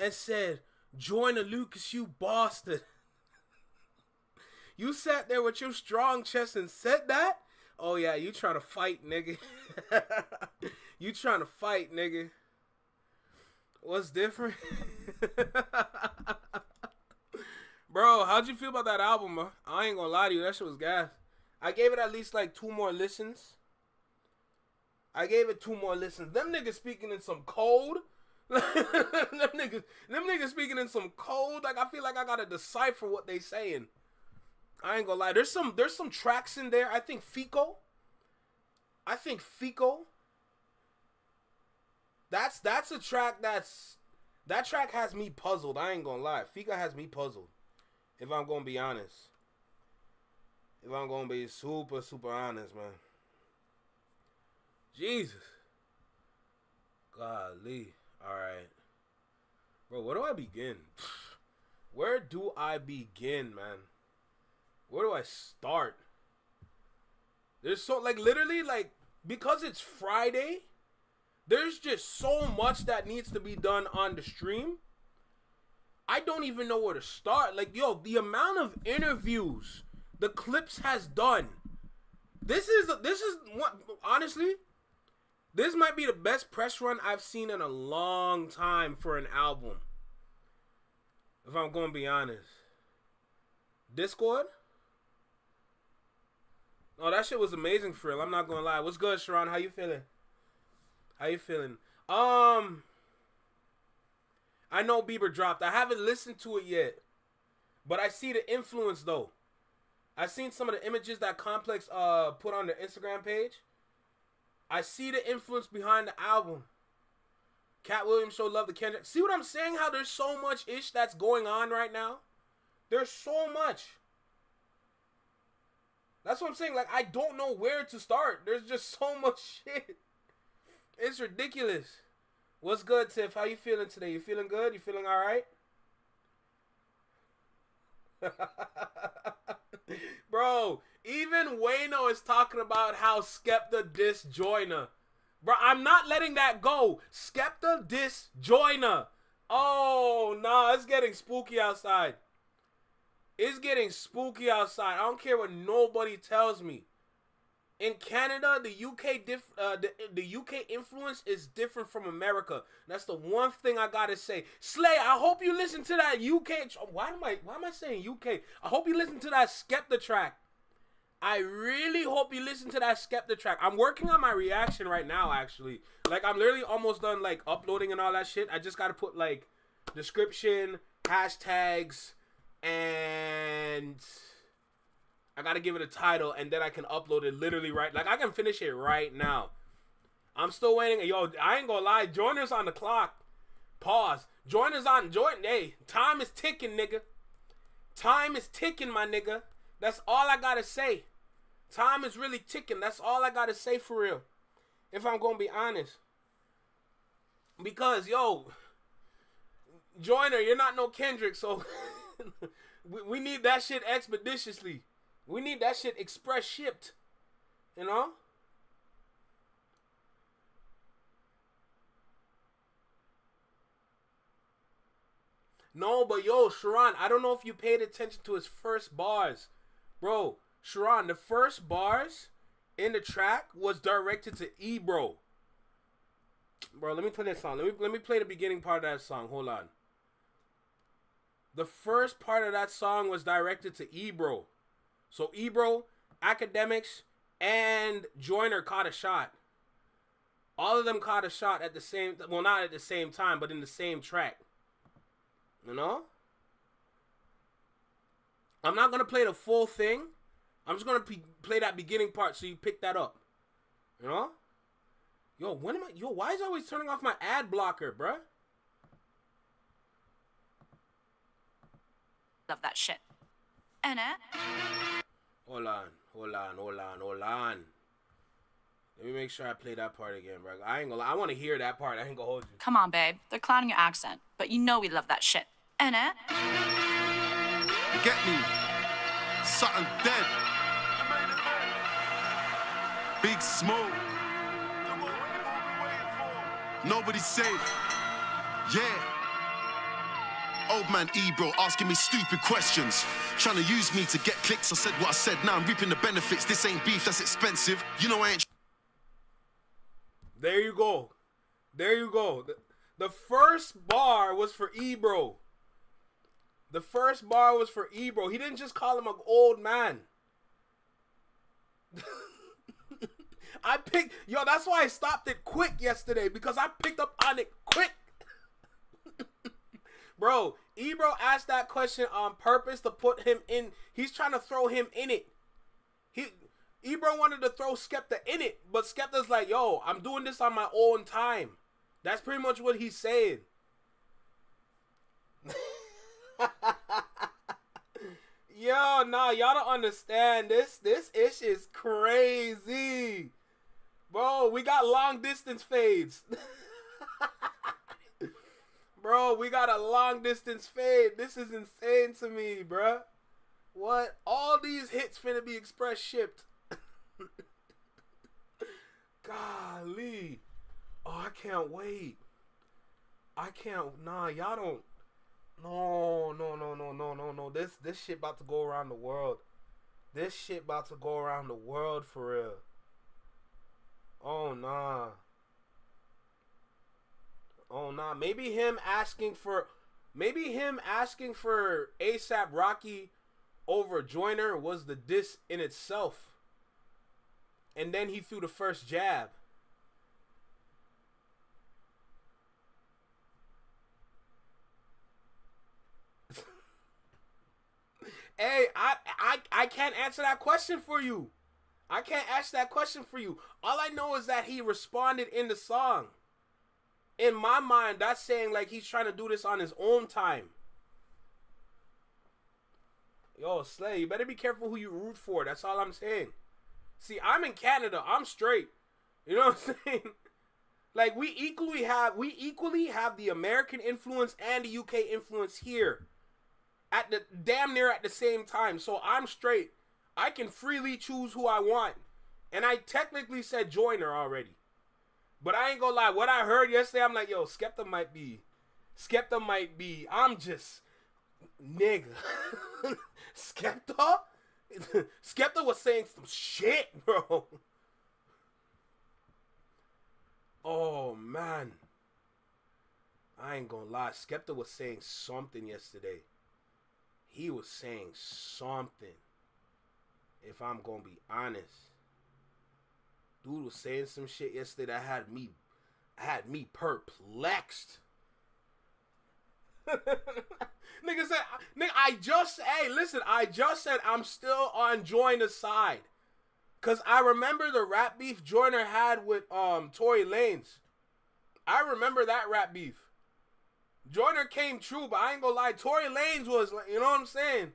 and said, "Joyner Lucas, you bastard." You sat there with your strong chest and said that? Oh yeah, you trying to fight, nigga. You trying to fight, nigga. What's different? Bro, how'd you feel about that album, bro? I ain't gonna lie to you, that shit was gas. I gave it at least like 2 more listens. Them niggas speaking in some code. them niggas speaking in some code. Like, I feel like I gotta decipher what they saying. I ain't gonna lie. There's some tracks in there. I think Fico. That's a track that track has me puzzled. I ain't gonna lie. Fico has me puzzled. If I'm gonna be honest. If I'm gonna be super, super honest, man. Jesus. Golly. Alright. Bro, where do I begin? Where do I begin, man? Where do I start? There's so, like, literally, like, because it's Friday, there's just so much that needs to be done on the stream. I don't even know where to start. Like, yo, the amount of interviews the Clipse has done. This is what, honestly, this might be the best press run I've seen in a long time for an album. If I'm going to be honest. Discord? Oh, that shit was amazing for real. I'm not going to lie. What's good, Sharon? How you feeling? I know Bieber dropped. I haven't listened to it yet. But I see the influence, though. I've seen some of the images that Complex put on their Instagram page. I see the influence behind the album. Cat Williams showed love to Kendrick. See what I'm saying? How there's so much ish that's going on right now? There's so much. That's what I'm saying. Like, I don't know where to start. There's just so much shit. It's ridiculous. What's good, Tiff? How you feeling today? You feeling good? You feeling all right? Bro, even Wayno is talking about how Skepta diss Joyner. Bro, I'm not letting that go. Skepta diss Joyner. Oh, nah, it's getting spooky outside. It's getting spooky outside. I don't care what nobody tells me. In Canada, the UK influence is different from America. That's the one thing I gotta say. Slay, I hope you listen to that UK. Why am I saying UK? I hope you listen to that Skepta track. I really hope you listen to that Skepta track. I'm working on my reaction right now, actually. Like, I'm literally almost done, like, uploading and all that shit. I just gotta put, like, description, hashtags, and I gotta give it a title, and then I can upload it literally right. Like, I can finish it right now. I'm still waiting. Yo, I ain't gonna lie. Joyner's on the clock. Pause. Hey, time is ticking, nigga. Time is ticking, my nigga. That's all I gotta say. Time is really ticking. That's all I gotta say for real. If I'm gonna be honest. Because, yo, Joyner, you're not no Kendrick, so we need that shit expeditiously. We need that shit express shipped. You know? No, but yo, Sharon, I don't know if you paid attention to his first bars. Bro, Sharon, the first bars in the track was directed to Ebro. Bro, let me play that song. Let me play the beginning part of that song. Hold on. The first part of that song was directed to Ebro. So Ebro, Academics, and Joyner caught a shot. All of them caught a shot at the same, well, not at the same time, but in the same track. You know? I'm not going to play the full thing. I'm just going to play that beginning part so you pick that up. You know? Yo, why is it always turning off my ad blocker, bruh? Love that shit. And Hold on. Let me make sure I play that part again, bro. I ain't gonna lie. I want to hear that part. I ain't gonna hold you. come on, babe. They're clowning your accent, but you know we love that shit. And You get me? Something dead. Big smoke. Nobody's safe. Yeah. Old man Ebro asking me stupid questions. Trying to use me to get clicks. I said what I said, now I'm reaping the benefits. This ain't beef, that's expensive. You know I ain't... There you go. There you go. The first bar was for Ebro. The first bar was for Ebro. He didn't just call him an old man. That's why I stopped it quick yesterday, because I picked up on it quick. Bro, Ebro asked that question on purpose to put him in. He's trying to throw him in it. Ebro wanted to throw Skepta in it, but Skepta's like, yo, I'm doing this on my own time. That's pretty much what he's saying. Yo, nah, y'all don't understand. This ish is crazy. Bro, we got long distance fades. Bro, we got a long distance fade. This is insane to me, bruh. What? All these hits finna be express shipped. Golly. Oh, I can't wait. Nah, y'all don't. No. This shit about to go around the world. This shit about to go around the world for real. Oh, nah. Maybe him asking for ASAP Rocky over Joyner was the diss in itself. And then he threw the first jab. Hey, I can't answer that question for you. I can't ask that question for you. All I know is that he responded in the song. In my mind, that's saying like he's trying to do this on his own time. Yo, Slay, you better be careful who you root for. That's all I'm saying. See, I'm in Canada. I'm straight. You know what I'm saying? Like, we equally have the American influence and the UK influence here. At the damn near at the same time. So I'm straight. I can freely choose who I want. And I technically said Joyner already. But I ain't gonna lie, what I heard yesterday, I'm like, yo, Skepta might be. I'm just, nigga. Skepta was saying some shit, bro. Oh, man. I ain't gonna lie, Skepta was saying something yesterday. He was saying something. If I'm gonna be honest. Dude was saying some shit yesterday that had me perplexed. Nigga said, I just said I'm still on Joyner's side. Cause I remember the rap beef Joyner had with Tory Lanez. I remember that rap beef. Joyner came true, but I ain't gonna lie, Tory Lanez was, you know what I'm saying?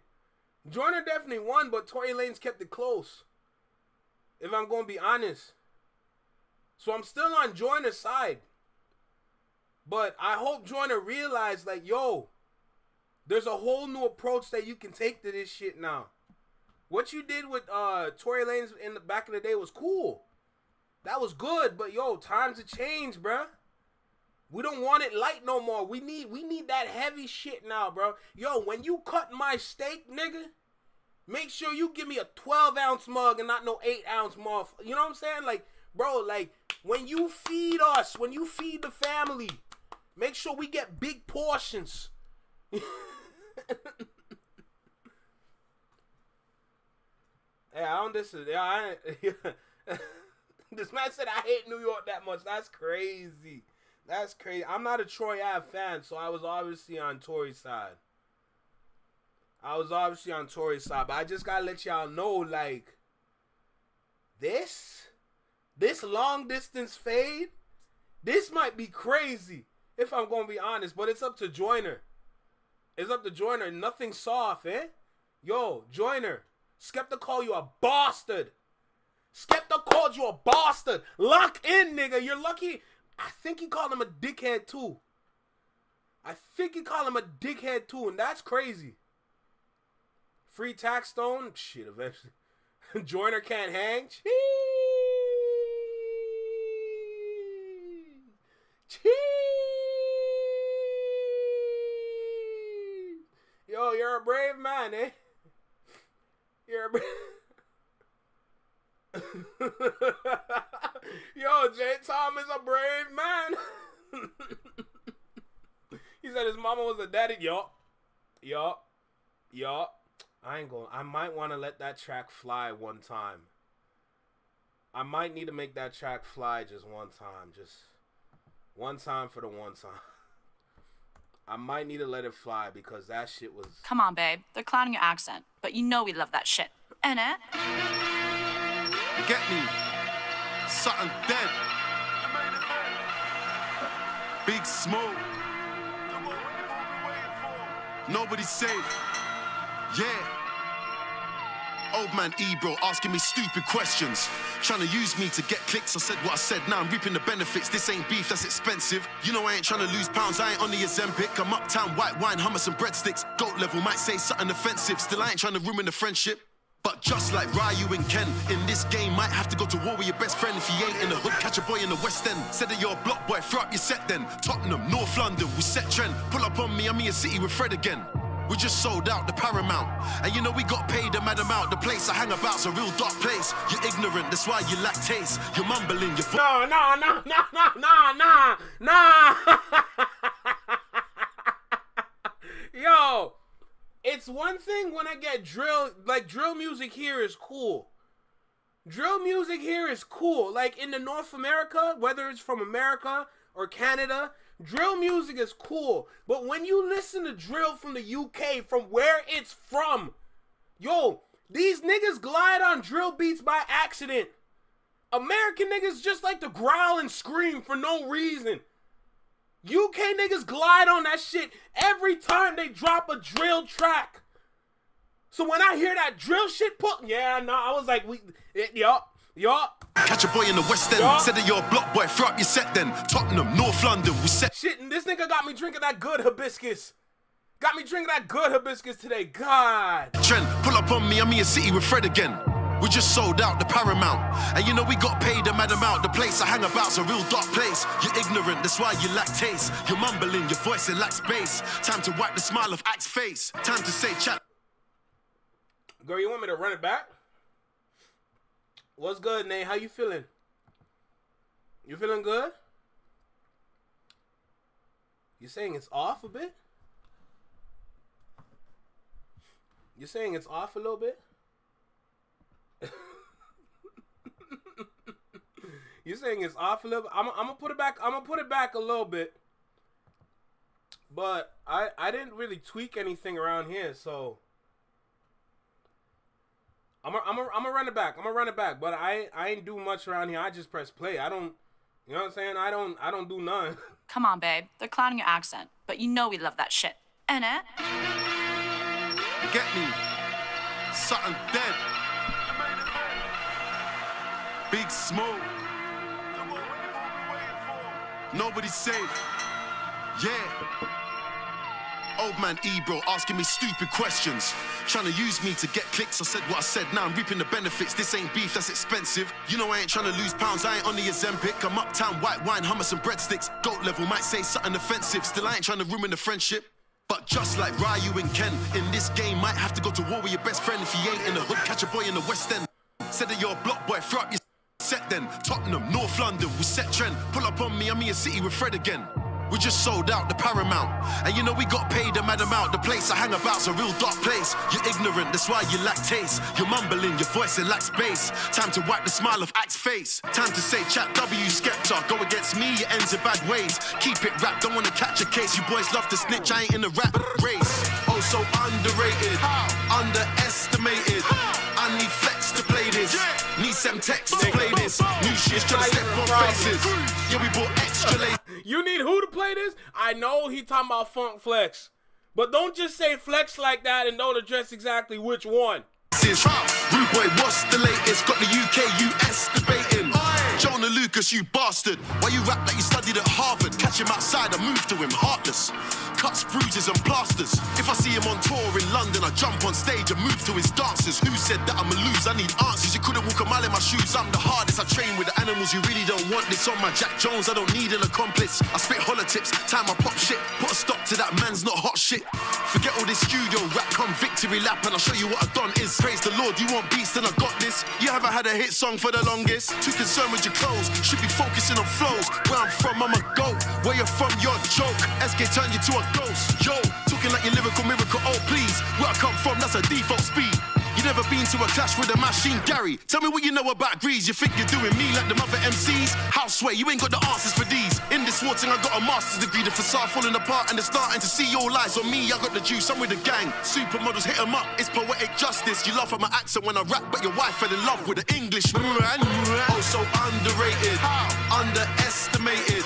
Joyner definitely won, but Tory Lanez kept it close. If I'm gonna be honest. So I'm still on Joyner's side. But I hope Joyner realized, like, yo, there's a whole new approach that you can take to this shit now. What you did with Tory Lanez in the back of the day was cool. That was good, but yo, times have changed, bruh. We don't want it light no more. We need that heavy shit now, bro. Yo, when you cut my steak, nigga, make sure you give me a 12-ounce mug and not no 8-ounce mug. You know what I'm saying? Like, bro, like, when you feed us, when you feed the family, make sure we get big portions. Hey, I don't disagree. This man said I hate New York that much. That's crazy. That's crazy. I'm not a Troy Ave fan, so I was obviously on Tory's side. But I just gotta let y'all know, like, this long distance fade, this might be crazy, if I'm gonna be honest, but it's up to Joyner. Nothing soft, eh? Yo, Joyner, Skepta called you a bastard. Skepta called you a bastard. Lock in, nigga. You're lucky. I think he called him a dickhead too. And that's crazy. Free Taxstone? Shit, eventually. Joyner can't hang? Cheese. You're a brave man, eh? You're a brave... Yo, J. Tom is a brave man. He said his mama was a daddy. Yup. I might want to let that track fly one time. I might need to make that track fly just one time. Just one time for the one time. I might need to let it fly because that shit was... Come on, babe. They're clowning your accent, but you know we love that shit. Innit? You get me? Something dead. Big smoke. Nobody's safe. Yeah. Old man Ebro asking me stupid questions. Trying to use me to get clicks. I said what I said, now I'm reaping the benefits. This ain't beef, that's expensive. You know I ain't trying to lose pounds, I ain't on the Ozempic. I'm uptown, white wine, hummus and breadsticks. Goat level, might say something offensive. Still I ain't trying to ruin the friendship. But just like Ryu and Ken, in this game might have to go to war with your best friend. If he ain't in the hood, catch a boy in the West End. Said that you're a block boy, throw up your set then. Tottenham, North London, we set trend. Pull up on me, I'm in your city with Fred again. We just sold out the Paramount. And you know we got paid a mad amount. The place I hang about's a real dark place. You're ignorant, that's why you lack taste. You're mumbling, you're... Nah. Yo, it's one thing when I get drill, like drill music here is cool. Drill music here is cool. Like in the North America, whether it's from America or Canada, drill music is cool. But when you listen to drill from the UK, from where it's from, yo, these niggas glide on drill beats by accident. American niggas just like to growl and scream for no reason. UK niggas glide on that shit every time they drop a drill track. So when I hear that drill shit I was like, yup. Catch a boy in the West End. Said that you're a block boy, throw up your set then. Tottenham, North London, we set... Shit, and this nigga got me drinking that good hibiscus. Today, God. Trent, pull up on me, I'm in your city with Fred again. We just sold out the Paramount. And you know we got paid a mad amount. The place I hang about's a real dark place. You're ignorant, that's why you lack taste. You're mumbling, your voice it lacks bass. Time to wipe the smile off Axe face. Time to say chat. Girl, you want me to run it back? What's good, Nate? How you feeling? You feeling good? You saying it's off a bit? You saying it's off a little bit? You saying it's off a little bit? I'm gonna put it back. I'm gonna put it back a little bit. But I didn't really tweak anything around here, so I'm gonna run it back. But I ain't do much around here. I just press play. I don't, you know what I'm saying? I don't do none. Come on, babe. They're clowning your accent, but you know we love that shit. Innit? You get me? Something dead. Big smoke. Nobody's safe. Yeah. Old man Ebro asking me stupid questions. Trying to use me to get clicks. I said what I said, now I'm reaping the benefits. This ain't beef, that's expensive. You know I ain't trying to lose pounds, I ain't on the Ozempic. I'm uptown, white wine, hummus and breadsticks. Goat level, might say something offensive. Still I ain't trying to ruin the friendship. But just like Ryu and Ken, in this game might have to go to war with your best friend. If he ain't in the hood, catch a boy in the West End. Said that you're a block boy, throw up your set then. Tottenham, North London, we set trend. Pull up on me, I'm in your city with Fred again. We just sold out the Paramount. And you know we got paid a mad amount. The place I hang about's a real dark place. You're ignorant, that's why you lack taste. You're mumbling, your voice it lacks bass. Time to wipe the smile off Axe face. Time to say chat W Skepta. Go against me, it ends in bad ways. Keep it rap, don't wanna catch a case. You boys love to snitch, I ain't in the rap race. Oh, so underrated, underestimated. I need flex to play this. Need some text to play this. New shit's trying to step on faces. Yeah, we bought extra lace. You need who to play this? I know he talking about Funk Flex. But don't just say flex like that and don't address exactly which one. Rude boy, what's the latest? Got the UK, US debating. Jonah Lucas, you bastard. Why you rap like you studied at Harvard? Catch him outside, I move to him, heartless. Cuts, bruises and plasters. If I see him on tour in London, I jump on stage and move to his dances. Who said that I'ma lose? I need answers. You couldn't walk a mile in my shoes. I'm the hardest. I train with the animals. You really don't want this on my Jack Jones. I don't need an accomplice. I spit hollow tips, time I pop shit. Put a stop to that man's not hot shit. Forget all this studio rap, come victory lap, and I'll show you what I've done is. Praise the Lord, you want beast and I got this. You haven't had a hit song for the longest. Too concerned with your clothes, should be focusing on flows. Where I'm from, I'm a goat. Where you're from, you're a joke. SK turn you to a ghost. Yo, talking like your lyrical miracle, oh please. Where I come from, that's a default speed. You never been to a clash with a machine, Gary. Tell me what you know about grease. You think you're doing me like the mother MCs? Houseway, you ain't got the answers for these. In this war thing, I got a master's degree. The facade falling apart and they're starting to see all lies on me. I got the juice, I'm with the gang. Supermodels hit 'em up, it's poetic justice. You laugh at my accent when I rap, but your wife fell in love with the English. Oh, so underrated, underestimated.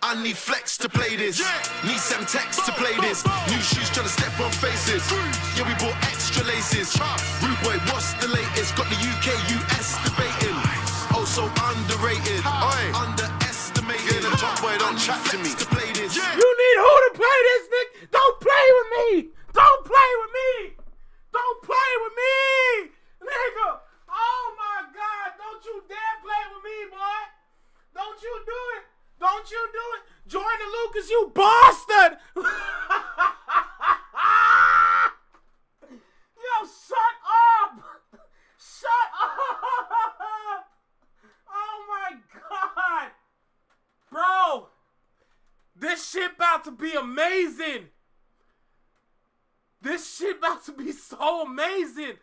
I need flex to play this. Need some text to play this. New shoes trying to step on faces. Yeah, we bought extra laces. Rude boy, what's the latest? Got the UK, US debating. Oh, so underrated. Underestimated. The top boy, don't chat to me. To play this. You need who to play this, Nick? Don't play with me. Don't play with me. Don't play with me, nigga. Oh my God! Don't you dare play with me, boy. Don't you do it. Don't you do it. Jordan Lucas, you bastard. Yo, shut up. Shut up. Oh my God. Bro, this shit about to be amazing. This shit about to be so amazing.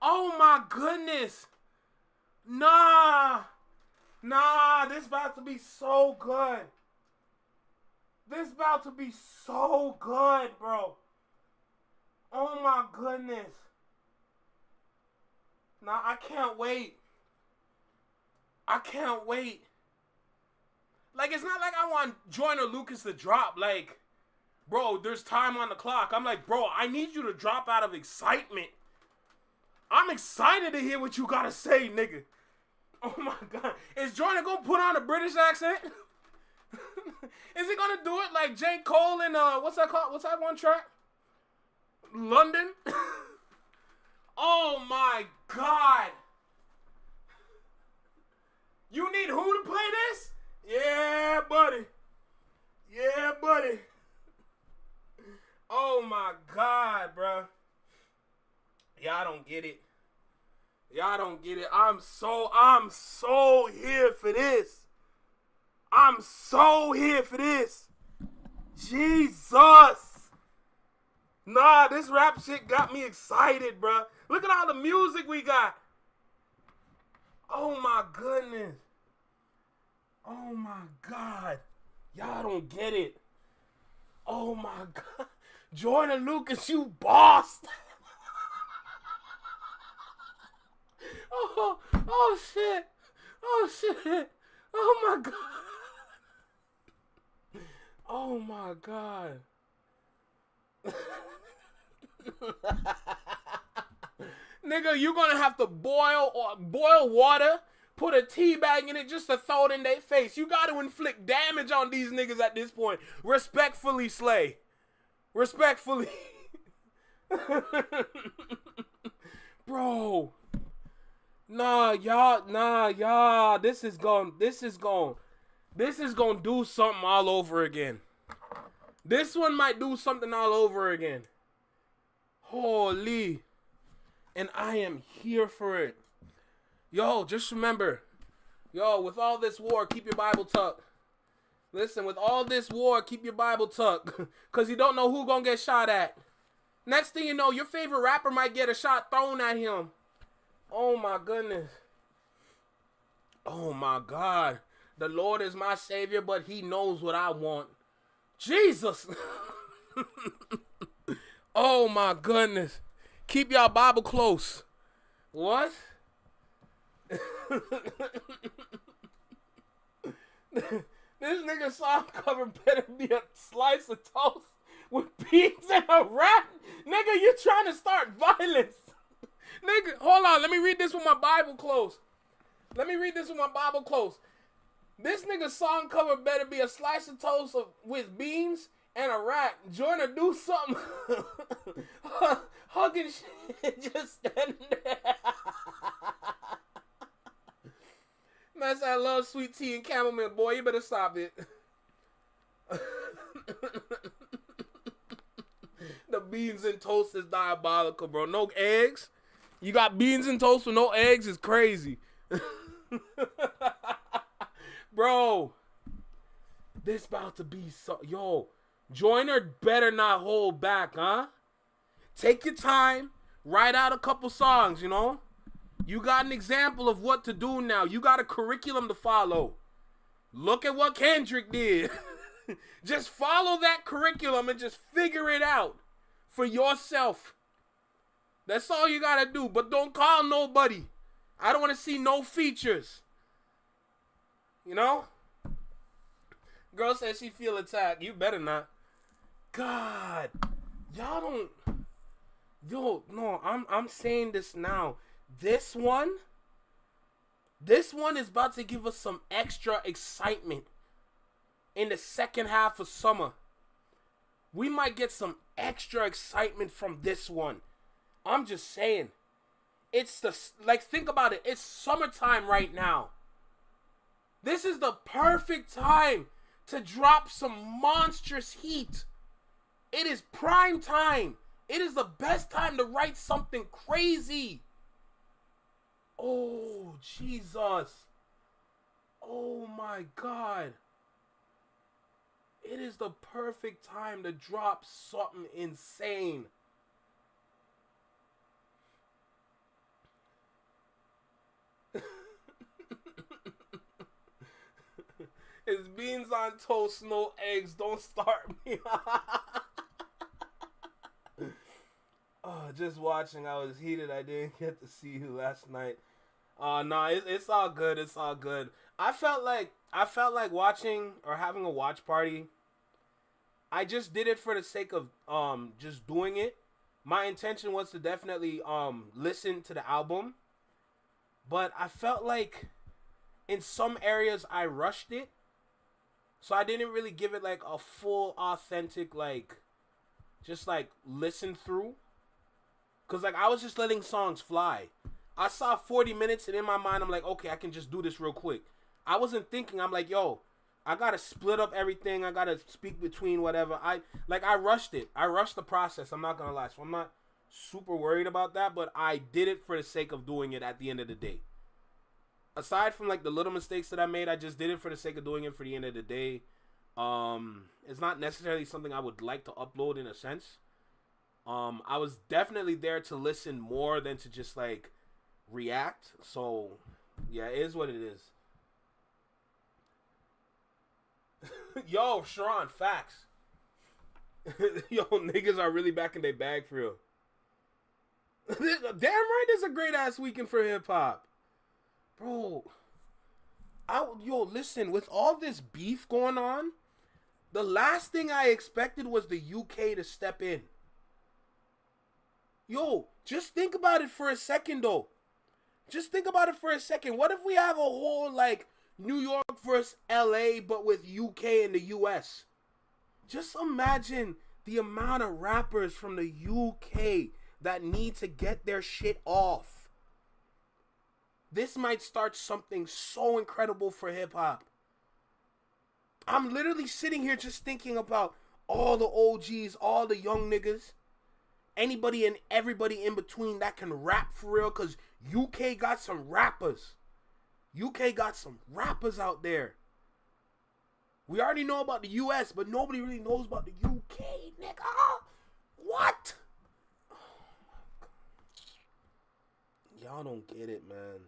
Oh my goodness. Nah, this about to be so good. This about to be so good, bro. Oh my goodness. Nah, I can't wait. I can't wait. Like, it's not like I want Joyner Lucas to drop. Like, bro, there's time on the clock. I'm like, bro, I need you to drop out of excitement. I'm excited to hear what you gotta say, nigga. Oh my God. Is Joyner gonna put on a British accent? Is he gonna do it like J. Cole and what's that called? What's that one track? London? Oh my God. You need who to play this? Yeah, buddy. Yeah, buddy. Oh my God, bro. Y'all don't get it. Y'all don't get it. I'm so here for this. I'm so here for this. Jesus. Nah, this rap shit got me excited, bro. Look at all the music we got. Oh my goodness. Oh my God. Y'all don't get it. Oh my God. Joyner Lucas, you boss. Oh shit. Oh shit. Oh my God. Oh my God. Nigga, you gonna have to boil water, put a tea bag in it just to throw it in their face. You gotta inflict damage on these niggas at this point. Respectfully, Slay. Respectfully. Bro. Nah, y'all. This is gonna do something all over again. This one might do something all over again. Holy. And I am here for it. Yo, just remember. Yo, with all this war, keep your Bible tucked. Listen, with all this war, keep your Bible tucked. Because you don't know who gonna get shot at. Next thing you know, your favorite rapper might get a shot thrown at him. Oh my goodness. Oh my God. The Lord is my savior, but he knows what I want. Jesus. Oh my goodness. Keep y'all Bible close. What? This nigga song cover better be a slice of toast with beans and a rat. Nigga, you trying to start violence. Nigga, hold on. Let me read this with my Bible closed. This nigga's song cover better be a slice of toast with beans and a rat. Joyner, do something. Hugging shit, just standing there. Man said, I love sweet tea and chamomile. Boy, you better stop it. The beans and toast is diabolical, bro. No eggs? You got beans and toast with no eggs? Is crazy. Bro, this about to be so... Yo, Joyner better not hold back, huh? Take your time. Write out a couple songs, you know? You got an example of what to do now. You got a curriculum to follow. Look at what Kendrick did. Just follow that curriculum and just figure it out for yourself. That's all you got to do. But don't call nobody. I don't want to see no features. You know? Girl says she feel attacked. You better not. God. Y'all don't. Yo, no, I'm saying this now. This one is about to give us some extra excitement in the second half of summer. We might get some extra excitement from this one. I'm just saying. It's think about it. It's summertime right now. This is the perfect time to drop some monstrous heat. It is prime time. It is the best time to write something crazy. Oh, Jesus. Oh, my God. It is the perfect time to drop something insane. It's beans on toast, no eggs. Don't start me. Oh, just watching. I was heated. I didn't get to see you last night. No, it's all good. It's all good. I felt like watching or having a watch party. I just did it for the sake of just doing it. My intention was to definitely listen to the album, but I felt like in some areas I rushed it. So I didn't really give it like a full authentic just listen through. Cause I was just letting songs fly. I saw 40 minutes and in my mind I'm like, okay, I can just do this real quick. I wasn't thinking. I'm like, yo, I gotta split up everything. I gotta speak between whatever. I rushed it. I rushed the process. I'm not gonna lie. So I'm not super worried about that. But I did it for the sake of doing it at the end of the day. Aside from the little mistakes that I made, I just did it for the sake of doing it for the end of the day. It's not necessarily something I would like to upload in a sense. I was definitely there to listen more than to just react. So yeah, it is what it is. Yo, Sharon, facts. Yo, niggas are really back in their bag for real. Damn right, this is a great ass weekend for hip hop. Bro, listen, with all this beef going on, the last thing I expected was the UK to step in. Yo, just think about it for a second, though. Just think about it for a second. What if we have a whole, New York versus LA, but with UK and the US? Just imagine the amount of rappers from the UK that need to get their shit off. This might start something so incredible for hip-hop. I'm literally sitting here just thinking about all the OGs, all the young niggas, anybody and everybody in between that can rap for real, because UK got some rappers. UK got some rappers out there. We already know about the US, but nobody really knows about the UK, nigga. What? Oh my God. Y'all don't get it, man.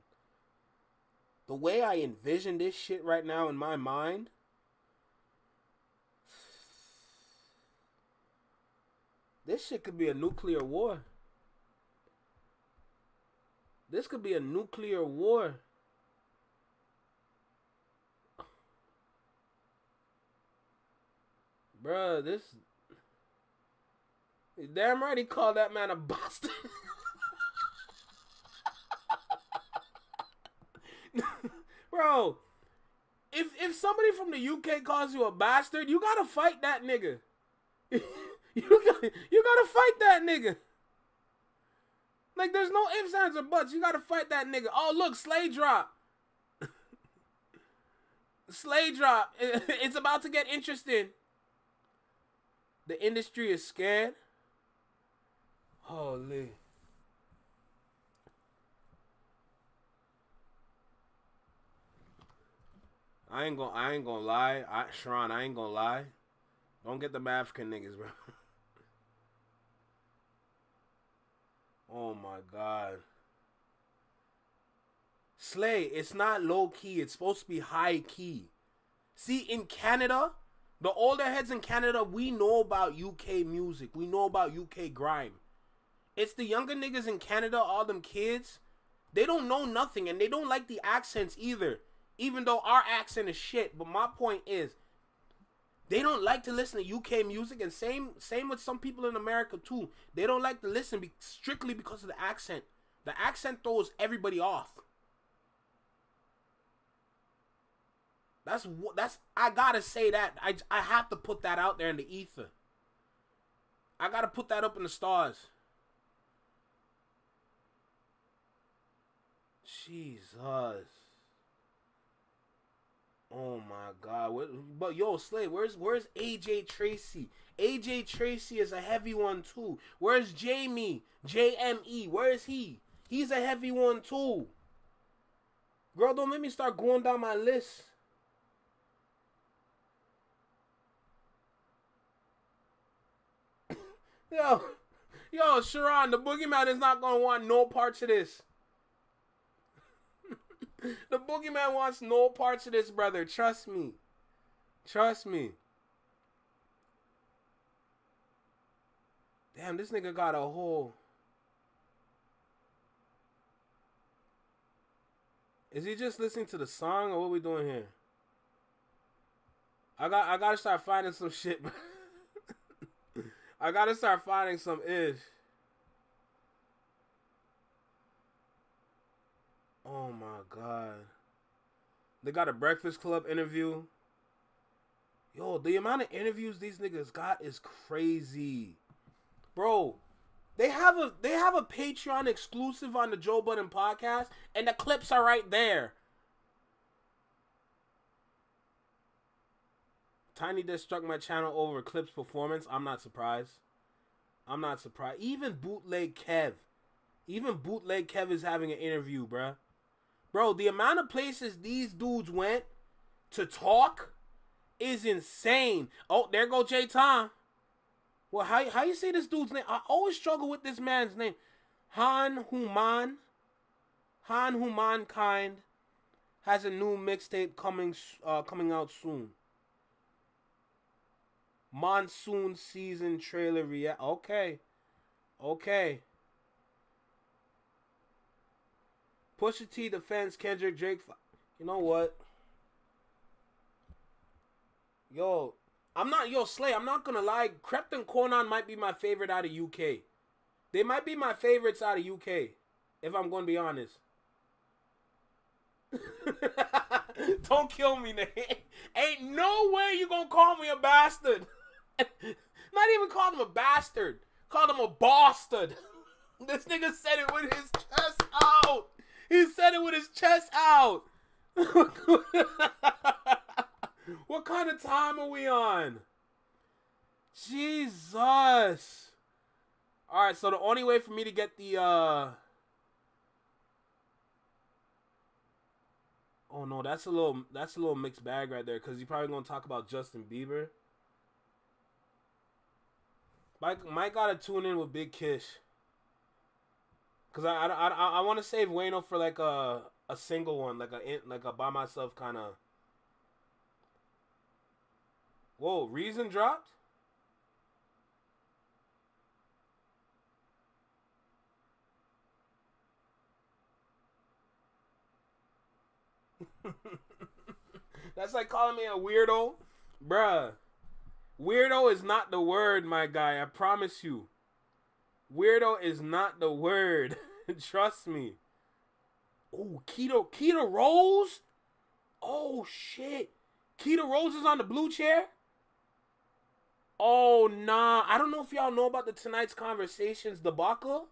The way I envision this shit right now in my mind, this shit could be a nuclear war. This could be a nuclear war. Bruh, this... Damn right he called that man a bastard. Bro, if somebody from the UK calls you a bastard, you gotta fight that nigga. you gotta fight that nigga. Like, there's no ifs, ands, or buts. You gotta fight that nigga. Oh, look, Slay drop. Slay drop. It's about to get interesting. The industry is scared. Holy. I ain't gonna lie. Sharon, I ain't gonna lie. Don't get them African niggas, bro. Oh my God. Slay, it's not low key. It's supposed to be high key. See, in Canada, the older heads in Canada, we know about UK music. We know about UK grime. It's the younger niggas in Canada, all them kids. They don't know nothing, and they don't like the accents either. Even though our accent is shit. But my point is, they don't like to listen to UK music, and same with some people in America too. They don't like to listen strictly because of the accent. The accent throws everybody off. That's I gotta say that. I have to put that out there in the ether. I gotta put that up in the stars. Jesus. Oh my God. But yo, Slay, where's AJ Tracy? AJ Tracy is a heavy one too. Where's Jamie? JME? Where is he? He's a heavy one too. Girl, don't let me start going down my list. Yo, Sharon, the boogeyman is not gonna want no parts of this. The boogeyman wants no parts of this, brother. Trust me. Trust me. Damn, this nigga got a whole... Is he just listening to the song, or what we doing here? I gotta start finding some shit. I gotta start finding some ish. Oh my God. They got a Breakfast Club interview. Yo, the amount of interviews these niggas got is crazy. Bro, they have a Patreon exclusive on the Joe Budden podcast, and the clips are right there. Tiny Desk struck my channel over Clipse performance. I'm not surprised. I'm not surprised. Even Bootleg Kev is having an interview, bruh. Bro, the amount of places these dudes went to talk is insane. Oh, there go J Tom. Well, how you say this dude's name? I always struggle with this man's name. Han Humankind has a new mixtape coming out soon. Monsoon season trailer react. Okay. Pusha T defends Kendrick Drake. You know what? Slay, I'm not gonna lie. Krept and Konan might be my favorite out of UK. They might be my favorites out of UK, if I'm gonna be honest. Don't kill me, Nate. Ain't no way you gonna call me a bastard. Not even call him a bastard. Called him a bastard. This nigga said it with his chest out. He said it with his chest out. What kind of time are we on? Jesus. Alright, so the only way for me to get the Oh no, that's a little mixed bag right there, because you're probably gonna talk about Justin Bieber. Mike gotta tune in with Big Kish, cause I want to save Wayno for like a single one, like a by myself kind of. Whoa, Reason dropped. That's like calling me a weirdo, bruh. Weirdo is not the word, my guy. I promise you. Weirdo is not the word. Trust me. Oh, keto rolls? Oh shit. Keita Rose is on the blue chair? Oh nah. I don't know if y'all know about the tonight's conversations debacle.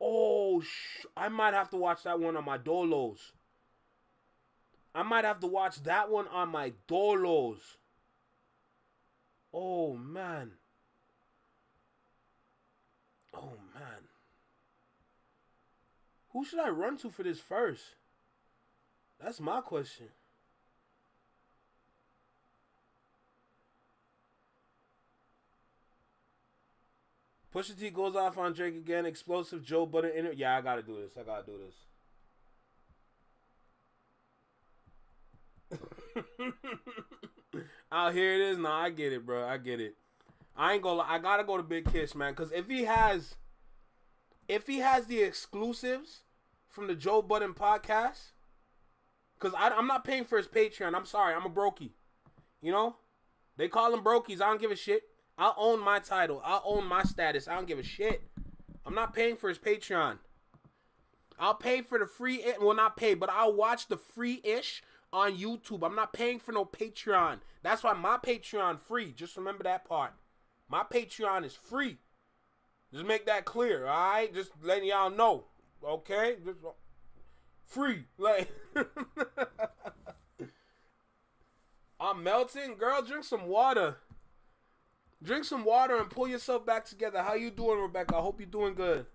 Oh I might have to watch that one on my dolos. I might have to watch that one on my dolos. Oh man. Oh man. Who should I run to for this first? That's my question. Pusha T goes off on Drake again. Explosive Joe Budden in it. Yeah, I gotta do this. Out here it is. Nah, I get it, bro. I get it. I ain't gonna lie. I gotta go to Big Kiss, man. Cause if he has the exclusives from the Joe Budden podcast, cause I'm not paying for his Patreon. I'm sorry. I'm a brokey. You know? They call them brokies. I don't give a shit. I'll own my title. I'll own my status. I don't give a shit. I'm not paying for his Patreon. I'll pay for the free, well, not pay, but I'll watch the free-ish on YouTube. I'm not paying for no Patreon. That's why my Patreon free. Just remember that part. My Patreon is free. Just make that clear, all right? Just letting y'all know, okay? Just free. Like, I'm melting. Girl, drink some water. Drink some water and pull yourself back together. How you doing, Rebecca? I hope you're doing good.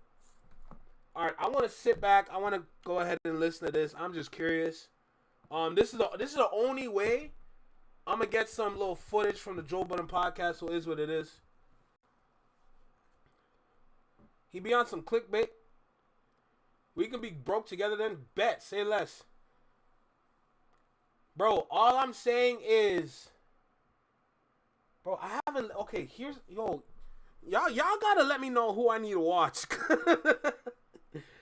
All right, I want to sit back. I want to go ahead and listen to this. I'm just curious. This is the only way I'm gonna get some little footage from the Joe Budden podcast. So it is what it is. He be on some clickbait. We can be broke together then. Bet. Say less. Bro, all I'm saying is, bro, I haven't. Okay, here's y'all gotta let me know who I need to watch.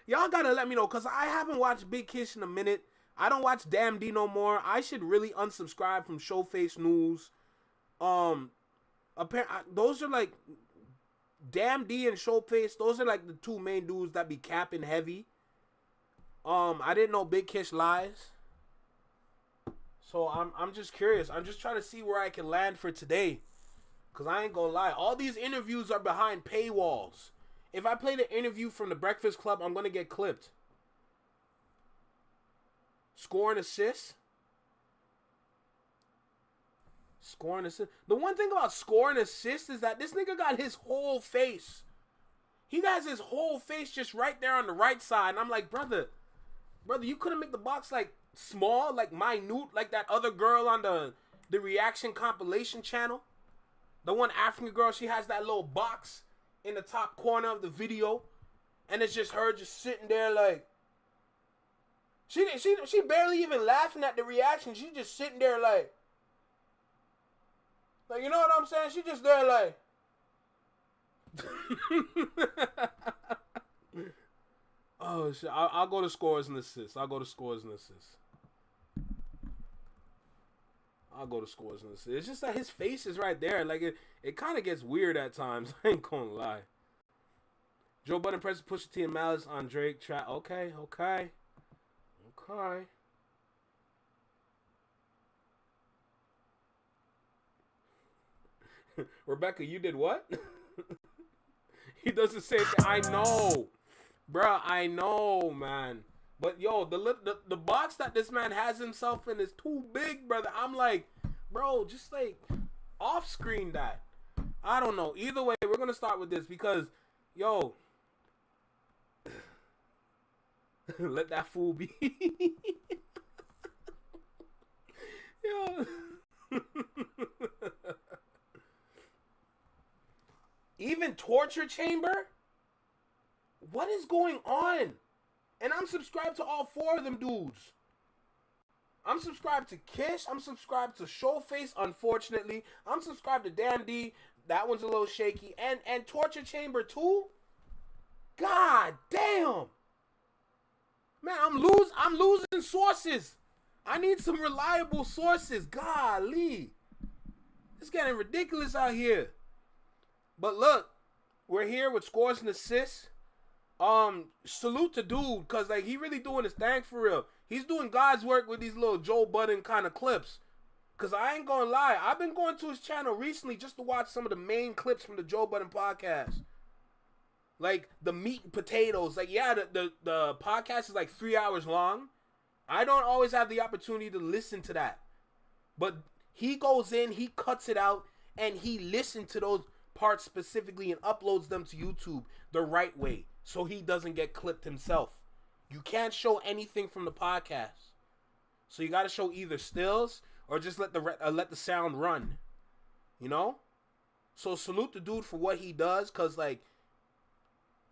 Y'all gotta let me know, cause I haven't watched Big Kiss in a minute. I don't watch Damn D no more. I should really unsubscribe from Showface News. Those are like Damn D and Showface. Those are like the two main dudes that be capping heavy. I didn't know Big Kiss lies. So I'm just curious. I'm just trying to see where I can land for today. Cause I ain't gonna lie. All these interviews are behind paywalls. If I play the interview from the Breakfast Club, I'm gonna get clipped. Score and assist. Score and assist. The one thing about score and assist is that this nigga got his whole face. He got his whole face just right there on the right side. And I'm like, brother, you couldn't make the box like small, like minute, like that other girl on the reaction compilation channel. The one African girl, she has that little box in the top corner of the video, and it's just her just sitting there like she barely even laughing at the reaction. She just sitting there like you know what I'm saying? She just there like oh shit. I'll go to scores and assists. It's just that his face is right there. Like, it kind of gets weird at times. I ain't gonna lie. Joe Budden presses Pusha T and Malice on Drake. Okay. Rebecca, you did what? He does the same thing. I know. Bruh, I know, man. But, yo, the box that this man has himself in is too big, brother. I'm like, bro, just, like, off-screen that. I don't know. Either way, we're going to start with this because, yo, let that fool be. Yo. Even Torture Chamber? What is going on? And I'm subscribed to all four of them dudes. I'm subscribed to Kish. I'm subscribed to Showface, unfortunately. I'm subscribed to Damn D. That one's a little shaky. And Torture Chamber too? God damn. Man, I'm losing sources. I need some reliable sources. Golly. It's getting ridiculous out here. But look, we're here with scores and assists. Salute to dude, cause like he really doing his thing for real. He's doing God's work with these little Joe Budden kind of clips. Cause I ain't gonna lie, I've been going to his channel recently just to watch some of the main clips from the Joe Budden podcast. Like the meat and potatoes. Like, yeah, the podcast is like 3 hours long. I don't always have the opportunity to listen to that. But he goes in, he cuts it out, and he listens to those parts specifically and uploads them to YouTube the right way so he doesn't get clipped himself. You can't show anything from the podcast. So you got to show either stills or just let the sound run. You know? So salute the dude for what he does, because, like,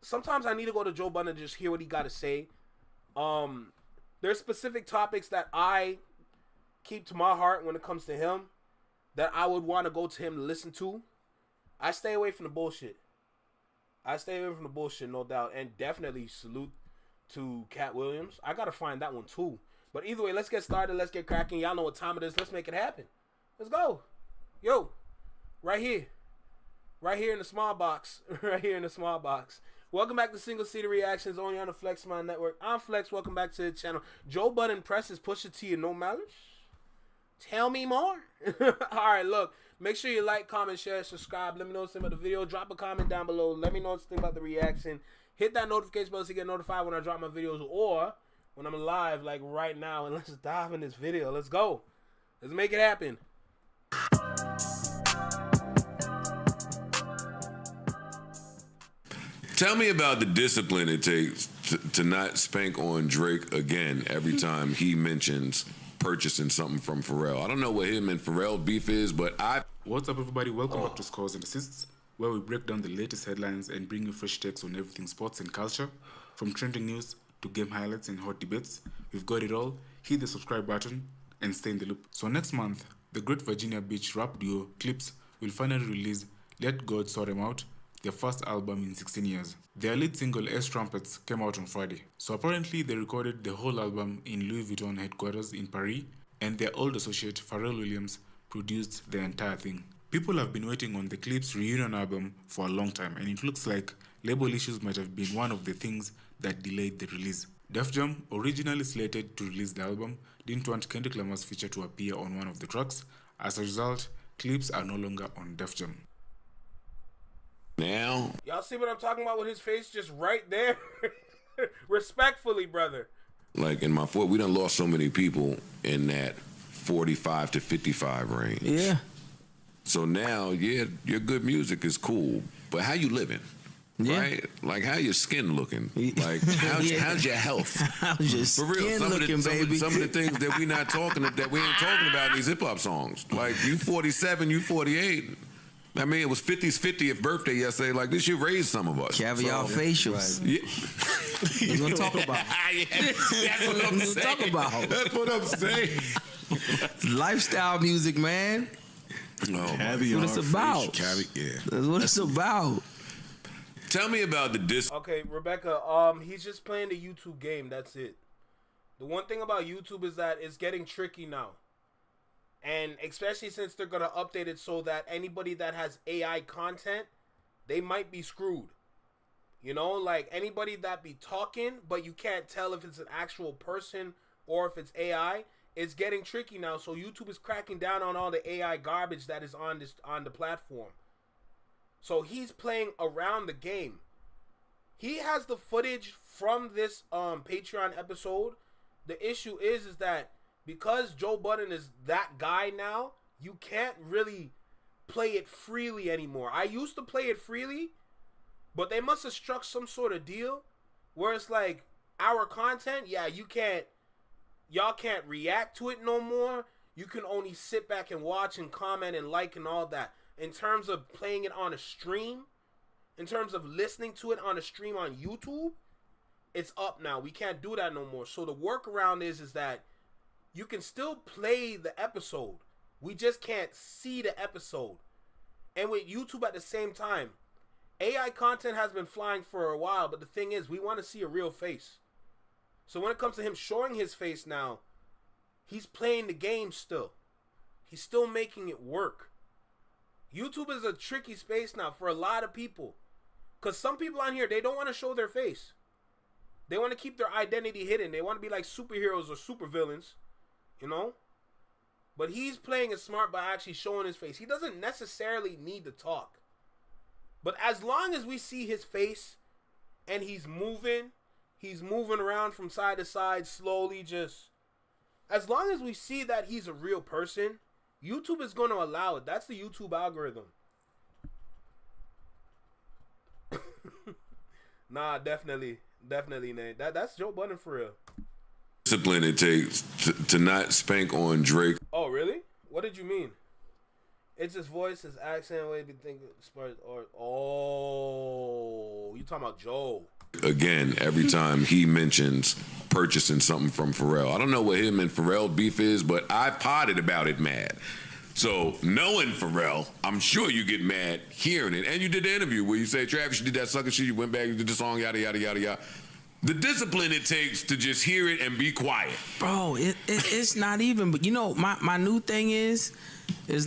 sometimes I need to go to Joe Budden and just hear what he got to say. There's specific topics that I keep to my heart when it comes to him that I would want to go to him to listen to. I stay away from the bullshit. No doubt. And definitely salute to Cat Williams. I got to find that one too. But either way, let's get started. Let's get cracking. Y'all know what time it is. Let's make it happen. Let's go. Yo, right here in the small box. Welcome back to Single City Reactions, only on the Flex Mind Network. I'm Flex. Welcome back to the channel. Joe Budden presses Pusha T and No Malice. Tell me more. Alright, look. Make sure you like, comment, share, subscribe. Let me know what's about the video. Drop a comment down below. Let me know what's about the reaction. Hit that notification bell so you get notified when I drop my videos or when I'm live, like right now. And let's dive in this video. Let's go. Let's make it happen. Tell me about the discipline it takes to not spank on Drake again every time he mentions purchasing something from Pharrell. I don't know what him and Pharrell beef is, but What's up, everybody? Welcome back to Scores and Assists, where we break down the latest headlines and bring you fresh takes on everything sports and culture. From trending news to game highlights and hot debates, we've got it all. Hit the subscribe button and stay in the loop. So next month, the great Virginia Beach rap duo Clipse will finally release Let God Sort 'Em Out, their first album in 16 years. Their lead single, S Trumpets, came out on Friday. So apparently they recorded the whole album in Louis Vuitton headquarters in Paris, and their old associate, Pharrell Williams, produced the entire thing. People have been waiting on the Clipse reunion album for a long time, and it looks like label issues might have been one of the things that delayed the release. Def Jam, originally slated to release the album, didn't want Kendrick Lamar's feature to appear on one of the tracks. As a result, Clipse are no longer on Def Jam. now Y'all see what I'm talking about with his face just right there? Respectfully, brother. like in my foot, we done lost so many people in that 45 to 55 range. Yeah. So now, yeah, your good music is cool, but how you living? Yeah. Right? Like, how your skin looking? Like, how's your health? How's your For real, skin some looking, of the, baby? some of the things that we ain't talking about in these hip hop songs. Like, you 47, you 48. I mean, it was 50's 50th birthday yesterday. Like, this shit raised some of us. Caviar facials. Yeah. We're gonna talk about. Yeah, that's what I'm We're saying. gonna talk about. That's what I'm saying. Lifestyle music, man. Oh, That's what it's about. That's what it's about. tell me about the disc. Okay, Rebecca, he's just playing the YouTube game. That's it. The one thing about YouTube is that it's getting tricky now. And especially since they're going to update it so that anybody that has AI content, they might be screwed. You know, like anybody that be talking, but you can't tell if it's an actual person or if it's AI, it's getting tricky now. So YouTube is cracking down on all the AI garbage that is on the platform. So he's playing around the game. He has the footage from this Patreon episode. The issue is that because Joe Budden is that guy now, you can't really play it freely anymore. I used to play it freely, but they must have struck some sort of deal where it's like our content, yeah, y'all can't react to it no more. You can only sit back and watch and comment and like and all that. In terms of playing it on a stream, in terms of listening to it on a stream on YouTube, it's up now. We can't do that no more. So the workaround is that you can still play the episode. We just can't see the episode. And with YouTube at the same time, AI content has been flying for a while, but the thing is, we want to see a real face. So when it comes to him showing his face now, he's playing the game still. He's still making it work. YouTube is a tricky space now for a lot of people. Because some people on here, they don't want to show their face. They want to keep their identity hidden. They want to be like superheroes or supervillains, you know? But he's playing it smart by actually showing his face. He doesn't necessarily need to talk. But as long as we see his face and he's moving around from side to side slowly, just as long as we see that he's a real person, YouTube is going to allow it. That's the YouTube algorithm. Nah, definitely, Nate. That's Joe Budden for real. Discipline it takes to not spank on Drake. Oh, really? What did you mean? It's his voice, his accent, way to think, or you talking about Joe? Again, every time he mentions purchasing something from Pharrell. I don't know what him and Pharrell beef is, but I potted about it mad. So knowing Pharrell, I'm sure you get mad hearing it. And you did the interview where you say, Travis, you did that sucker shit, you went back, you did the song, yada, yada, yada, yada. The discipline it takes to just hear it and be quiet. Bro, it's not even, but you know, my new thing is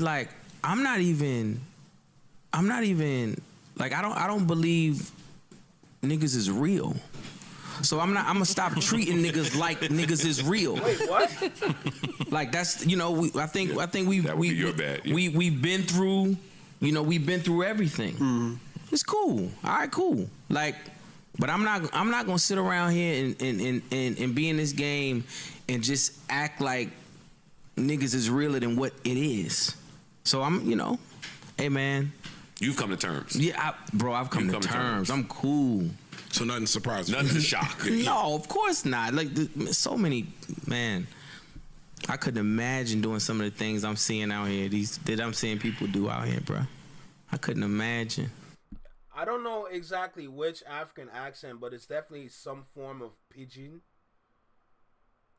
like, I'm not even, like, I don't believe niggas is real. So I'm gonna stop treating niggas like niggas is real. Wait, what? Like that's, you know, I think we've been through, you know, we've been through everything. Mm-hmm. It's cool. All right, cool. Like, but I'm not gonna sit around here and be in this game and just act like niggas is realer than what it is. So I'm, you know, hey man. You've come to terms. Yeah, I've come to terms. I'm cool. So nothing surprising. Nothing to shock. No, of course not. Like so many, man. I couldn't imagine doing some of the things I'm seeing out here. That I'm seeing people do out here, bro. I couldn't imagine. I don't know exactly which African accent, but it's definitely some form of pidgin.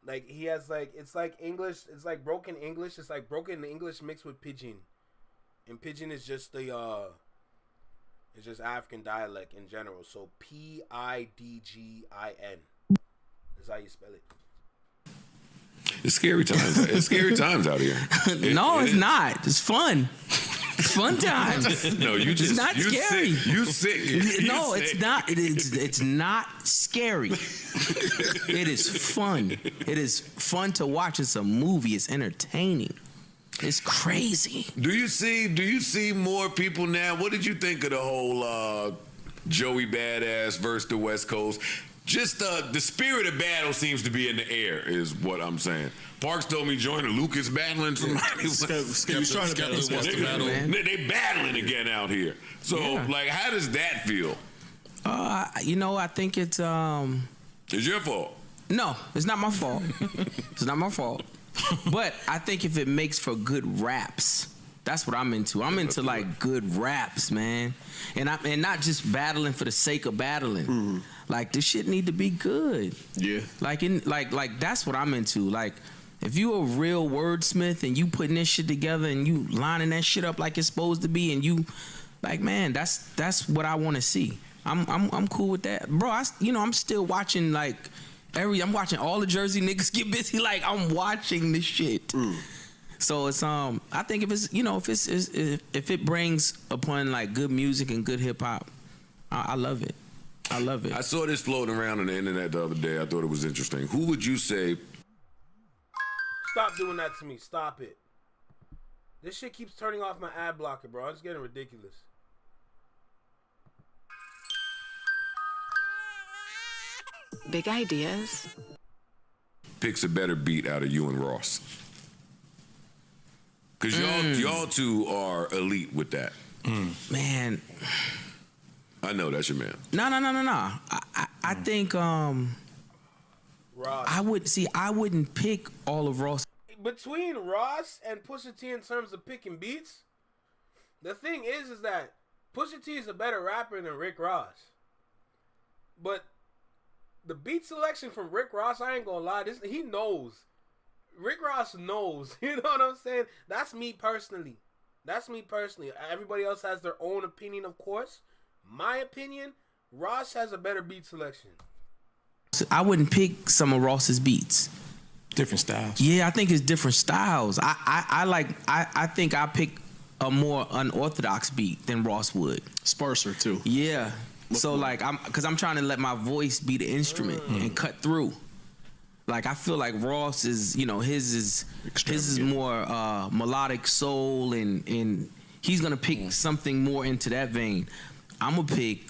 Like he has like it's like English. It's like broken English. It's like broken English mixed with pidgin, and pidgin is just the it's just African dialect in general. So Pidgin is how you spell it. It's scary times. It's scary times out here. It's not. It's fun. It's fun times. No, you just. It's not scary. You sick. No, it's not. It's not scary. It is fun. It is fun to watch. It's a movie. It's entertaining. It's crazy. Do you see more people now? What did you think of the whole Joey Badass versus the West Coast? Just the spirit of battle seems to be in the air, is what I'm saying. Parks told me join Lucas battling somebody. He's trying to battle. They battling again out here. So, like, how does that feel? You know, I think it's It's your fault. No, it's not my fault. It's not my fault. But I think if it makes for good raps, that's what I'm into. I'm into like good raps, man, and not just battling for the sake of battling. Mm-hmm. Like this shit need to be good. Yeah. Like that's what I'm into. Like if you a real wordsmith and you putting this shit together and you lining that shit up like it's supposed to be, and you like, man, that's what I want to see. I'm cool with that, bro. I'm still watching like. I'm watching all the Jersey niggas get busy. Like I'm watching this shit. Mm. So it's I think if it brings upon like good music and good hip hop, I love it. I love it. I saw this floating around on the internet the other day. I thought it was interesting. Who would you say? Stop doing that to me. Stop it. This shit keeps turning off my ad blocker, bro. It's getting ridiculous. Big ideas. Picks a better beat out of you and Ross. Because y'all two are elite with that. Man. I know that's your man. No. I think Ross. I wouldn't pick all of Ross. Between Ross and Pusha T in terms of picking beats, the thing is that Pusha T is a better rapper than Rick Ross. But the beat selection from Rick Ross, I ain't gonna lie, he knows. Rick Ross knows. You know what I'm saying? That's me personally. Everybody else has their own opinion, of course. My opinion, Ross has a better beat selection. I wouldn't pick some of Ross's beats. Different styles. Yeah, I think it's different styles. I think I pick a more unorthodox beat than Ross would. Sparser too. Yeah. So like I'm trying to let my voice be the instrument and cut through. Like I feel like Ross is, his is more melodic soul and he's gonna pick something more into that vein. I'm gonna pick,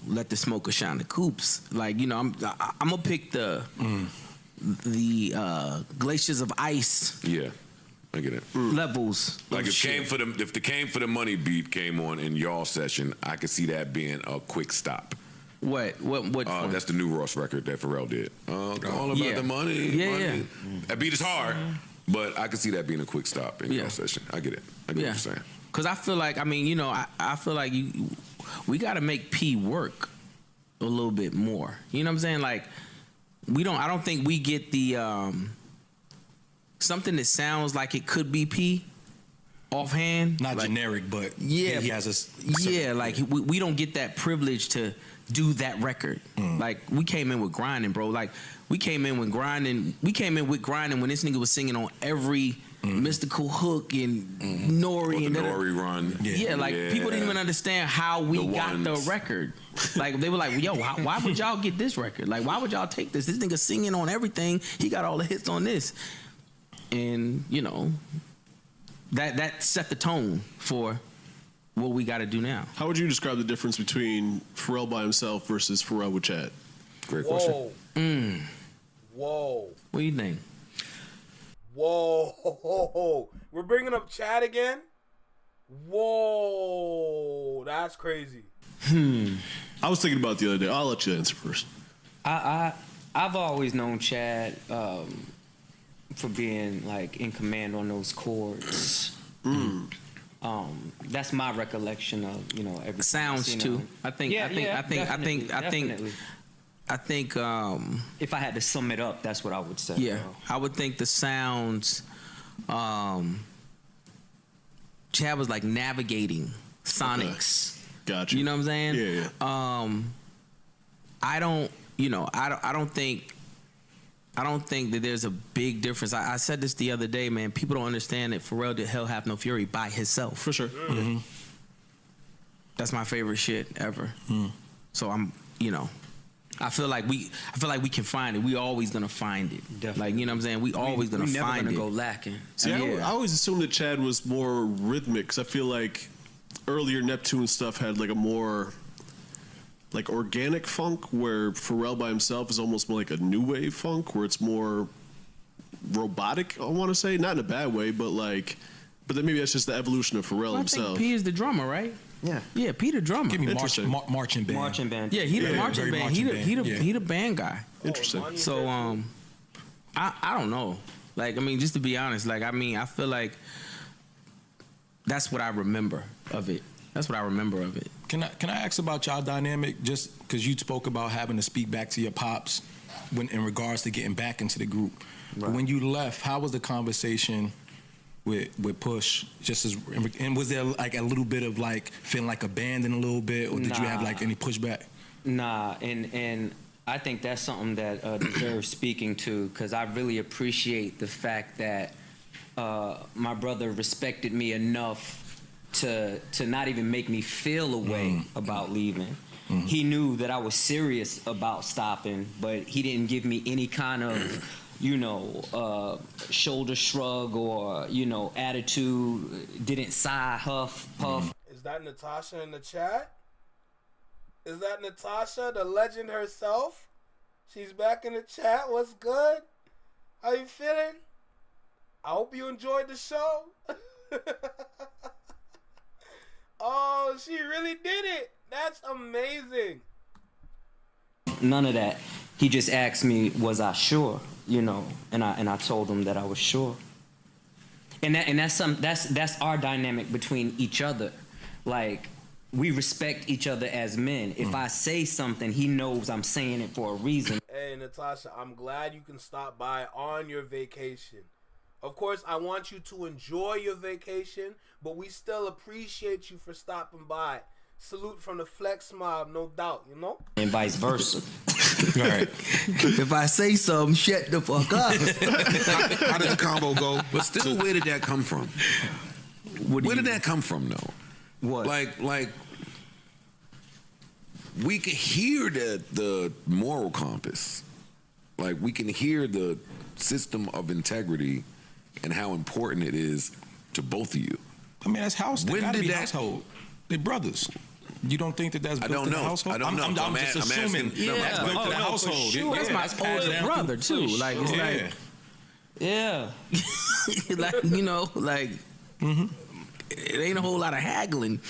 Let the Smoker Shine the Clipse. Like, I'm gonna pick the Glaciers of Ice. Yeah, I get it. Levels. Like if the Came for the Money beat came on in y'all session, I could see that being a quick stop. What? That's the new Ross record that Pharrell did. All about the money. Yeah, money. yeah. That beat is hard, but I could see that being a quick stop in y'all session. I get it. I get what you're saying. Because I feel like, I feel like we got to make P work a little bit more. You know what I'm saying? Like, I don't think we get the, something that sounds like it could be P offhand. Not like, generic, but yeah, he has a... Yeah, like we don't get that privilege to do that record. Like, we came in with grinding, bro. Like, we came in with grinding when this nigga was singing on every mystical hook and Nori and Nori run. Yeah, people didn't even understand how we got the record. Like they were like, yo, why would y'all get this record? Like, why would y'all take this? This nigga singing on everything. He got all the hits on this. And, that set the tone for what we got to do now. How would you describe the difference between Pharrell by himself versus Pharrell with Chad? Great question. Whoa. What do you think? Whoa. We're bringing up Chad again? Whoa. That's crazy. I was thinking about it the other day. I'll let you answer first. I've always known Chad for being like in command on those chords. That's my recollection of everything. Sounds too. I think. If I had to sum it up, that's what I would say. Yeah, I would think the sounds. Chad was like navigating sonics. Okay. Gotcha. You know what I'm saying? Yeah. I don't think that there's a big difference. I said this the other day, man. People don't understand that Pharrell did Hell Have No Fury by himself. For sure. Mm-hmm. That's my favorite shit ever. So I feel like we can find it. We always gonna find it. Definitely. Like, you know what I'm saying? We always gonna never find gonna it. go lacking. See, I always assumed that Chad was more rhythmic because I feel like earlier Neptune stuff had like a more like organic funk, where Pharrell by himself is almost more like a new wave funk, where it's more robotic. I want to say, not in a bad way, but then maybe that's just the evolution of Pharrell himself. I think P is the drummer, right? Yeah, P the drummer. Give me marching band. Marching band. Yeah, he the marching very band. marching He the band guy. Interesting. So I don't know. Like, just to be honest, like, I feel like that's what I remember of it. Can I ask about y'all dynamic? Just because you spoke about having to speak back to your pops in regards to getting back into the group. Right. But when you left, how was the conversation with Push? And was there like a little bit of like feeling like abandoned a little bit, or did you have like any pushback? Nah, and I think that's something that deserves speaking to, because I really appreciate the fact that my brother respected me enough to not even make me feel a way about leaving. He knew that I was serious about stopping, but he didn't give me any kind of shoulder shrug or attitude. Didn't sigh, huff, puff. Is that Natasha in the chat? Is that Natasha, the legend herself? She's back in the chat. What's good? How you feeling? I hope you enjoyed the show. Oh, she really did it. That's amazing. None of that. He just asked me, was I sure? And I told him that I was sure. And that's our dynamic between each other. Like, we respect each other as men. If I say something, he knows I'm saying it for a reason. Hey, Natasha, I'm glad you can stop by on your vacation. Of course, I want you to enjoy your vacation, but we still appreciate you for stopping by. Salute from the Flex Mob, no doubt, And vice versa. All right. If I say something, shut the fuck up. How did the combo go? But still, where did that come from? Where did that come from, though? What? Like, we can hear the moral compass. Like, we can hear the system of integrity and how important it is to both of you. I mean, that's house. They When gotta did be that- household. They brothers. You don't think that's built don't in the know. household? I don't know. I'm So just I'm assuming asking- that's built in the for household. sure. That's my passed older down brother through too. Like it's like Yeah. like like it ain't a whole lot of haggling.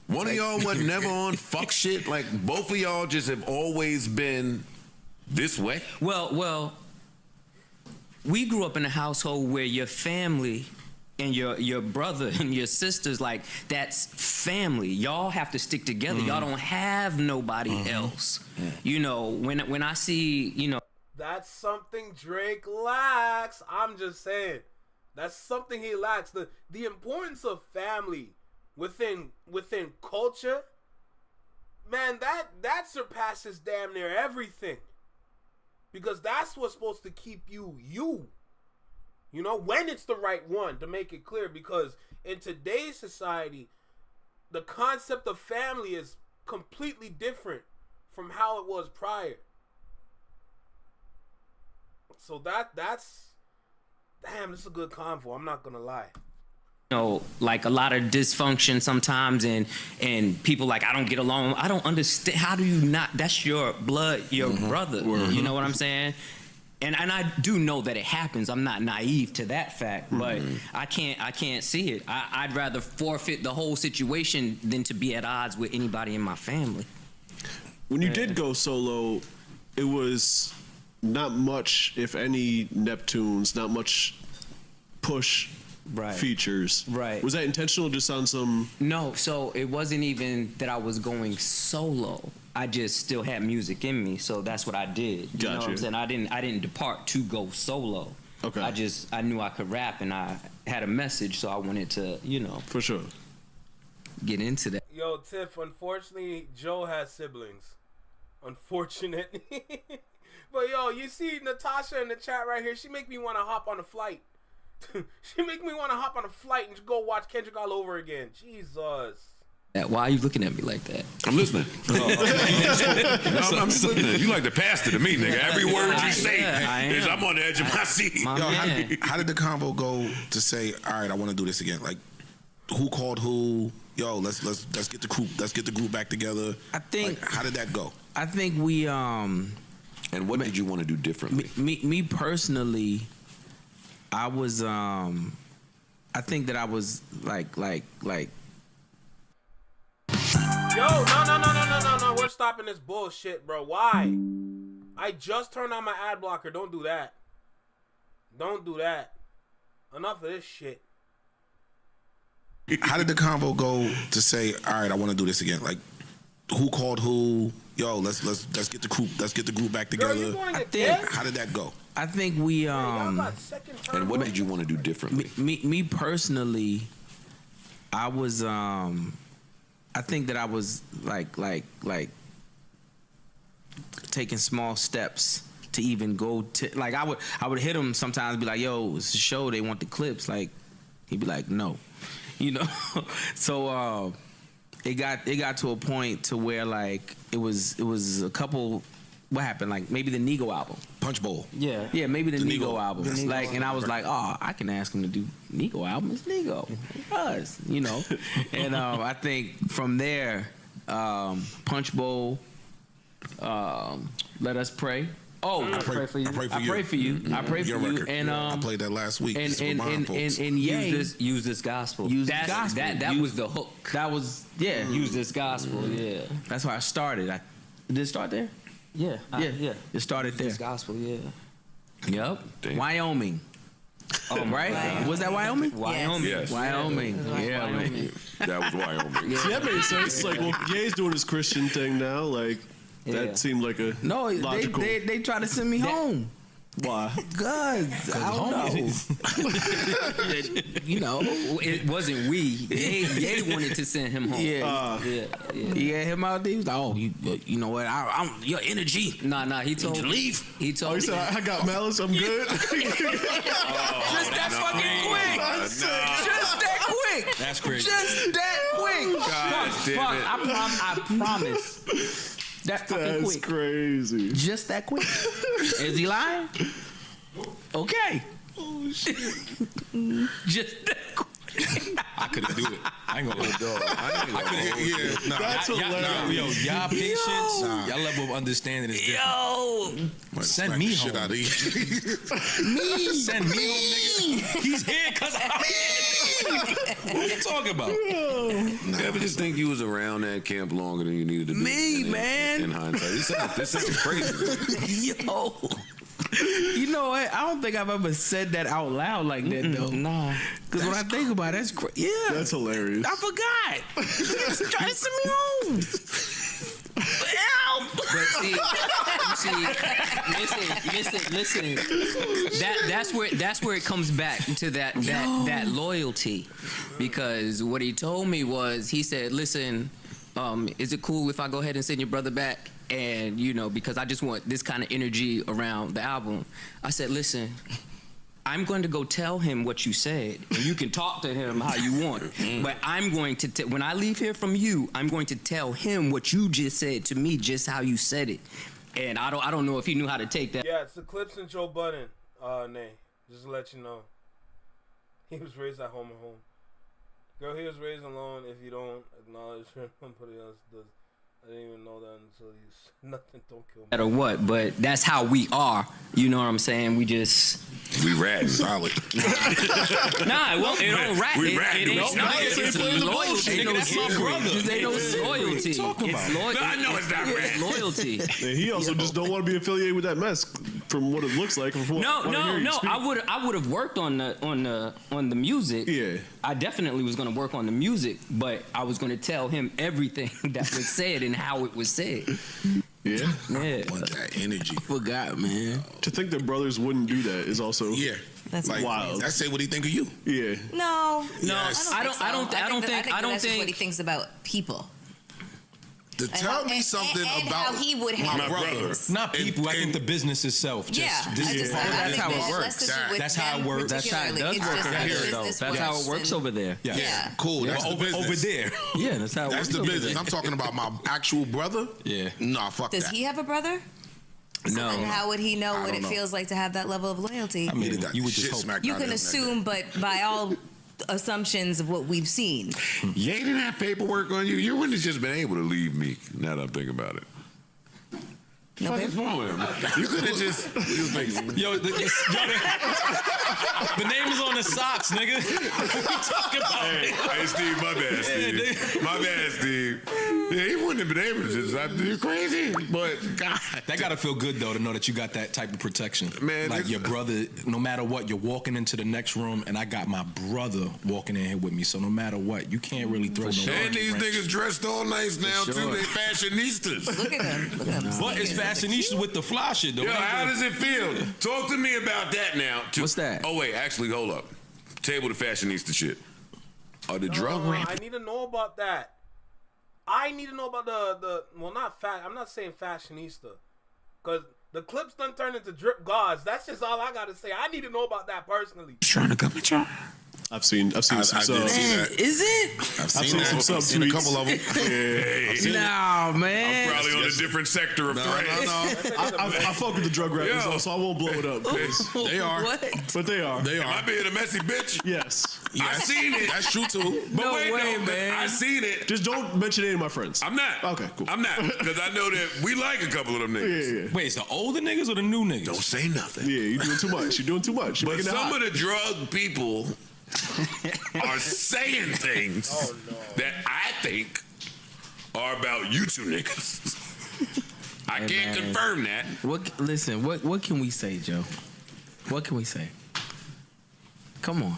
One of y'all was never on fuck shit. Like, both of y'all just have always been this way. Well, we grew up in a household where your family and your brother and your sisters, like, that's family. Y'all have to stick together. Y'all don't have nobody else. You know, when I see, you know, That's something Drake lacks. I'm just saying. That's something he lacks. The importance of family within culture, man, that surpasses damn near everything. Because that's what's supposed to keep you. You know, when it's the right one, to make it clear. Because in today's society, the concept of family is completely different from how it was prior. So that's damn, this is a good convo. I'm not gonna lie. you know, like a lot of dysfunction sometimes, and people like, I don't get along. I don't understand. How do you not? That's your blood, your brother. You know what I'm saying? And I do know that it happens. I'm not naive to that fact, but I can't see it. I'd rather forfeit the whole situation than to be at odds with anybody in my family. When you did go solo, it was not much, if any, Neptunes, not much push features. Right. Was that intentional, just on some... No, so it wasn't even that I was going solo. I just still had music in me, so that's what I did. You know what I'm saying? I didn't depart to go solo. Okay. I knew I could rap, and I had a message, so I wanted to, For sure. get into that. Yo, Tiff, unfortunately, Joe has siblings. Unfortunate. But yo, you see Natasha in the chat right here, she make me want to hop on a flight. She make me want to hop on a flight and just go watch Kendrick all over again. Jesus. Why are you looking at me like that? I'm listening. I'm just listening. You like the pastor to me, nigga. Every word you say is I'm on the edge of my seat. Yo, how did the convo go to say, all right, I want to do this again? Like, who called who? Yo, let's get the group back together. I think. Like, how did that go? I think we And what did you want to do differently? Me personally, I was I think that I was like Yo, no. We're stopping this bullshit, bro. Why? I just turned on my ad blocker. Don't do that. Don't do that. Enough of this shit. How did the convo go to say, all right, I want to do this again? Like, who called who? Yo, let's get the group back together. Girl, you going again? How did that go? I think we Y'all got second term. And what did you want to do differently? me personally, I was I think that I was like taking small steps to even go to, like, I would hit him sometimes, be like, yo, it's a show, they want the clips. Like, he'd be like, no, so it got to a point to where, like, it was a couple. What happened? Like, maybe the Nego album, Punch Bowl. Yeah. Yeah, maybe the Nego album. The Nego Like, and I was album. like, oh, I can ask him to do Nego album. It's Nego. It does, And I think from there, Punch Bowl, Let Us Pray. Oh, I pray for you. I pray for you. I pray for Your you. record. And I played that last week. and This is for mine, folks. Yay. Use this gospel. Use this gospel. That was the hook. That was, yeah. Use this gospel. Yeah. That's why I started. Did it start there? Yeah. Yeah. It started there. This gospel. Yeah. Yep. Damn. Wyoming. Oh, right? God. Was that Wyoming? Wyoming. Yes. Wyoming. Yeah, man. That was Wyoming. See, that makes sense. It's like, well, Ye's doing his Christian thing now. Like, that seemed like a No, logical. they try to send me home. Why? Cause I don't know. It wasn't we. Ye wanted to send him home. Yeah. He had him out there. He was like, oh, you know what? I'm your energy. Nah. He told You me. leave. He told He me. said, I got malice. I'm good. Just that fucking quick. Just that quick. That's crazy. Just that quick. God damn it. I promise. That fucking quick. That's crazy. Just that quick. Is he lying? Okay. Oh shit. Just that quick. I couldn't do it. I ain't gonna let go. That's hilarious. Y'all patience, y'all level of understanding is different. Send me home. Out of Send me home, nigga. He's here because I'm here. What you talking about? You ever just think you was around that camp longer than you needed to be? Me, man. In hindsight, this sounds crazy. Yo. You know what? I don't think I've ever said that out loud like that though. Nah. Because when I think about it, that's crazy. Yeah. That's hilarious. I forgot. Try to send me home. Help! But listen. That's where it comes back to that loyalty, because what he told me was, he said, listen, is it cool if I go ahead and send your brother back? And because I just want this kind of energy around the album. I said, listen, I'm going to go tell him what you said, and you can talk to him how you want. But I'm going to, when I leave here from you, I'm going to tell him what you just said to me, just how you said it. And I don't know if he knew how to take that. Yeah, it's the Clipse and Joe Budden, Nay. Just to let you know. He was raised at home. Girl, he was raised alone. If you don't acknowledge him, somebody else does. I didn't even know that until you said nothing. Don't kill me. Matter what, but that's how we are. You know what I'm saying? We rat solid. Nah, it don't rat. We rat. It ain't It's loyalty. loyalty. That's my brother. This ain't no loyalty. What are you talking about? No, I know it's not rat. It's loyalty. And he also just don't want to be affiliated with that mess, from what it looks like. No. I would have worked on the music. Yeah. I definitely was going to work on the music, but I was going to tell him everything that was said and how it was said. Yeah. Yeah. Want that energy. Forgot, man. To think that brothers wouldn't do that is also That's like, wild. That's say what he think of you. Yeah. No, Yes. I don't think that's just what he thinks about people. To tell me something and about how he would my handle brother. things. Not people. I think the business itself. Yeah, That's how it works. That's how it works. That's how it does work over here, though. That's how it works over there. Yeah. Cool. That's the business. Over there. Yeah, that's how it That's works the over business. there. I'm talking about my actual brother. Yeah. Nah, fuck Does that. he have a brother? No. And how would he know I what don't it know. feels like to have that level of loyalty? I mean, He got you would shit just hope. smacked You out of can him that assume, but by all assumptions of what we've seen. You didn't have paperwork on you. You wouldn't have just been able to leave me. Now that I'm thinking about it. No What's wrong with him? You could have just. Yo, the name is on the socks, nigga. What you talking about? Hey, Steve, my bad, Steve. My bad, Steve. Yeah, he wouldn't have been able to just. You're crazy, but God, That gotta feel good though to know that you got that type of protection. Man, like this- your brother, no matter what, you're walking into the next room, and I got my brother walking in here with me. So no matter what, you can't really throw no. and these wrench. niggas dressed all nice now too. sure. They fashionistas. Look at him. Look at him. But it's fashionistas with the fly shit though. Yo, how does it feel? Talk to me about that now. What's that? Oh wait, actually, hold up. Table the fashionista shit. Are the drug I rampant? need to know about that. I need to know about the well, not fat. I'm not saying fashionista, because the Clipse done turned into drip gods. That's just all I gotta say. I need to know about that personally. Trying to come at y'all. I've seen some I did subs. see that. Is it? I've seen seen some that. I've seen a tweets. couple of them. Nah, man. Probably on a different sector of No, threats. I fuck with the drug rappers, Yo. so I won't blow it up. 'cause They are. What? But they are. They Am I are. being a messy bitch? Yes. I seen it. That's true too. But No wait, way, no, man. I seen it. Just don't mention any of my friends. I'm not. Okay, cool. I'm not. Because I know that we like a couple of them niggas. Yeah. Wait, it's the older niggas or the new niggas? Don't say nothing. Yeah, you're doing too much. You're doing too much. You're But making it some hot. of the drug people are saying things that I think are about you two niggas. I can't man. confirm that. Listen, what can we say, Joe? What can we say? Come on.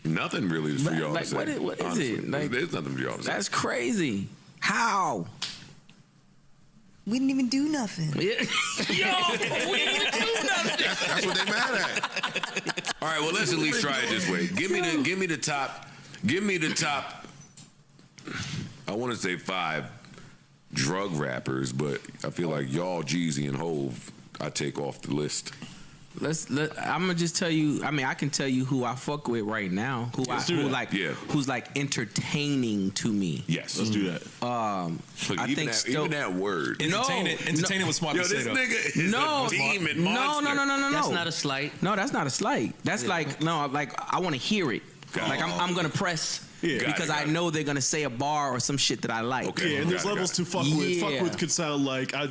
Nothing really is for y'all Like, to say. what is honestly. it? Like, There's nothing for y'all to say. That's crazy. How? We didn't even do nothing. Yo, we didn't even do nothing. That's what they mad at. All right, well, let's at least try it this way. Give me the top. I want to say 5 drug rappers, but I feel like y'all, Jeezy, and Hove, I take off the list. I'm gonna just tell you. I mean, I can tell you who I fuck with right now. Who's like entertaining to me. Yes, let's do that. Look, even that word. Entertaining was smart to say though. Nigga is a demon monster. No. That's not a slight. No, that's not a slight. That's like I want to hear it. Like I'm gonna press. Yeah. Because I know they're gonna say a bar or some shit that I like. Okay. Yeah, and there's levels to fuck with. Fuck with could sound like I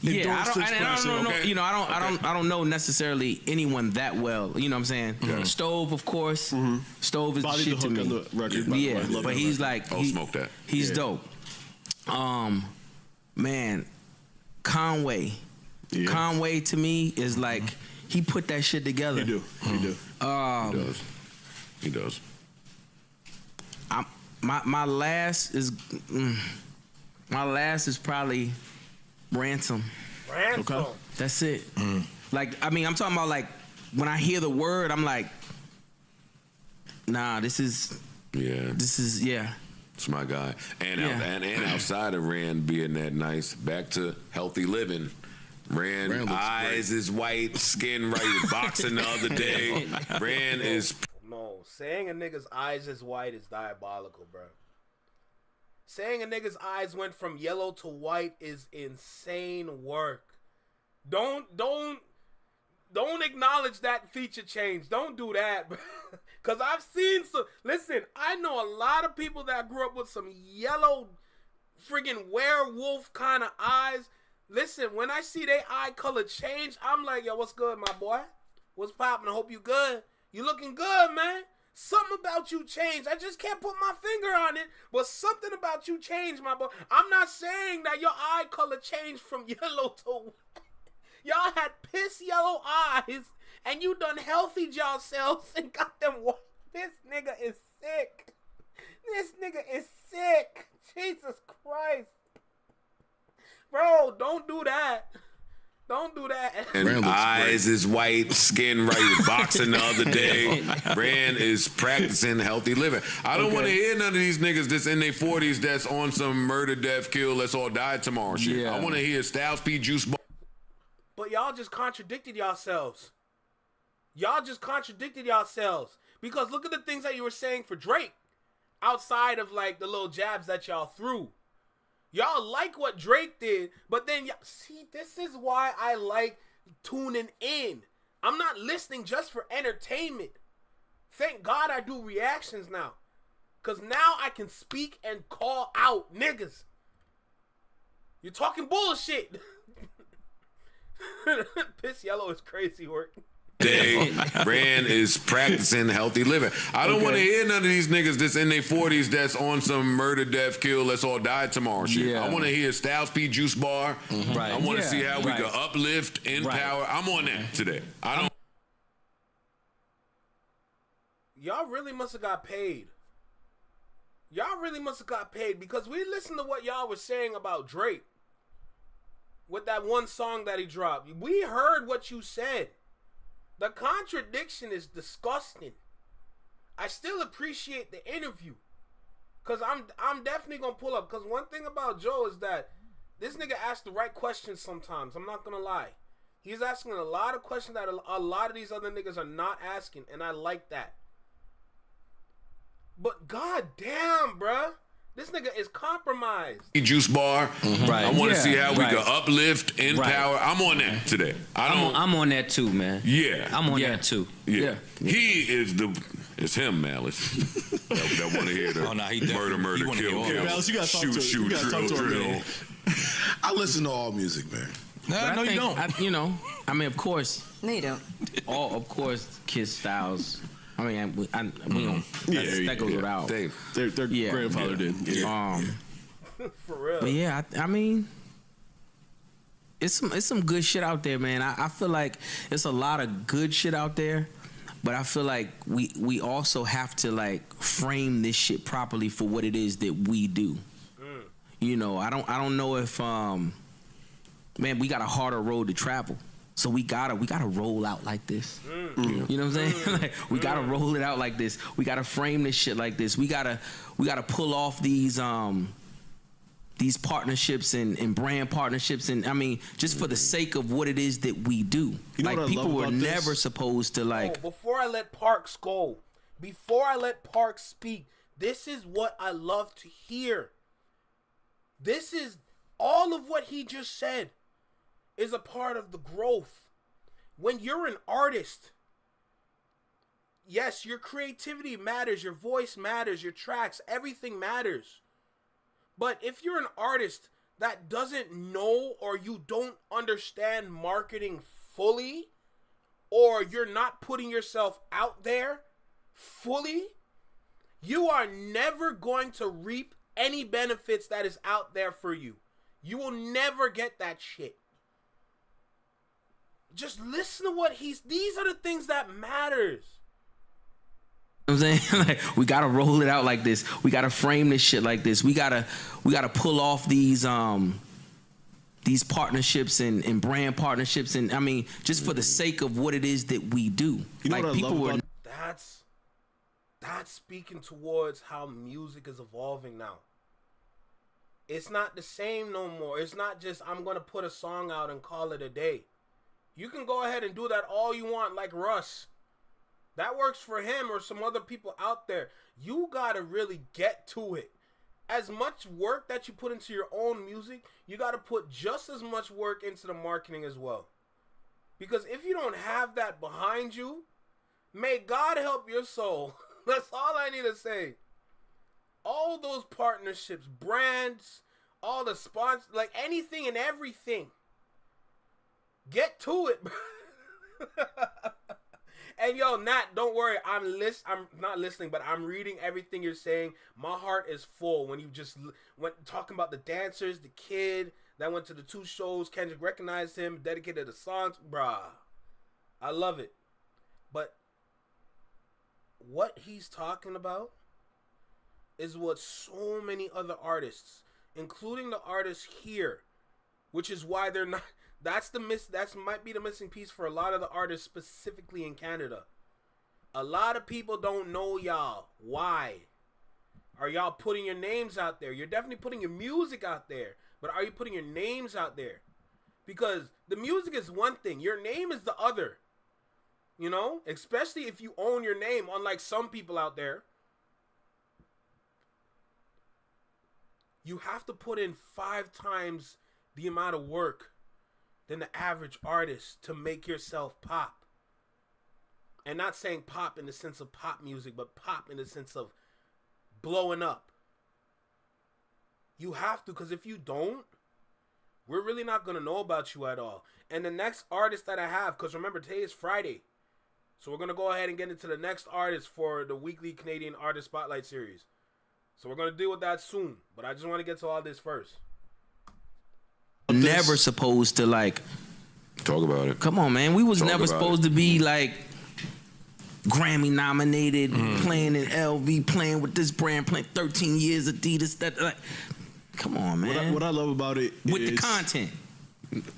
endorse this person. I don't know necessarily anyone that well. You know what I'm saying? Yeah. Stove, of course. Stove is Body the shit the to hook me. on the record, by the way. I love but that he's record. like, Smoke that. He's dope. Man, Conway. Yeah. Conway to me is like he put that shit together. He do. He does. My last is probably Ransom. Ransom. Okay. That's it. Like, I mean, I'm talking about like when I hear the word, I'm like, nah, this is It's my guy. And and outside of Rand being that nice, back to healthy living. Rand eyes is white, skin right. He was boxing the other day. Rand is. No, saying a nigga's eyes is white is diabolical, bro. Saying a nigga's eyes went from yellow to white is insane work. Don't acknowledge that feature change. Don't do that, bro. Cause I've seen some. Listen, I know a lot of people that grew up with some yellow, friggin' werewolf kind of eyes. Listen, when I see their eye color change, I'm like, yo, what's good, my boy? What's poppin'? I hope you good. You looking good, man. Something about you changed. I just can't put my finger on it, but something about you changed, my boy. I'm not saying that your eye color changed from yellow to white. Y'all had piss yellow eyes, and you done healthied yourselves and got them white. This nigga is sick. This nigga is sick. Jesus Christ. Bro, don't do that. Don't do that. And eyes is white, skin right. He was boxing the other day. Rand is practicing healthy living. I don't want to hear none of these niggas that's in their 40s that's on some murder, death, kill, let's all die tomorrow shit. Yeah. I want to hear Styles P. Juice Bar. But y'all just contradicted yourselves. Y'all just contradicted yourselves. Because look at the things that you were saying for Drake. Outside of like the little jabs that y'all threw. Y'all like what Drake did, but then y'all see, this is why I like tuning in. I'm not listening just for entertainment. Thank God I do reactions now. Cause now I can speak and call out niggas. You're talking bullshit. Piss yellow is crazy work. Day, Rand is practicing healthy living. I don't want to hear none of these niggas that's in their 40s that's on some murder, death, kill, let's all die tomorrow shit. Yeah. I want to hear Styles P. Juice Bar. Right. I want to Yeah. see how we Right. can uplift, empower. I'm on that today. I don't. Y'all really must have got paid. Y'all really must have got paid because we listened to what y'all were saying about Drake. With that one song that he dropped. We heard what you said. The contradiction is disgusting. I still appreciate the interview. Cause I'm definitely gonna pull up. Cause one thing about Joe is that this nigga asks the right questions sometimes. I'm not gonna lie. He's asking a lot of questions that a lot of these other niggas are not asking, and I like that. But god damn, bruh. This nigga is compromised. Juice Bar. Right. I want to Yeah. see how we Right. can uplift, empower. Right. I'm on that today. I'm on that too, man. Yeah. I'm on that too. Yeah. He is it's him, Malice. that want to hear the murder, kill, kill, Malice, you gotta talk shoot, to shoot, you gotta talk to her, drill. man. I listen to all music, man. No, you don't. I mean, of course. No, you don't. Of course, Kiss Styles. I mean, we don't. That goes without. Their grandfather did. Yeah. For real. But yeah, I mean, it's some good shit out there, man. I feel like it's a lot of good shit out there, but I feel like we also have to like frame this shit properly for what it is that we do. You know, I don't know if man, we got a harder road to travel. So we gotta roll out like this. You know what I'm saying? Like, we gotta roll it out like this. We gotta frame this shit like this. We gotta pull off these these partnerships and brand partnerships, and I mean, just for the sake of what it is that we do. You know like what I people love were about never this? supposed to like. Oh, before I let Parks go, before I let Parks speak, this is what I love to hear. This is all of what he just said is a part of the growth. When you're an artist, yes, your creativity matters, your voice matters, your tracks, everything matters. But if you're an artist that doesn't know or you don't understand marketing fully, or you're not putting yourself out there fully, you are never going to reap any benefits that is out there for you. You will never get that shit. Just listen to what these are the things that matters. You know what I'm saying? Like, we gotta roll it out like this. We gotta frame this shit like this. We gotta pull off these partnerships and brand partnerships, and I mean, just for the sake of what it is that we do. You know like what I people love were. about- That's speaking towards how music is evolving now. It's not the same no more. It's not just I'm gonna put a song out and call it a day. You can go ahead and do that all you want, like Russ. That works for him or some other people out there. You gotta really get to it. As much work that you put into your own music, you gotta put just as much work into the marketing as well. Because if you don't have that behind you, may God help your soul. That's all I need to say. All those partnerships, brands, all the sponsors, like anything and everything. Get to it. And yo, Nat, don't worry. I'm not listening, but I'm reading everything you're saying. My heart is full when you just went talking about the dancers, the kid that went to the 2 shows. Kendrick recognized him, dedicated the songs. Bruh, I love it. But what he's talking about is what so many other artists, including the artists here, which is why they're not. That might be the missing piece for a lot of the artists, specifically in Canada. A lot of people don't know y'all. Why? Are y'all putting your names out there? You're definitely putting your music out there, but are you putting your names out there? Because the music is one thing, your name is the other. You know, especially if you own your name, unlike some people out there. You have to put in 5 times the amount of work than the average artist to make yourself pop. And not saying pop in the sense of pop music, but pop in the sense of blowing up. You have to, because if you don't, we're really not going to know about you at all. And the next artist that I have, because remember, today is Friday. So we're going to go ahead and get into the next artist for the weekly Canadian Artist Spotlight series. So we're going to deal with that soon. But I just want to get to all this first. Never supposed to like talk about it. Come on, man. We was Talk never about supposed it. to be like Grammy nominated, playing in LV, playing with this brand, playing 13 years Adidas. That like, come on, man. What I love about it with is the content.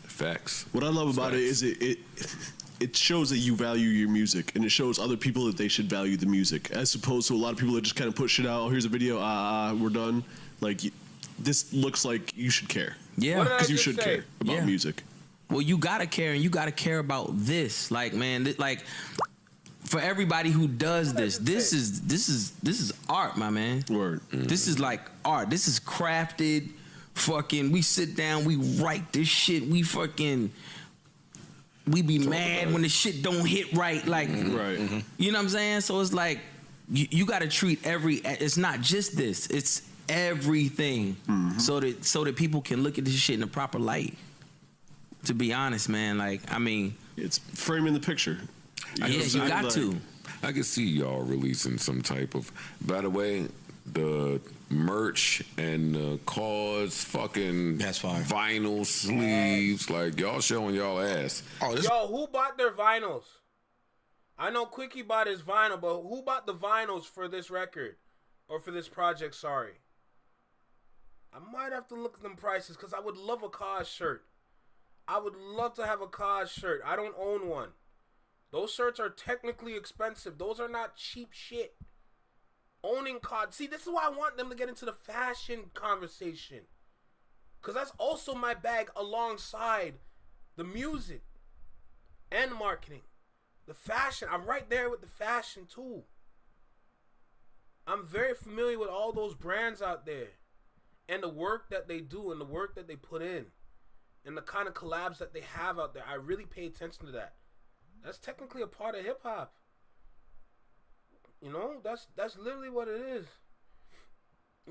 Facts. What I love about it is it shows that you value your music, and it shows other people that they should value the music, as opposed to a lot of people that just kind of put shit out. Oh, here's a video. We're done. Like, this looks like you should care. Yeah, because you should care about music. Well, you gotta care, and you gotta care about this. Like, man, like for everybody who does this, this is art, my man. Word. This is like art. This is crafted. Fucking, we sit down, we write this shit. We be mad when the shit don't hit right. Like, right. You know what I'm saying? So it's like you gotta treat it's not just this. It's everything, so that people can look at this shit in the proper light. To be honest, man, like, I mean, it's framing the picture. You got to. I can see y'all releasing some type of. By the way, the merch and the cause, fucking vinyl sleeves, like y'all showing y'all ass. Yo, who bought their vinyls? I know Quickie bought his vinyl, but who bought the vinyls for this record or for this project? Sorry. I might have to look at them prices because I would love a cause shirt. I would love to have a cause shirt. I don't own one. Those shirts are technically expensive. Those are not cheap shit. Owning cause. See, this is why I want them to get into the fashion conversation. Because that's also my bag alongside the music and marketing. The fashion. I'm right there with the fashion too. I'm very familiar with all those brands out there. And the work that they do and the work that they put in. And the kind of collabs that they have out there. I really pay attention to that. That's technically a part of hip hop. You know, that's literally what it is.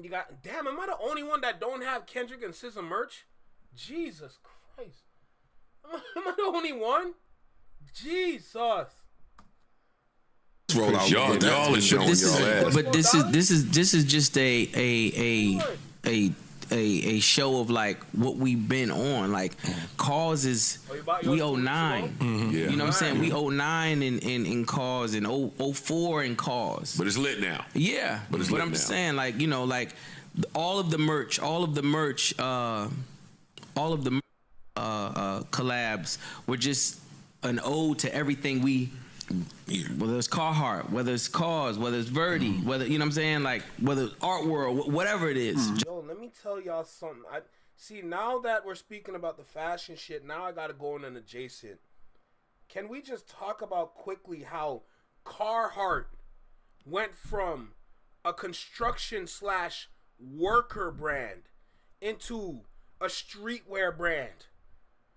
You got, damn, am I the only one that don't have Kendrick and SZA merch? Jesus Christ. Am I the only one? Jesus. Roll out. Y'all is showing y'all ass. But this is just a show of like what we've been on. Like Cause is we 09. Yeah. You know what I'm saying? We 09 in Cause and 04 in Cause. But it's lit now. Yeah. But it's But lit I'm now. saying like, you know, like all of the merch collabs were just an ode to everything we, whether it's Carhartt, whether it's Cause, whether it's Verdi, whether, you know what I'm saying, like whether it's Art World, whatever it is. Yo, let me tell y'all something. I see, now that we're speaking about the fashion shit, now I gotta go in an adjacent. Can we just talk about quickly how Carhartt went from a construction / worker brand into a streetwear brand?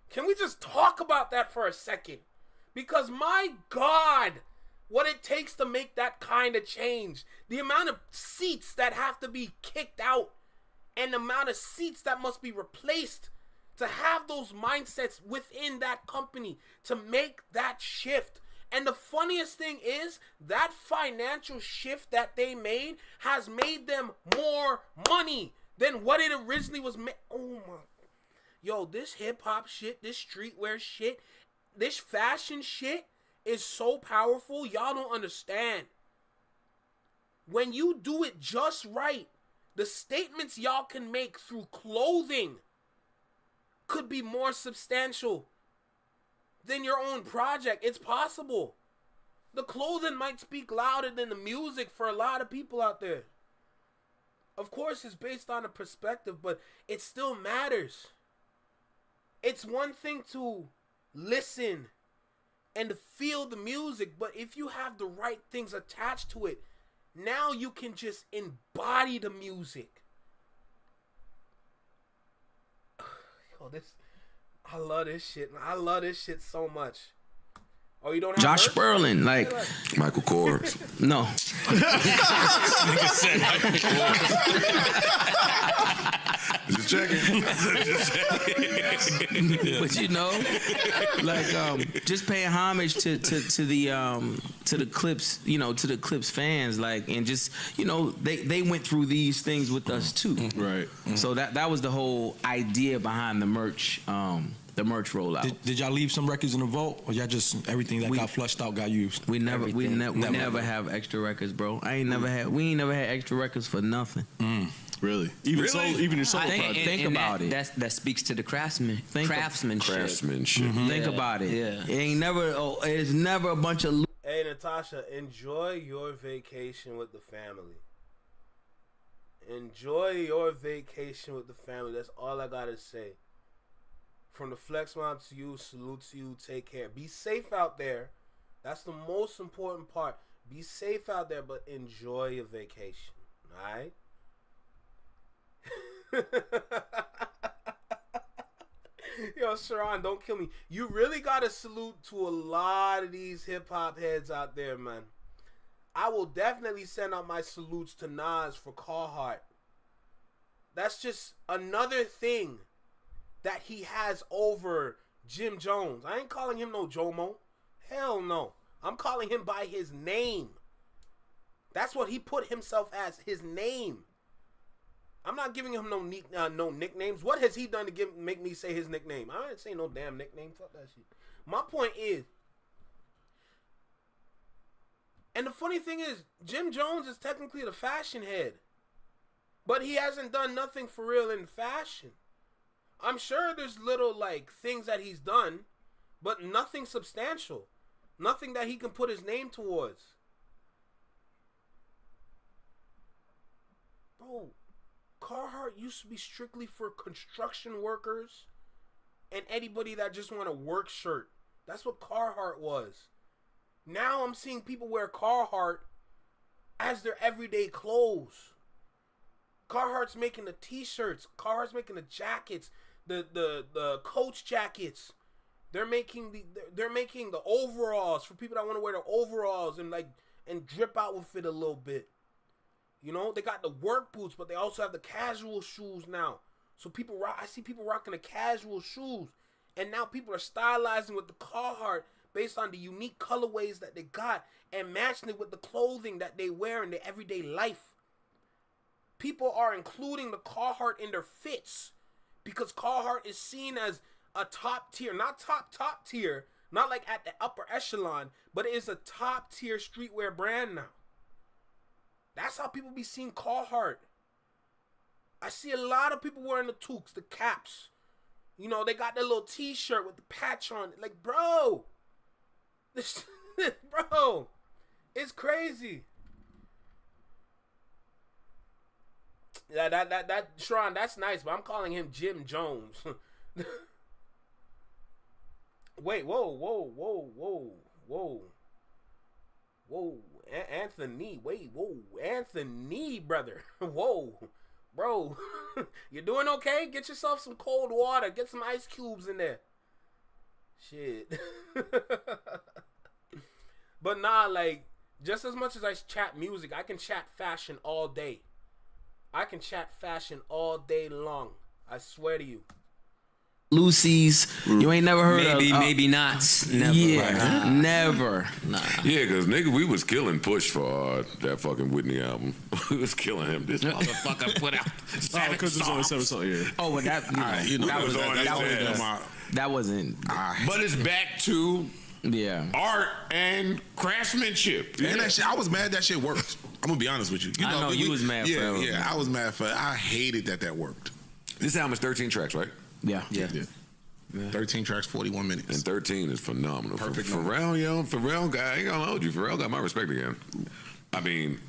Can we just talk about that for a second? Because my God, what it takes to make that kind of change. The amount of seats that have to be kicked out and the amount of seats that must be replaced to have those mindsets within that company to make that shift. And the funniest thing is that financial shift that they made has made them more money than what it originally was made. Oh my. Yo, this hip hop shit, this streetwear shit, this fashion shit is so powerful. Y'all don't understand. When you do it just right, the statements y'all can make through clothing could be more substantial than your own project. It's possible. The clothing might speak louder than the music for a lot of people out there. Of course, it's based on a perspective, but it still matters. It's one thing to listen and to feel the music, but if you have the right things attached to it, now you can just embody the music. Yo, I love this shit. I love this shit so much. Oh, you don't have Josh merch? Sperling, like Michael Kors. No. Nigga said Michael Just checking. But you know, like just paying homage to the Clipse, you know, to the Clipse fans, like, and just, you know, they went through these things with us too. Right. So that was the whole idea behind the merch rollout. Did y'all leave some records in the vault, or y'all just everything that got flushed out got used? We never have extra records, bro. We ain't never had extra records for nothing. Really? Even your solo project. Think about it. That speaks to the craftsmanship. Think about it. Yeah. It ain't never. It's never a bunch of. Hey, Natasha, enjoy your vacation with the family. Enjoy your vacation with the family. That's all I gotta say. From the Flex Mob to you, salute to you. Take care. Be safe out there. That's the most important part. Be safe out there, but enjoy your vacation. All right? Yo, Sharon, don't kill me. You really gotta salute to a lot of these hip-hop heads out there, man. I will definitely send out my salutes to Nas for Carhartt. That's just another thing that he has over Jim Jones. I ain't calling him no Jomo. Hell no. I'm calling him by his name. That's what he put himself as, his name. I'm not giving him no nicknames. What has he done to make me say his nickname? I ain't saying no damn nickname. Fuck that shit. My point is, and the funny thing is, Jim Jones is technically the fashion head, but he hasn't done nothing for real in fashion. I'm sure there's little like things that he's done, but nothing substantial. Nothing that he can put his name towards. Bro, Carhartt used to be strictly for construction workers and anybody that just want a work shirt. That's what Carhartt was. Now I'm seeing people wear Carhartt as their everyday clothes. Carhartt's making the t-shirts. Carhartt's making the jackets, the coach jackets. They're making the overalls for people that want to wear the overalls and drip out with it a little bit. You know, they got the work boots, but they also have the casual shoes now. So I see people rocking the casual shoes, and now people are stylizing with the Carhartt based on the unique colorways that they got and matching it with the clothing that they wear in their everyday life. People are including the Carhartt in their fits because Carhartt is seen as a top tier, not top tier, not like at the upper echelon, but it is a top tier streetwear brand now. That's how people be seeing Carhartt. I see a lot of people wearing the toques, the caps. You know, they got their little t-shirt with the patch on it. Like, bro, bro, it's crazy. Yeah, that Sharon, that's nice, but I'm calling him Jim Jones. Wait, whoa. Anthony, Anthony, brother. Whoa, bro. You doing okay? Get yourself some cold water. Get some ice cubes in there. Shit. But nah, like, just as much as I chat music, I can chat fashion all day. I can chat fashion all day long. I swear to you. Lucy's, you ain't never heard of maybe not. Never. Yeah, never. Nah. Yeah, because nigga, we was killing Push for that fucking Whitney album. We was killing him. This motherfucker put out because there's only 7 songs. Yeah. Oh, but that that wasn't. But it's back to art and craftsmanship. And that shit, I was mad that shit worked. I'm gonna be honest with you. I know you was mad for that. Yeah, I was mad for it. I hated that worked. This album is 13 tracks, right? Yeah. 13 tracks, 41 minutes. And 13 is phenomenal. Perfect. Pharrell guy, I ain't gonna hold you. Pharrell got my respect again. I mean,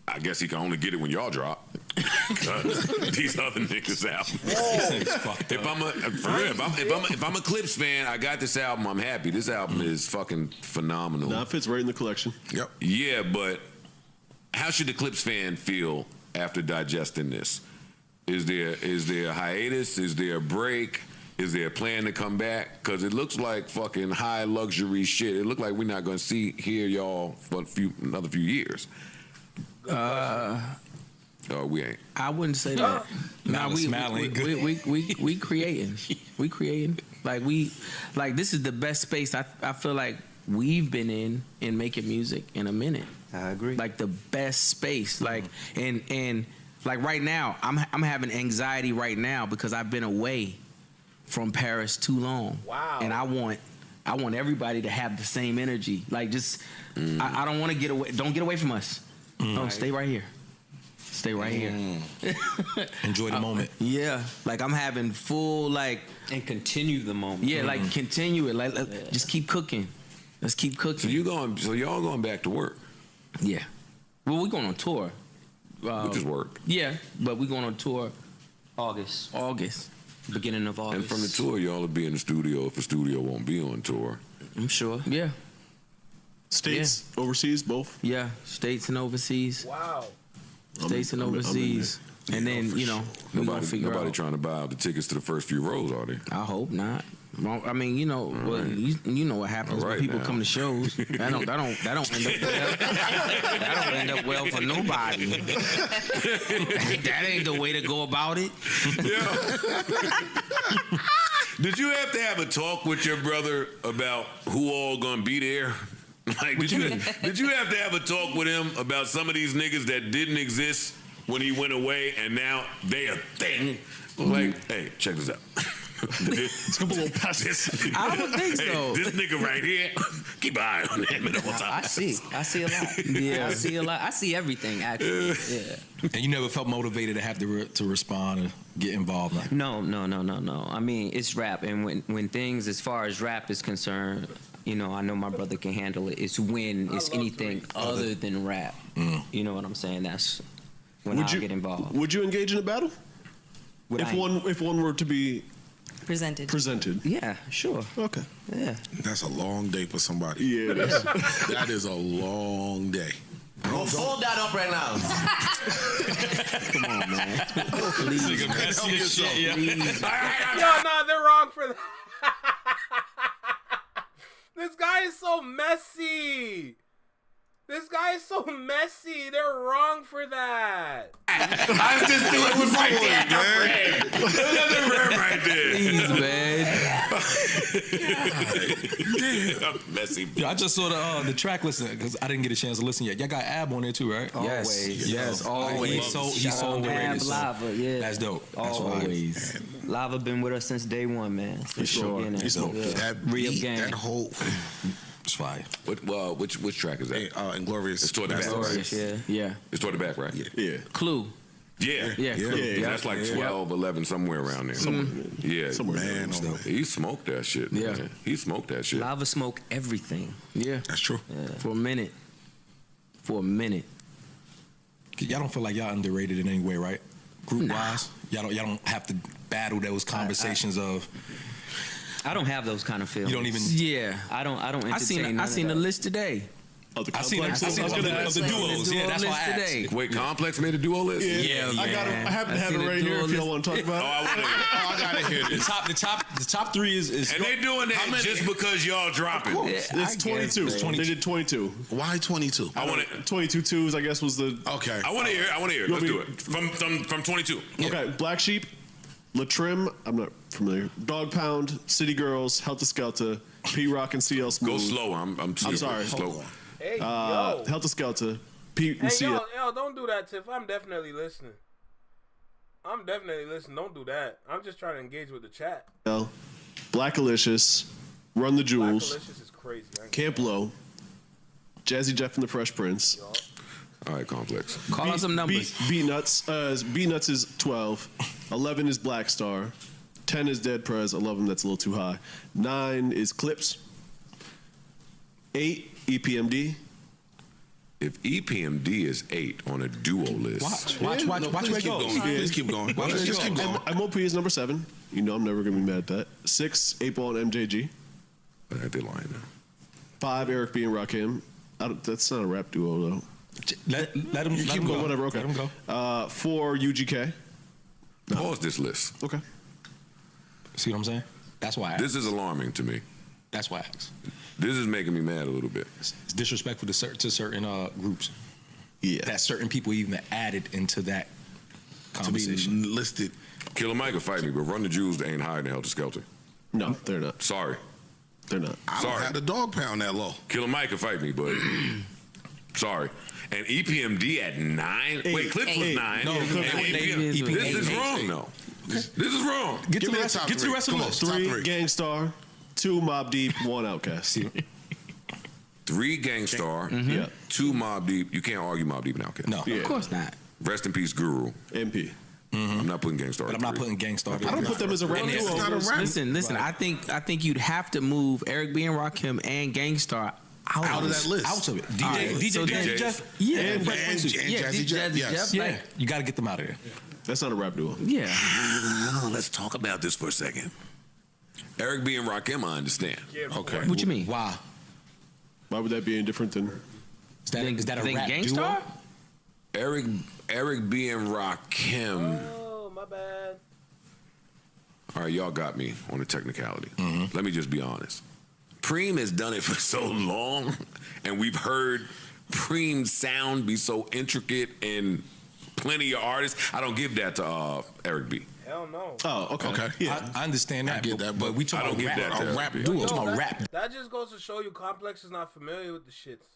I guess he can only get it when y'all drop. Because these other niggas out. If I'm a Clipse fan, I got this album. I'm happy. This album is fucking phenomenal. Nah, it fits right in the collection. Yep. Yeah, but how should the Clipse fan feel after digesting this? Is there a hiatus? Is there a break? Is there a plan to come back? Because it looks like fucking high luxury shit. It looks like we're not going to hear y'all for another few years. We ain't. I wouldn't say that. Nah, we creating. We creating. Like this is the best space I feel like we've been in making music in a minute. I agree. Like the best space. Like and like right now, I'm having anxiety right now because I've been away from Paris too long. Wow. And I want everybody to have the same energy. Like just I don't want to get away. Don't get away from us. No, stay right here. Stay right here. Enjoy the moment. Yeah. Like I'm having full and continue the moment. Yeah, like continue it. Like just keep cooking. Let's keep cooking. So y'all going back to work? Yeah. Well, we're going on tour. Which is work. Yeah, but we're going on tour August. Beginning of August. And from the tour, y'all will be in the studio if the studio won't be on tour. I'm sure. Yeah. States, overseas, both? Yeah, states and overseas. Wow. States and overseas. And then, we're going to figure out. Nobody trying to buy out the tickets to the first few rows, are they? I hope not. Well, I mean, you know what happens when people come to shows. That don't end up well. That don't end up well for nobody. That ain't the way to go about it. Yeah. Did you have to have a talk with your brother about who all gonna be there? Like, did you have to have a talk with him about some of these niggas that didn't exist when he went away and now they a thing? Like, hey, check this out. It's a little past this. I don't think so. Hey, this nigga right here, keep an eye on him at all times. I see a lot. Yeah. I see a lot. I see everything, actually. Yeah. And you never felt motivated to have to respond and get involved? Like. No. I mean, it's rap. And when things as far as rap is concerned, I know my brother can handle it. It's when it's anything other than rap. You know what I'm saying? when I get involved. Would you engage in a battle? If one were to be presented? Yeah, sure. Okay. Yeah. That's a long day for somebody. Yeah, it is. That is a long day. Well, fold that up right now. Come on, man. Please, man. Help yourself. Yo, no, they're wrong for that. This guy is so messy. This guy is so messy. They're wrong for that. I was just doing it was right there. Nothing red right there. Please, man. I'm messy. Yo, I just saw the track list because I didn't get a chance to listen yet. Y'all got Ab on there too, right? Yes, always. He's so underrated. Lava, yeah. That's dope. That's Always. Lava been with us since day one, man. For sure. He's dope. That Real beat, gang. that whole. It's fire. Which track is that? Inglorious. It's toward the back. Glorious, yeah. Yeah. It's toward the back, right? Yeah. Clue. Yeah. Yeah. Clue. Yeah. That's like 12, 11, somewhere around there. Yeah. Man, He smoked that shit. Yeah. Man. He smoked that shit. Lava smoke everything. Yeah. that's true. For a minute. Y'all don't feel like y'all underrated in any way, right? Group wise, y'all don't have to battle those conversations of. I don't have those kind of feelings. You don't even. Yeah. I don't entertain I seen the list today. Oh, the I seen complex. the duos. Yeah, that's why I asked. Wait, Complex made a duo list? Yeah. I happen to have it right here if y'all want to talk about it. I gotta hear this. The top three is And they doing that just because y'all dropping. It's 22. They did 22. Why 22? I want it. 22 twos, I guess, was the. Okay. I want to hear it. Let's do it. From 22. Okay, Black Sheep, Latrim, I'm not familiar. Dog Pound, City Girls, Helter Skelter, P-Rock and CL Smooth. Go slow. I'm sorry. Slow. Hey, yo. Helter Skelter, Pete and Hey, CL. yo, don't do that, Tiff. I'm definitely listening. Don't do that. I'm just trying to engage with the chat. Blackalicious, Run the Jewels, Blackalicious is crazy. Camp Low, Jazzy Jeff and the Fresh Prince. All right, Complex. Call out some numbers. B Nuts. B Nuts is 12. 11 is Black Star. 10 is Dead Prez. 11, that's a little too high. 9 is Clipse. 8, EPMD. If EPMD is 8 on a duo list. Watch where it goes. Please keep going. Just keep going. MOP is number 7. You know I'm never going to be mad at that. 6, 8-Ball and MJG. I did line now. 5, Eric B and Rakim. That's not a rap duo, though. Let him Keep going, whatever, okay. Let him go. 4, UGK. Pause this list. Okay. See what I'm saying? That's why I asked. This is alarming to me. That's why I asked. This is making me mad a little bit. It's disrespectful to certain groups. Yeah. That certain people even added into that conversation. To be listed. Killer Mike will fight me, but Run the Jewels ain't higher than Helter Skelter. No, they're not. Sorry. They're not. I don't have the Dog Pound that low. Killer Mike will fight me, but sorry. And EPMD at 9? Wait, Clipse was 9. No, And EPMD. This is wrong, though. This is wrong. Get to the rest of the list. 3, Gangstar. 2, Mobb Deep. 1, Outkast. 3 Gangstar. Yeah. 2 Mobb Deep. You can't argue Mobb Deep and Outkast. No. Of course not. Rest in peace, Guru. MP. I'm not putting Gangstar. But I'm not putting Gangstar. I don't put them as a rap It's duo. not a rap. Listen. Right. I think you'd have to move Eric B and Rakim and Gangstar out of that list. Out of it. DJ Jeff. Yeah, And Jazzy Jazzy Jeff, yes. Jeff, Yeah. You got to get them out of there. That's not a rap duo. yeah. Let's talk about this for a second. Eric B and Rakim, I understand. Okay. What you mean? Why? Why would that be any different than? Is that a Think rap Gangstar? duo? Eric B and Rakim. Oh, my bad. All right, y'all got me on the technicality. Mm-hmm. Let me just be honest. Preem has done it for so long, and we've heard Preem's sound be so intricate in plenty of artists. I don't give that to Eric B. Hell no. Oh, okay. Okay. Yeah. I understand that. I get that, but we I talking don't about give that to a rap Eric B. duo. We talking about rap. That just goes to show you Complex is not familiar with the shits.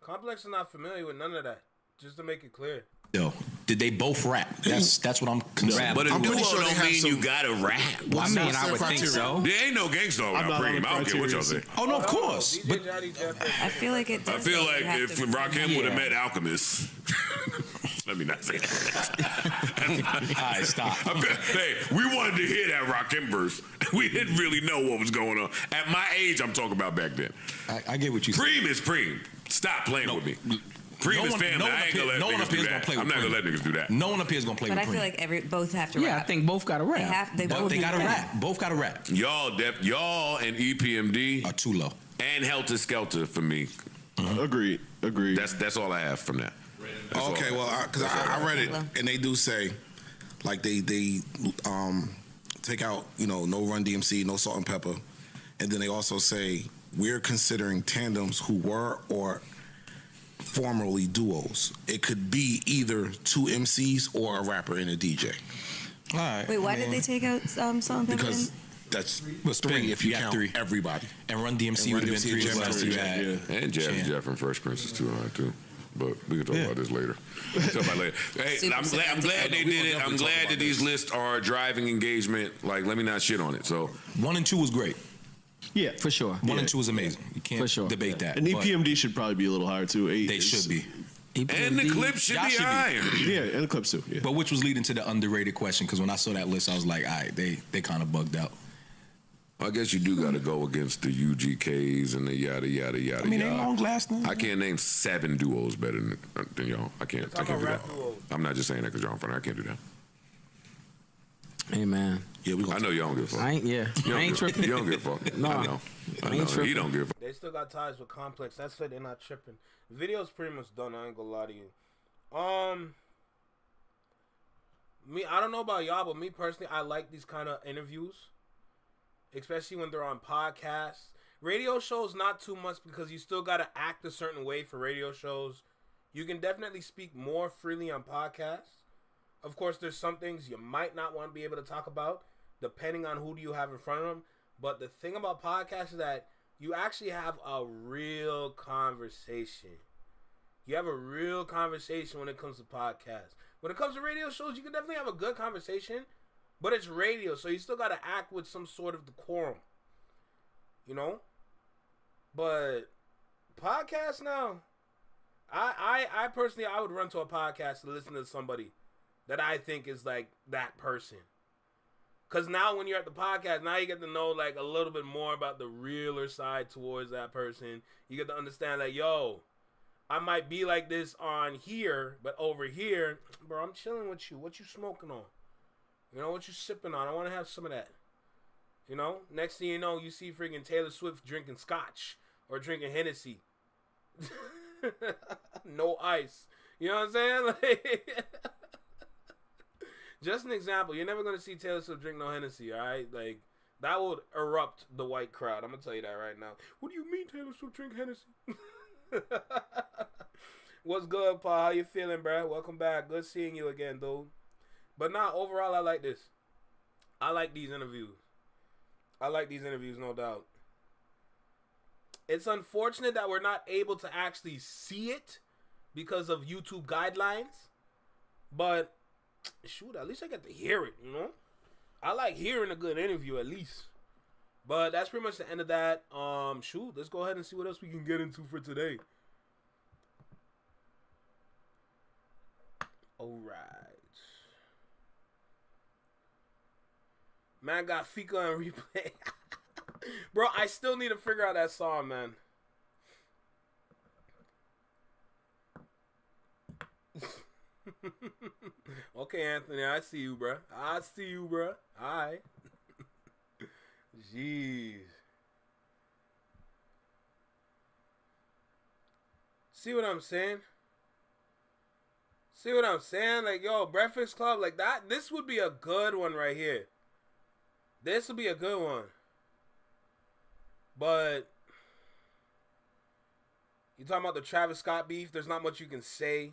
Complex is not familiar with none of that. Just to make it clear. Yo, did they both rap? That's what I'm concerned. But a I'm duo pretty sure they don't have mean some- you gotta rap. I mean, What's I their would think criteria? so. There ain't no gangster I'm without not on Preem. the I don't care what y'all criteria. say. Oh no, of course. DJ But Johnny Jeff I feel like it does. I feel like have if to- Rakim would have Yeah. met Alchemist. Let me not say that. all right, stop. Hey, we wanted to hear that Rakim verse. We didn't really know what was going on. At my age, I'm talking about back then. I get what you said. Preem is Preem. Stop playing with me. Preem is family. I ain't gonna let niggas do that. I'm not gonna let niggas do that. No one up here is gonna play But with I feel Preem. like both have to rap. Yeah, I think both got to rap. They They got to rap. Both got to rap. Y'all and EPMD are too low. And Helter Skelter for me. Agreed. That's all I have from that. Okay, well, because I read it, and they do say, like they take out, no Run DMC, no Salt and Pepper, and then they also say we're considering tandems who were or formerly duos. It could be either two MCs or a rapper and a DJ. All right. Wait, why did they take out Salt and Pepper? Because that's Spin, three if you count three. everybody. And Run DMC would have been three as well. You had And Jazzy Jeff and Fresh Prince is too high too. But we can talk about this later. Talk about later. Hey, I'm glad they did it. I'm glad that these lists are driving engagement. Like, let me not shit on it. So 1 and 2 was great. Yeah, for sure. 1 and 2 was amazing. You can't debate that. And but EPMD should probably be a little higher too. 8 They should be. And the Clipse should Y'all be higher. Yeah, and the Clipse too. Yeah. But which was leading to the underrated question, because when I saw that list, I was like, all right, they kind of bugged out. I guess you do got to go against the UGKs and the yada yada yada. I mean, they yada. long lasting. I can't name 7 duos better than y'all. I can't do that. I'm not just saying that because y'all in front. I can't do that. Hey man. Yeah, I know y'all don't give a fuck. I ain't tripping. You don't give a fuck. No. I know. I ain't tripping. He don't give a fuck. They still got ties with Complex. That's why they're not tripping. The video's pretty much done. I ain't gonna lie to you. Me, I don't know about y'all, but me personally, I like these kind of interviews, especially when they're on podcasts. Radio shows, not too much because you still gotta act a certain way for radio shows. You can definitely speak more freely on podcasts. Of course, there's some things you might not want to be able to talk about, depending on who do you have in front of them. But the thing about podcasts is that you actually have a real conversation. You have a real conversation when it comes to podcasts. When it comes to radio shows, you can definitely have a good conversation, but it's radio, so you still got to act with some sort of decorum. But podcasts now, I personally, I would run to a podcast to listen to somebody that I think is like that person. Because now when you're at the podcast, now you get to know like a little bit more about the realer side towards that person. You get to understand like, yo, I might be like this on here, but over here, bro, I'm chilling with you. What you smoking on? What you sipping on? I want to have some of that. Next thing you know, you see freaking Taylor Swift drinking scotch or drinking Hennessy. No ice. You know what I'm saying? Like, just an example. You're never going to see Taylor Swift drink no Hennessy, all right? Like, that would erupt the white crowd. I'm going to tell you that right now. What do you mean Taylor Swift drink Hennessy? What's good, Paul? How you feeling, bro? Welcome back. Good seeing you again, dude. But nah, overall, I like this. I like these interviews. No doubt. It's unfortunate that we're not able to actually see it because of YouTube guidelines. But, shoot, at least I get to hear it, I like hearing a good interview at least. But that's pretty much the end of that. Shoot, let's go ahead and see what else we can get into for today. Alright. Man got Fika on replay. Bro, I still need to figure out that song, man. Okay, Anthony, I see you, bro. Alright. Jeez. See what I'm saying? Like, yo, Breakfast Club, like that. This would be a good one right here. This would be a good one. But you talking about the Travis Scott beef? There's not much you can say.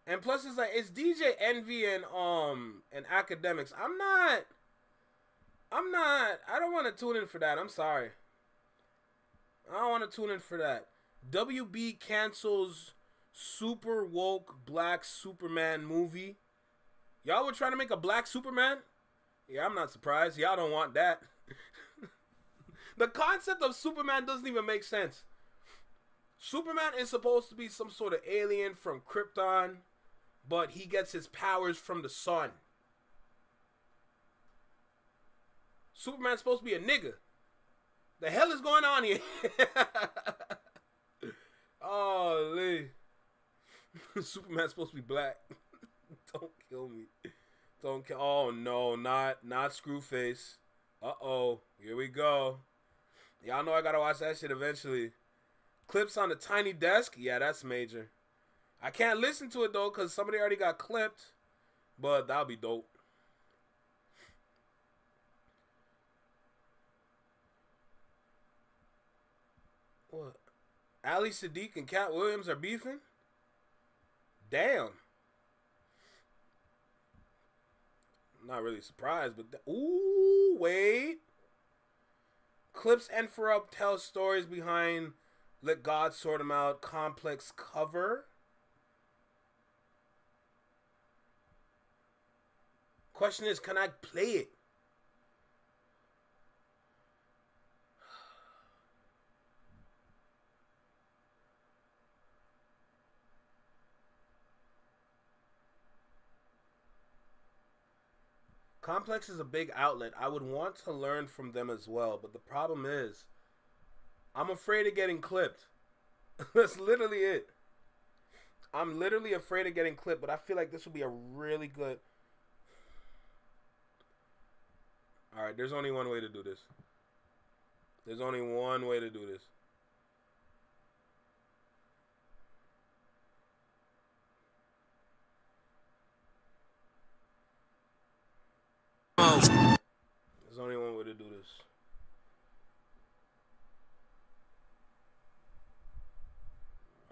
And plus, it's like it's DJ Envy and Academics. I don't want to tune in for that. I'm sorry. I don't want to tune in for that. WB cancels super woke black Superman movie. Y'all were trying to make a black Superman? Yeah, I'm not surprised. Y'all don't want that. The concept of Superman doesn't even make sense. Superman is supposed to be some sort of alien from Krypton, but he gets his powers from the sun. Superman's supposed to be a nigga. The hell is going on here? Oh, Lee. Superman's supposed to be black. Don't kill me. Don't kill. Oh no, not Screwface. Uh-oh. Here we go. Y'all know I gotta watch that shit eventually. Clipse on the tiny desk? Yeah, that's major. I can't listen to it though, cause somebody already got clipped. But that'll be dope. What? Ali Sadiq and Cat Williams are beefing? Damn. I'm not really surprised, but ooh, wait. Clipse and Pharrell tell stories behind Let God Sort 'Em Out complex cover. Question is, can I play it? Complex is a big outlet. I would want to learn from them as well, but the problem is, I'm afraid of getting clipped. That's literally it. I'm literally afraid of getting clipped, but I feel like this would be a really good... Alright, there's only one way to do this. There's only one way to do this. There's only one way to do this.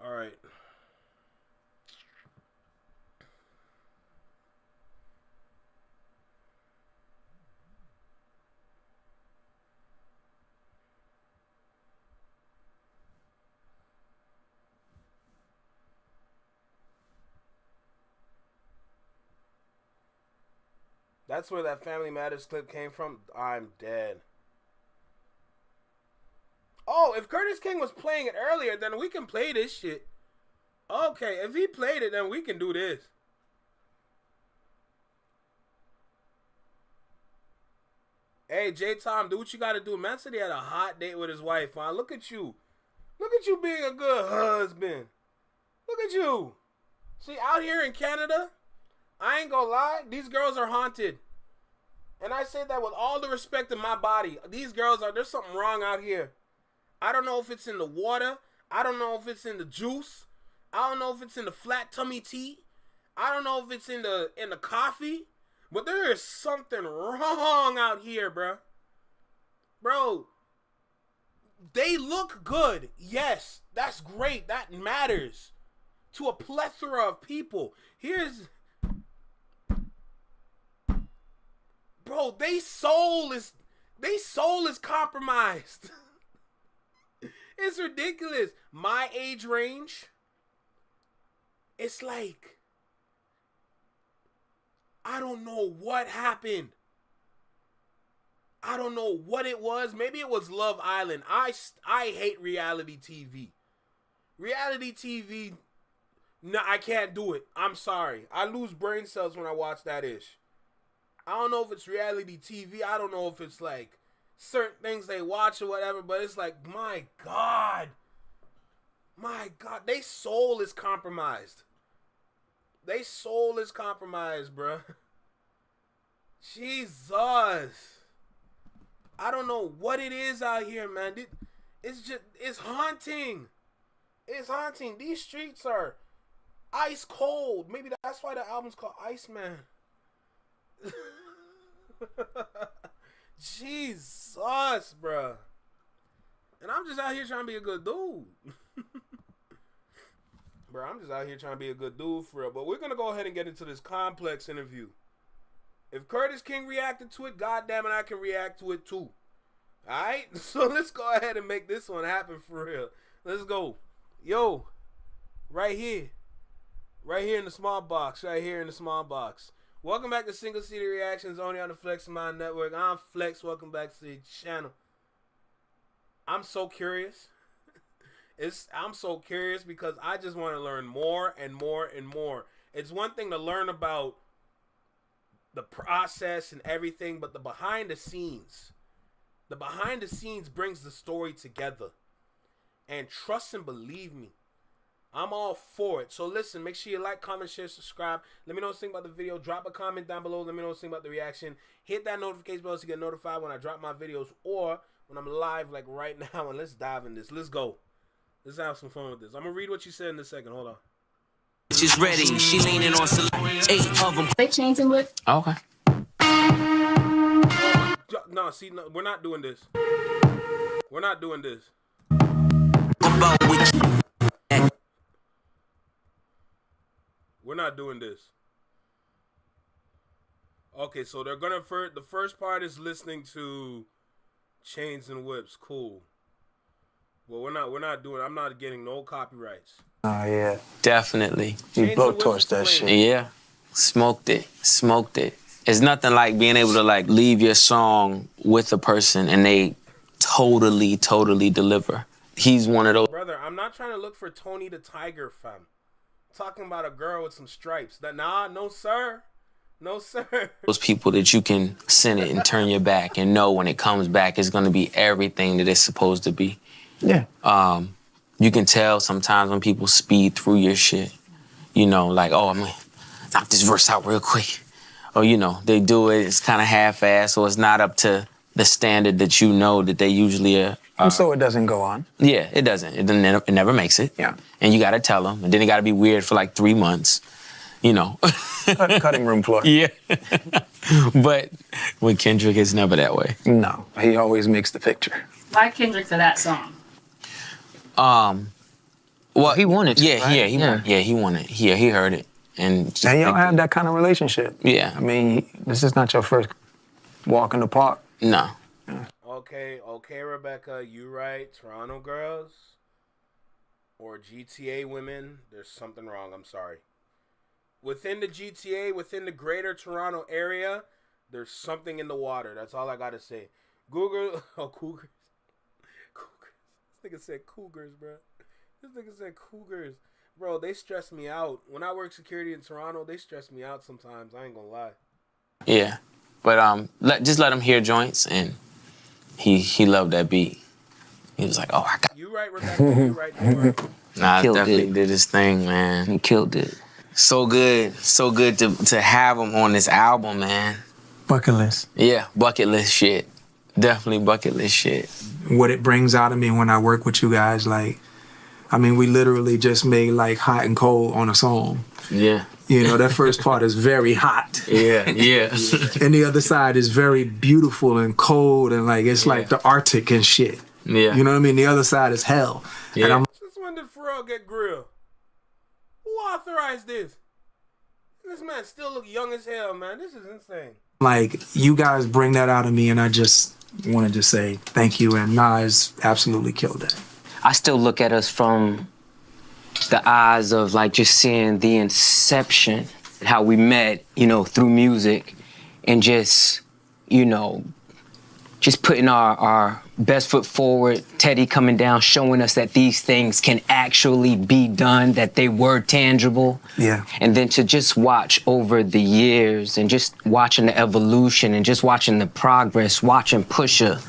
Alright. That's where that Family Matters clip came from. I'm dead. Oh, if Curtis King was playing it earlier, then we can play this shit. Okay, if he played it, then we can do this. Hey, J-Tom, do what you gotta do. Man said he had a hot date with his wife, huh? Look at you. Look at you being a good husband. Look at you. See, out here in Canada, I ain't gonna lie, these girls are haunted. And I say that with all the respect in my body. These girls are, there's something wrong out here. I don't know if it's in the water. I don't know if it's in the juice. I don't know if it's in the flat tummy tea. I don't know if it's in the coffee. But there is something wrong out here, bro. Bro, they look good. Yes, that's great. That matters to a plethora of people. Bro, they soul is compromised. It's ridiculous. My age range, it's like, I don't know what happened. I don't know what it was. Maybe it was Love Island. I hate reality TV. Reality TV, no, I can't do it. I'm sorry. I lose brain cells when I watch that ish. I don't know if it's reality TV. I don't know if it's like certain things they watch or whatever, but it's like, my God. My God. They soul is compromised. They soul is compromised, bruh. Jesus. I don't know what it is out here, man. It's haunting. It's haunting. These streets are ice cold. Maybe that's why the album's called Iceman. Jesus, bruh. And I'm just out here trying to be a good dude. Bro, I'm just out here trying to be a good dude for real. But we're going to go ahead and get into this Complex interview. If Curtis King reacted to it, goddamn it, I can react to it too. Alright? So let's go ahead and make this one happen for real. Let's go. Yo, right here. Right here in the small box. Right here in the small box. Welcome back to Single City Reactions, only on the Flex Mind Network. I'm Flex. Welcome back to the channel. I'm so curious. I'm so curious because I just want to learn more and more and more. It's one thing to learn about the process and everything, but the behind the scenes brings the story together. And trust and believe me, I'm all for it. So listen, make sure you like, comment, share, subscribe. Let me know what you think about the video. Drop a comment down below. Let me know what you think about the reaction. Hit that notification bell to get notified when I drop my videos or when I'm live like right now. And let's dive in this. Let's go. Let's have some fun with this. I'm going to read what you said in a second. Hold on. She's ready. She leaning on some 8 of them. They changing with. Okay. No, see, no, we're not doing this. We're not doing this. We're not doing this. Okay, so they're gonna the first part is listening to Chains and Whips. Cool. Well, we're not doing. I'm not getting no copyrights. Oh yeah, Definitely. you blowtorched that shit. Yeah. Smoked it. It's nothing like being able to like leave your song with a person and they totally deliver. He's one of those. Brother, I'm not trying to look for Tony the Tiger, fam. I'm talking about a girl with some stripes. No sir. No sir. Those people that you can send it and turn your back and know when it comes back it's gonna be everything that it's supposed to be. Yeah. You can tell sometimes when people speed through your shit. You know, like, oh, I'm gonna knock this verse out real quick. Or, you know, they do it, it's kind of half-assed, or it's not up to the standard that you know that they usually are. And so it doesn't go on. Yeah, it doesn't. It never makes it. Yeah. And you got to tell them. And then it got to be weird for like 3 months, you know. Cutting room floor. Yeah. But with Kendrick, it's never that way. No, he always makes the picture. Why Kendrick for that song? Well, he wanted to, Yeah, right? yeah, he wanted. Yeah, he wanted. Yeah, he heard it. And just And y'all have that kind of relationship. Yeah. I mean, this is not your first walk in the park. No. Okay, Rebecca, you right. Toronto girls or GTA women, there's something wrong. I'm sorry. Within the GTA, within the greater Toronto area, there's something in the water. That's all I got to say. Cougars. Cougars. This nigga said cougars, bro. This nigga said cougars. Bro, they stress me out. When I work security in Toronto, they stress me out sometimes. I ain't gonna lie. Yeah. But just let him hear joints, and he loved that beat. He was like, oh, I got. You right, Rebecca. You right. You right. Nah, Killed definitely it. did his thing, man. He killed it. So good to have him on this album, man. Bucket list. Yeah, bucket list shit. Definitely bucket list shit. What it brings out of me when I work with you guys, like, I mean, we literally just made like hot and cold on a song. Yeah. You know, that first part is very hot. Yeah, yeah. And the other side is very beautiful and cold and like, it's like the Arctic and shit. Yeah. You know what I mean? The other side is hell. Yeah. And I'm Since when did Pharrell get grilled? Who authorized this? This man still look young as hell, man. This is insane. like, you guys bring that out of me and I just wanted to say thank you. And Nas absolutely killed it. I still look at us from the eyes of like just seeing the inception, how we met, you know, through music and just, you know, just putting our best foot forward, Teddy coming down, showing us that these things can actually be done, that they were tangible. Yeah. And then to just watch over the years and just watching the evolution and just watching the progress, watching Pusha,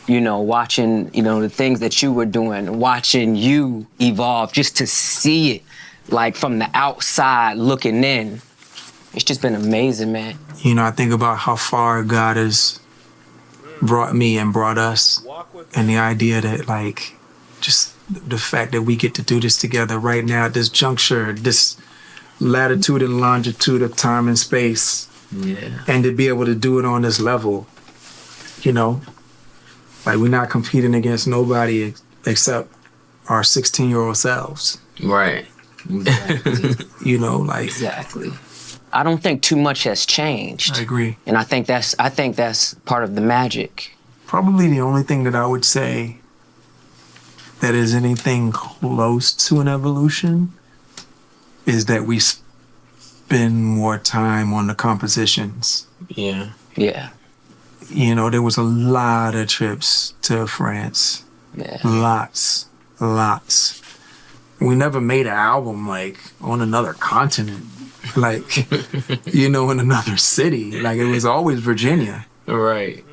you know, watching, you know, the things that you were doing, watching you evolve, just to see it like from the outside looking in. It's just been amazing, man. You know, I think about how far God has brought me and brought us, and the idea that, like, just the fact that we get to do this together right now at this juncture, this latitude and longitude of time and space, and to be able to do it on this level, you know, like, we're not competing against nobody except our 16-year-old selves. Right. You know, like. Exactly. I don't think too much has changed. I agree. And I think that's part of the magic. Probably the only thing that I would say that is anything close to an evolution is that we spend more time on the compositions. Yeah. Yeah. You know, there was a lot of trips to France. Yeah. Lots. We never made an album, like, on another continent. Like, you know, in another city. Like, it was always Virginia. Right.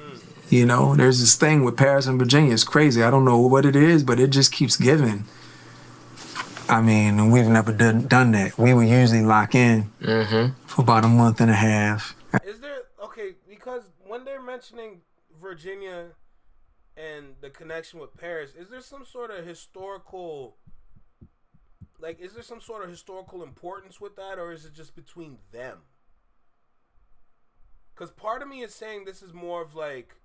You know, there's this thing with Paris and Virginia. It's crazy. I don't know what it is, but it just keeps giving. I mean, we've never done that. We would usually lock in for about a month and a half. Is there okay? Because when they're mentioning Virginia and the connection with Paris, is there some sort of historical, like, is there some sort of historical importance with that, or is it just between them? Because part of me is saying this is more of like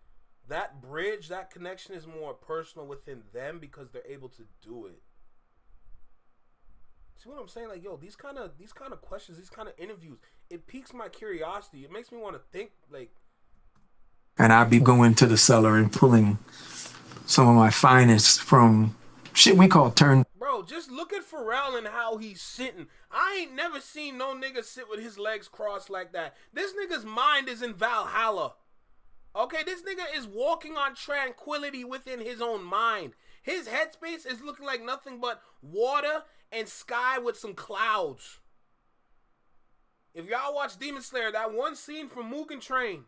that bridge, that connection is more personal within them because they're able to do it. See what I'm saying? Like, yo, these kind of questions, these kind of interviews, it piques my curiosity. It makes me want to think, like. And I'd be going to the cellar and pulling some of my finest from shit we call turn. Bro, just look at Pharrell and how he's sitting. I ain't never seen no nigga sit with his legs crossed like that. This nigga's mind is in Valhalla. Okay, this nigga is walking on tranquility within his own mind. His headspace is looking like nothing but water and sky with some clouds. If y'all watch Demon Slayer, that one scene from Mugen Train,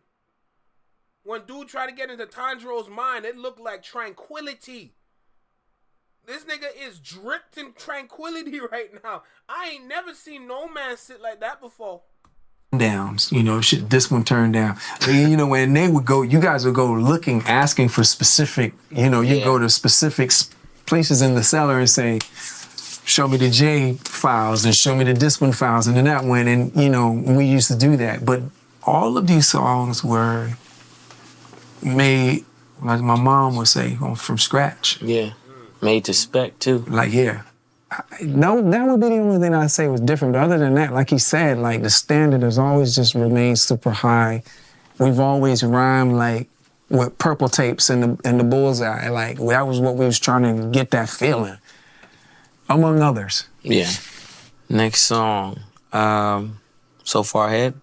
when dude tried to get into Tanjiro's mind, it looked like tranquility. This nigga is dripped in tranquility right now. I ain't never seen no man sit like that before. Downs, you know, shit, this one turned down. You know, when they would go, you guys would go looking, asking for specific, you know, you go to specific places in the cellar and say, show me the J files and show me the this one files and then that one. And, you know, we used to do that. But all of these songs were made, like my mom would say, from scratch. Yeah. Made to spec, too. Like, yeah. No, that would be the only thing I'd say was different. But other than that, like he said, like the standard has always just remained super high. We've always rhymed like with purple tapes in the bullseye. Like that was what we was trying to get that feeling, among others. Yeah. Next song, So Far Ahead.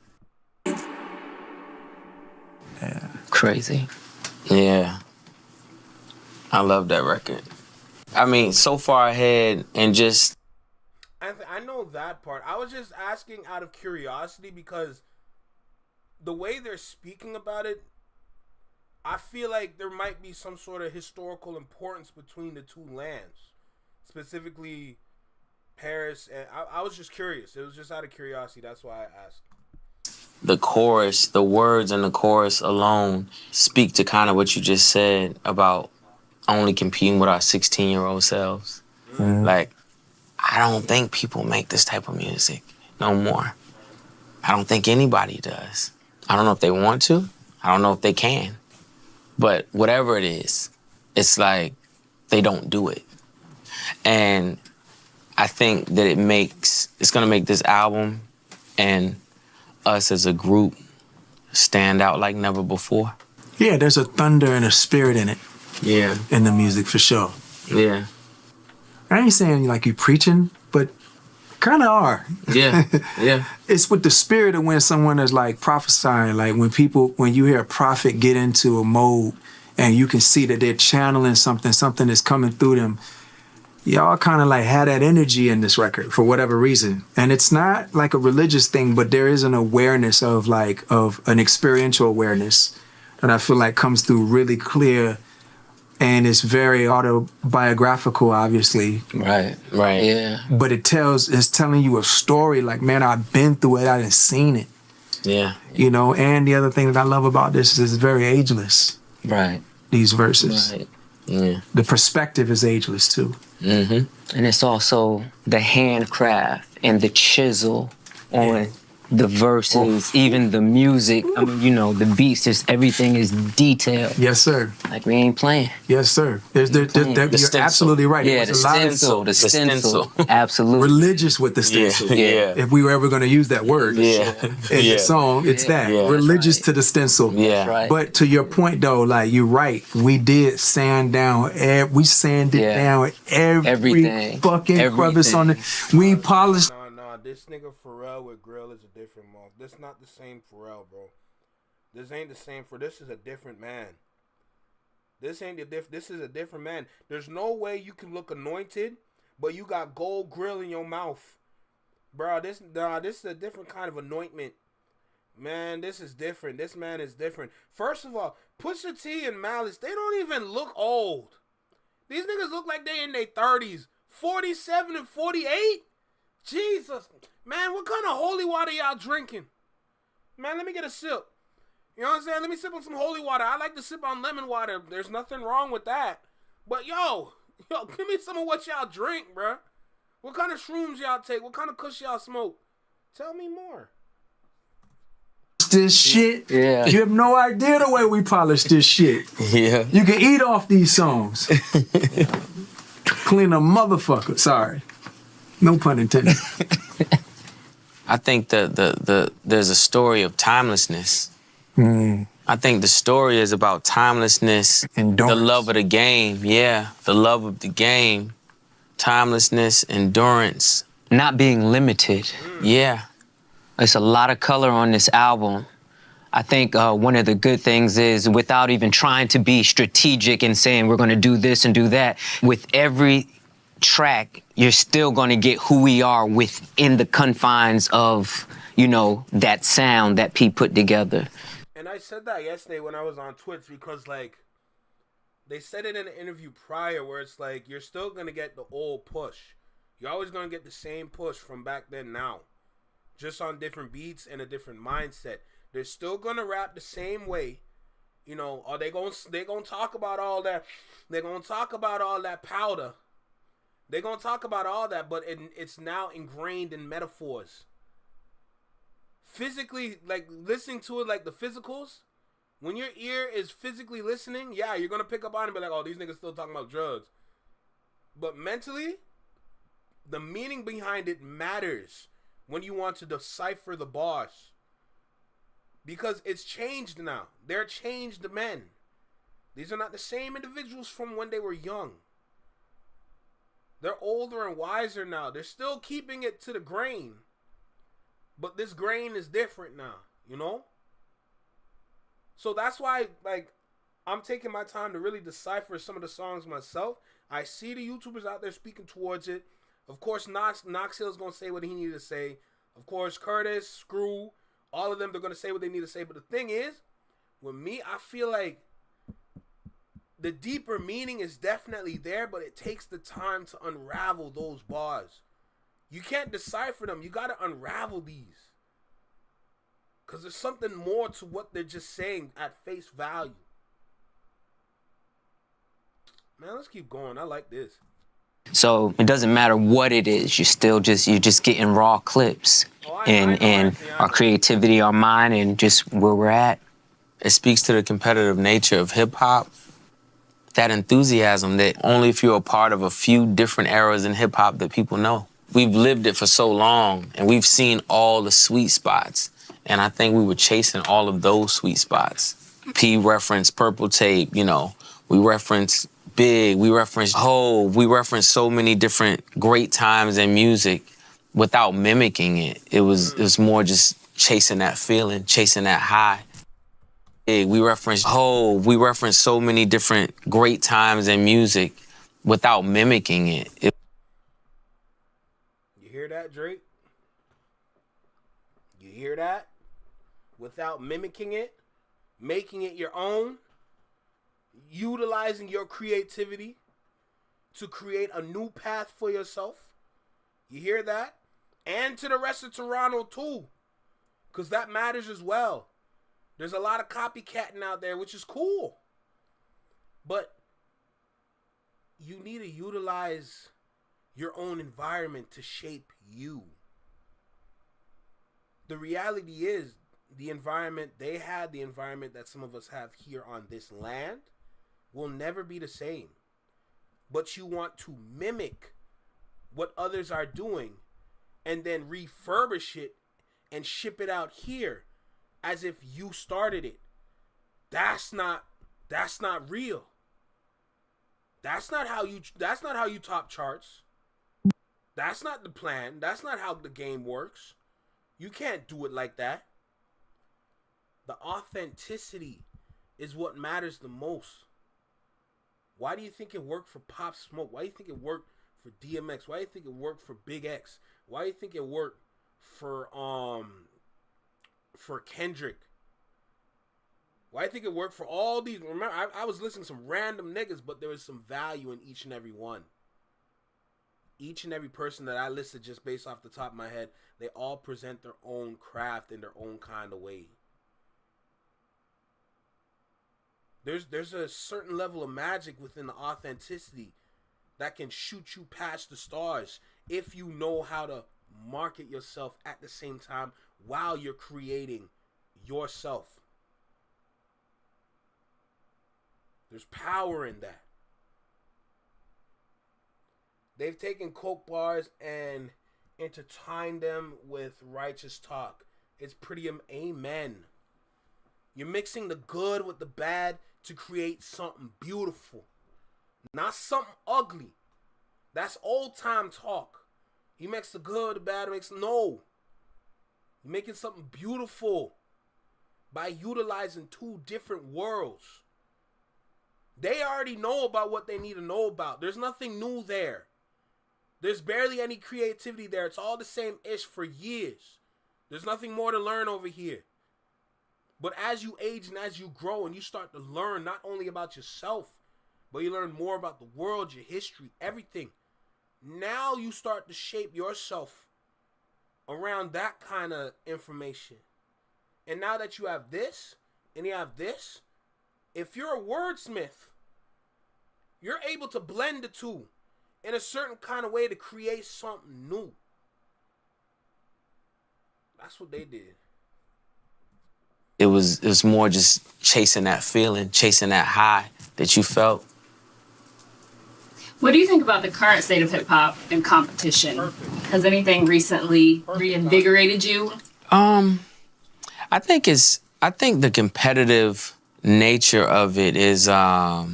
Yeah. Crazy. Yeah. I love that record. I mean, So Far Ahead and just... I know that part. I was just asking out of curiosity because the way they're speaking about it, I feel like there might be some sort of historical importance between the two lands. Specifically, Paris. And I was just curious. It was just out of curiosity. That's why I asked. The chorus, the words in the chorus alone speak to kind of what you just said about only competing with our 16-year-old selves. Like, I don't think people make this type of music no more. I don't think anybody does. I don't know if they want to. I don't know if they can. But whatever it is, it's like they don't do it. And I think that it's gonna make this album and us as a group stand out like never before. Yeah, there's a thunder and a spirit in it. Yeah. In the music, for sure. Yeah. I ain't saying like you preaching, but kind of are. Yeah, yeah. It's with the spirit of when someone is like prophesying, like when you hear a prophet get into a mode and you can see that they're channeling something is coming through them. Y'all kind of like had that energy in this record for whatever reason. And it's not like a religious thing, but there is an awareness of an experiential awareness that I feel like comes through really clear. And it's very autobiographical, obviously. Right, yeah. But it's telling you a story like, man, I've been through it, I done seen it. Yeah. You know, and the other thing that I love about this is it's very ageless. Right. These verses. Right. Yeah. The perspective is ageless too. Mm-hmm. And it's also the handcraft and the chisel on the verses, even the music. I mean, you know, the beats, just everything is detailed. Yes, sir. Like we ain't playing. Yes, sir. You're absolutely right. Yeah, the stencil. Absolutely. Religious with the stencil. Yeah. If we were ever going to use that word in the song, it's that. Religious to the stencil. Yeah. Right. But to your point, though, like you're right. We did sand down. We sanded down every fucking crevice on it. We polished. Nah, this nigga Pharrell with Grill is a different monk. This not the same Pharrell, bro. This ain't the same. This is a different man. This is a different man. There's no way you can look anointed, but you got gold grill in your mouth, bro. This is a different kind of anointment, man. This is different. This man is different. First of all, Pusha T and Malice, they don't even look old. These niggas look like they in their 30s. 47 and 48? Jesus. Man, what kind of holy water y'all drinking? Man, let me get a sip. You know what I'm saying? Let me sip on some holy water. I like to sip on lemon water. There's nothing wrong with that. But yo, give me some of what y'all drink, bruh. What kind of shrooms y'all take? What kind of kush y'all smoke? Tell me more. This shit. Yeah. You have no idea the way we polish this shit. Yeah. You can eat off these songs. Clean a motherfucker. Sorry. No pun intended. I think there's a story of timelessness. I think the story is about timelessness, endurance. The love of the game. Yeah, the love of the game, timelessness, endurance, not being limited. Yeah. There's a lot of color on this album. I think one of the good things is without even trying to be strategic and saying we're going to do this and do that, with every track, you're still going to get who we are within the confines of, you know, that sound that P put together. And I said that yesterday when I was on Twitch because, like, they said it in an interview prior where it's like, you're still going to get the old push. You're always going to get the same push from back then now. Just on different beats and a different mindset. They're still going to rap the same way. You know, or they're going to talk about all that. They're going to talk about all that powder. They're going to talk about all that, but it's now ingrained in metaphors. Physically, like, listening to it like the physicals, when your ear is physically listening, yeah, you're going to pick up on it and be like, oh, these niggas still talking about drugs. But mentally, the meaning behind it matters when you want to decipher the bars. Because it's changed now. They're changed men. These are not the same individuals from when they were young. They're older and wiser now. They're still keeping it to the grain. But this grain is different now, you know? So that's why, like, I'm taking my time to really decipher some of the songs myself. I see the YouTubers out there speaking towards it. Of course, Knox Hill's going to say what he needed to say. Of course, Curtis, Screw, all of them, they're going to say what they need to say. But the thing is, with me, I feel like the deeper meaning is definitely there, but it takes the time to unravel those bars. You can't decipher them. You got to unravel these. Because there's something more to what they're just saying at face value. Man, let's keep going. I like this. So it doesn't matter what it is. You're just getting raw clips. And our creativity, our mind, and just where we're at. It speaks to the competitive nature of hip-hop. That enthusiasm that only if you're a part of a few different eras in hip-hop that people know. We've lived it for so long, and we've seen all the sweet spots. And I think we were chasing all of those sweet spots. P referenced Purple Tape, you know. We referenced Big, we referenced Hove, we referenced so many different great times in music without mimicking it. It was more just chasing that feeling, chasing that high. Big, we referenced Hove, we referenced so many different great times in music without mimicking it. You hear that, Drake? You hear that? Without mimicking it, making it your own, utilizing your creativity to create a new path for yourself. You hear that? And to the rest of Toronto too, because that matters as well. There's a lot of copycatting out there, which is cool. But you need to utilize your own environment to shape you. The reality is, the environment they had, the environment that some of us have here on this land, will never be the same. But you want to mimic what others are doing and then refurbish it and ship it out here as if you started it. That's not real. That's not how you top charts. That's not the plan. That's not how the game works. You can't do it like that. The authenticity is what matters the most. Why do you think it worked for Pop Smoke? Why do you think it worked for DMX? Why do you think it worked for Big X? Why do you think it worked for Kendrick? Why do you think it worked for all these? Remember, I was listening to some random niggas, but there was some value in each and every one. each and every person that I listed just based off the top of my head, they all present their own craft in their own kind of way. There's a certain level of magic within the authenticity that can shoot you past the stars if you know how to market yourself at the same time while you're creating yourself. There's power in that. They've taken coke bars and intertwined them with righteous talk. It's pretty amen. You're mixing the good with the bad to create something beautiful. Not something ugly. That's old time talk. You mix the good, the bad, no. You're making something beautiful by utilizing two different worlds. They already know about what they need to know about. There's nothing new there. There's barely any creativity there. It's all the same ish for years. There's nothing more to learn over here. But as you age and as you grow and you start to learn not only about yourself, but you learn more about the world, your history, everything. Now you start to shape yourself around that kind of information. And now that you have this and you have this, if you're a wordsmith, you're able to blend the two in a certain kind of way to create something new. That's what they did. It was more just chasing that feeling, chasing that high that you felt. What do you think about the current state of hip hop and competition? Has anything recently reinvigorated you? I think the competitive nature of it is I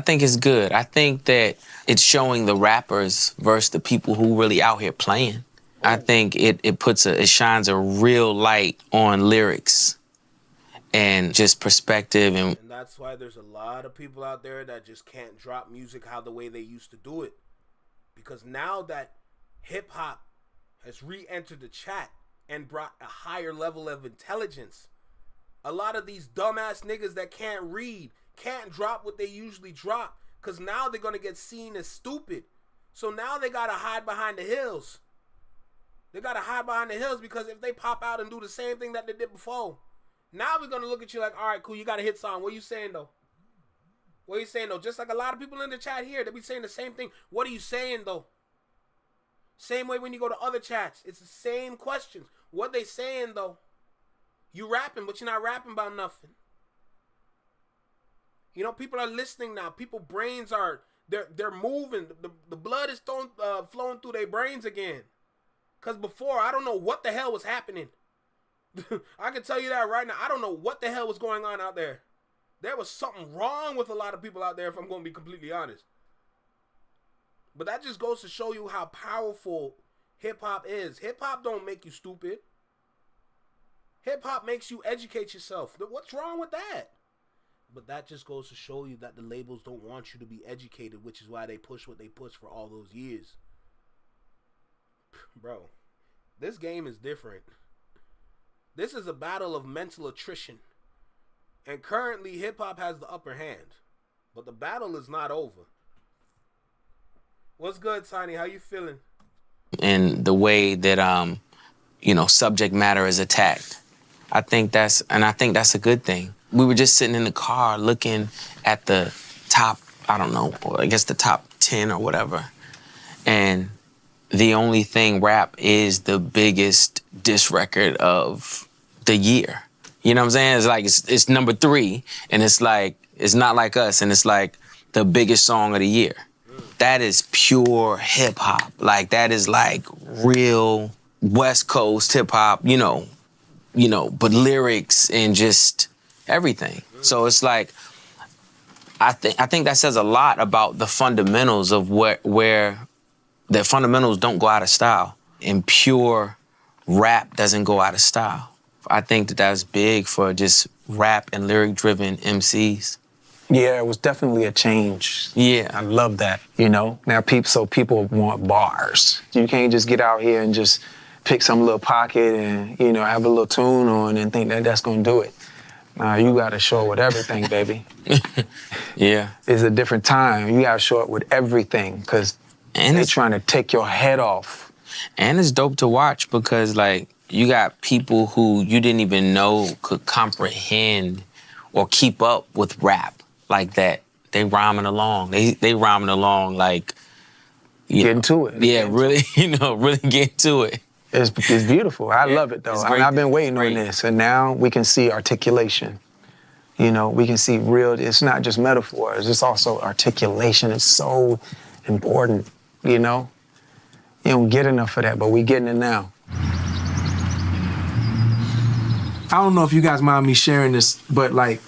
think it's good. I think that it's showing the rappers versus the people who really out here playing. I think it shines a real light on lyrics and just perspective. And that's why there's a lot of people out there that just can't drop music the way they used to do it. Because now that hip hop has re-entered the chat and brought a higher level of intelligence, a lot of these dumbass niggas that can't read can't drop what they usually drop because now they're going to get seen as stupid. So now they got to hide behind the hills. They got to hide behind the hills because if they pop out and do the same thing that they did before, now we're going to look at you like, all right, cool, you got a hit song. What are you saying, though? What are you saying, though? Just like a lot of people in the chat here, they be saying the same thing. What are you saying, though? Same way when you go to other chats. It's the same questions. What they saying, though? You rapping, but you're not rapping about nothing. You know, people are listening now. People brains are, they're moving. The blood is flowing through their brains again. Because before, I don't know what the hell was happening. I can tell you that right now. I don't know what the hell was going on out there. There was something wrong with a lot of people out there, if I'm going to be completely honest. But that just goes to show you how powerful hip-hop is. Hip-hop don't make you stupid. Hip-hop makes you educate yourself. What's wrong with that? But that just goes to show you that the labels don't want you to be educated, which is why they push what they push for all those years. Bro, this game is different. This is a battle of mental attrition. And currently, hip-hop has the upper hand. But the battle is not over. What's good, Tiny? How you feeling? And the way that, subject matter is attacked. I think that's a good thing. We were just sitting in the car looking at the top, the top 10 or whatever. And the only thing rap is the biggest diss record of the year. You know what I'm saying? It's like, it's number 3, and it's like, it's not like us, and it's like the biggest song of the year. That is pure hip hop. Like, that is like real West Coast hip hop, but lyrics and just everything. So it's like, I think that says a lot about the fundamentals of where the fundamentals don't go out of style, and pure rap doesn't go out of style. I think that that's big for just rap and lyric-driven MCs. Yeah, it was definitely a change. Yeah. I love that, Now, people want bars. You can't just get out here and just pick some little pocket and, have a little tune on and think that that's going to do it. You got to show it with everything, baby. Yeah. It's a different time. You got to show it with everything because And they're it's trying to take your head off. And it's dope to watch because, like, you got people who you didn't even know could comprehend or keep up with rap like that. They rhyming along. They rhyming along like Getting to it. Yeah, really, really get to it. It's beautiful. I love it though. it's I mean, great I've been to- waiting on this, and now we can see articulation. We can see real. It's not just metaphors. It's also articulation. It's so important. You don't get enough of that, but we getting it now. I don't know if you guys mind me sharing this, but like,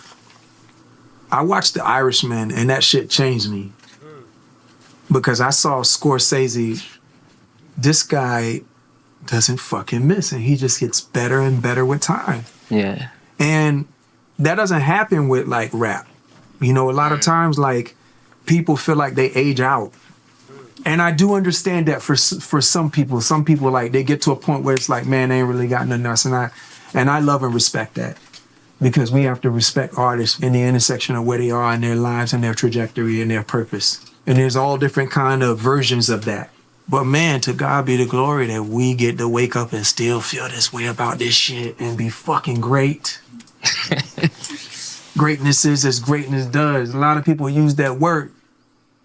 I watched The Irishman, and that shit changed me because I saw Scorsese. This guy doesn't fucking miss, and he just gets better and better with time. Yeah. And that doesn't happen with like rap. A lot of times like people feel like they age out. And I do understand that for some people like they get to a point where it's like, man, they ain't really got nothing else. And I love and respect that because we have to respect artists in the intersection of where they are in their lives and their trajectory and their purpose. And there's all different kind of versions of that. But man, to God be the glory that we get to wake up and still feel this way about this shit and be fucking great. Greatness is as greatness does. A lot of people use that word,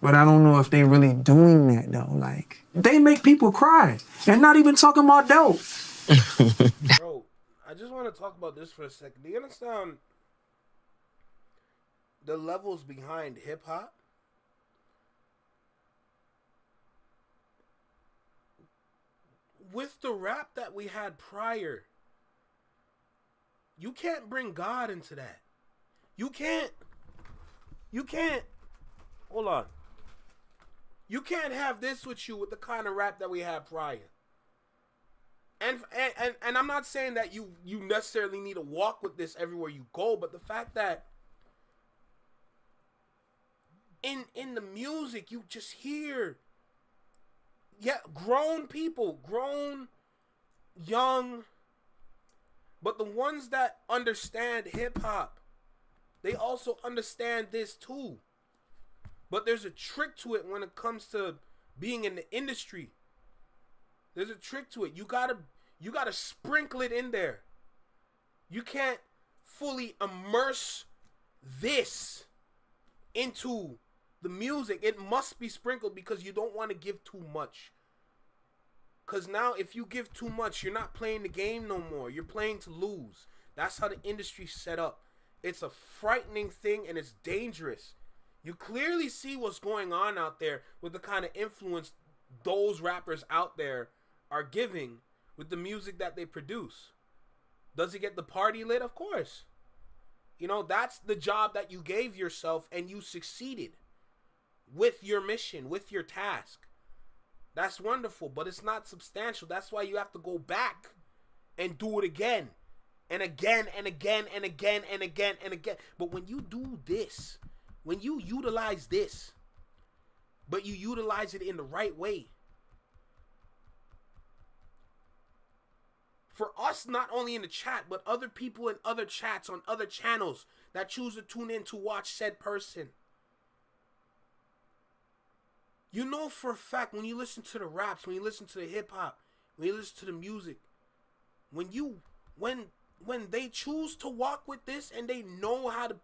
but I don't know if they really doing that though. Like, they make people cry and not even talking about dope. Bro, I just want to talk about this for a second. Do you understand the levels behind hip hop? With the rap that we had prior, you can't bring God into that. You can't. Hold on. You can't have this with you with the kind of rap that we had prior. And I'm not saying that you necessarily need to walk with this everywhere you go, but the fact that in the music you just hear grown people, grown, young, but the ones that understand hip hop, they also understand this too. But there's a trick to it when it comes to being in the industry. There's a trick to it. You gotta sprinkle it in there. You can't fully immerse this into the music. It must be sprinkled because you don't want to give too much. Because now if you give too much, you're not playing the game no more. You're playing to lose. That's how the industry's set up. It's a frightening thing and it's dangerous. You clearly see what's going on out there with the kind of influence those rappers out there are giving with the music that they produce. Does it get the party lit? Of course. That's the job that you gave yourself and you succeeded with your mission, with your task. That's wonderful, but it's not substantial. That's why you have to go back and do it again and again and again and again and again and again. But when you do this, when you utilize this, but you utilize it in the right way, for us, not only in the chat, but other people in other chats on other channels that choose to tune in to watch said person. You know for a fact when you listen to the raps, when you listen to the hip hop, when you listen to the music, when they choose to walk with this and they know how to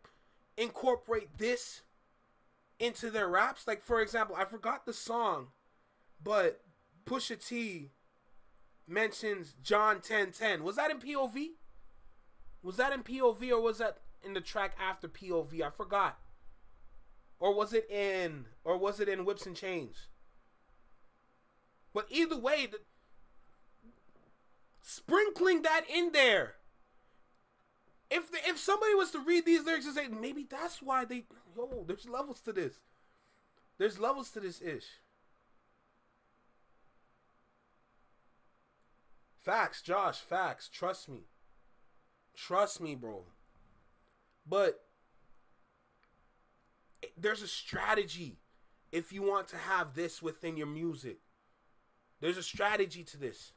incorporate this into their raps. Like, for example, I forgot the song, but Pusha T mentions John 10:10. Was that in POV? Was that in POV or was that in the track after POV? I forgot. Or was it in Whips and Chains? But either way, sprinkling that in there. If somebody was to read these lyrics and say, maybe that's why there's levels to this. There's levels to this ish. Facts, Josh, facts. Trust me. Trust me, bro. But there's a strategy if you want to have this within your music. There's a strategy to this.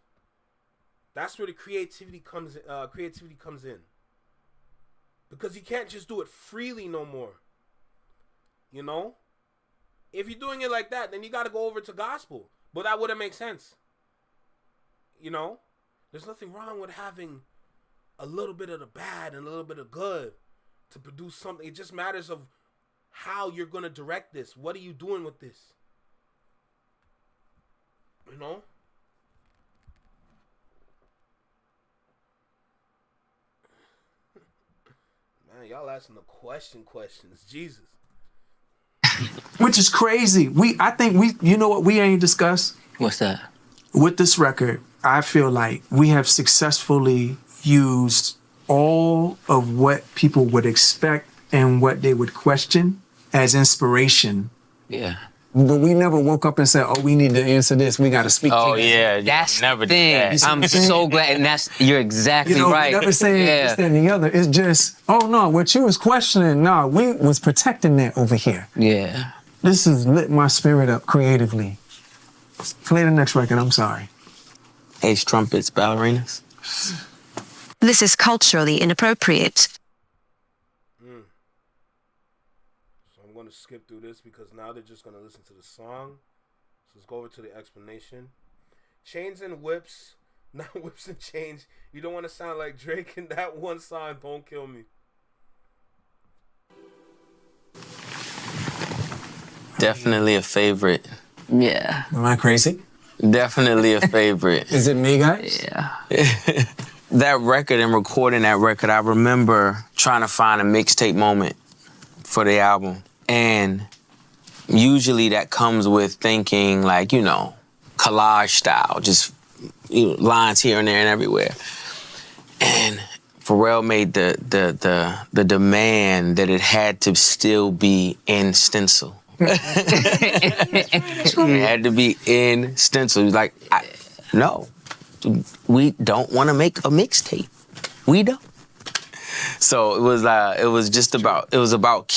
That's where the creativity comes in. Because you can't just do it freely no more. if you're doing it like that, then you got to go over to gospel. But that wouldn't make sense. You know? There's nothing wrong with having a little bit of the bad and a little bit of good to produce something. It just matters of how you're going to direct this. What are you doing with this? You know? Man, y'all asking the questions. Jesus. Which is crazy. I think you know what we ain't discussed? What's that? With this record, I feel like we have successfully used all of what people would expect and what they would question as inspiration. Yeah. But we never woke up and said, oh, we need to answer this. We got to speak to this. Yeah. That's never the thing. I'm so glad. And you're exactly right. We never saying this, that, and the other. It's just, oh, no, what you was questioning, no, we was protecting that over here. Yeah. This has lit my spirit up creatively. Play the next record, I'm sorry. Ace trumpets, ballerinas. This is culturally inappropriate. So I'm going to skip through this because now they're just going to listen to the song. So let's go over to the explanation. Chains and whips, not whips and chains. You don't want to sound like Drake in that one song, Don't Kill Me. Definitely a favorite. Yeah. Am I crazy? Definitely a favorite. Is it me, guys? Yeah. That record and recording that record, I remember trying to find a mixtape moment for the album. And usually that comes with thinking like, you know, collage style, just lines here and there and everywhere. And Pharrell made the demand that it had to still be in stencil. It had to be in stencil. He was like, no, we don't want to make a mixtape. We don't. So it was about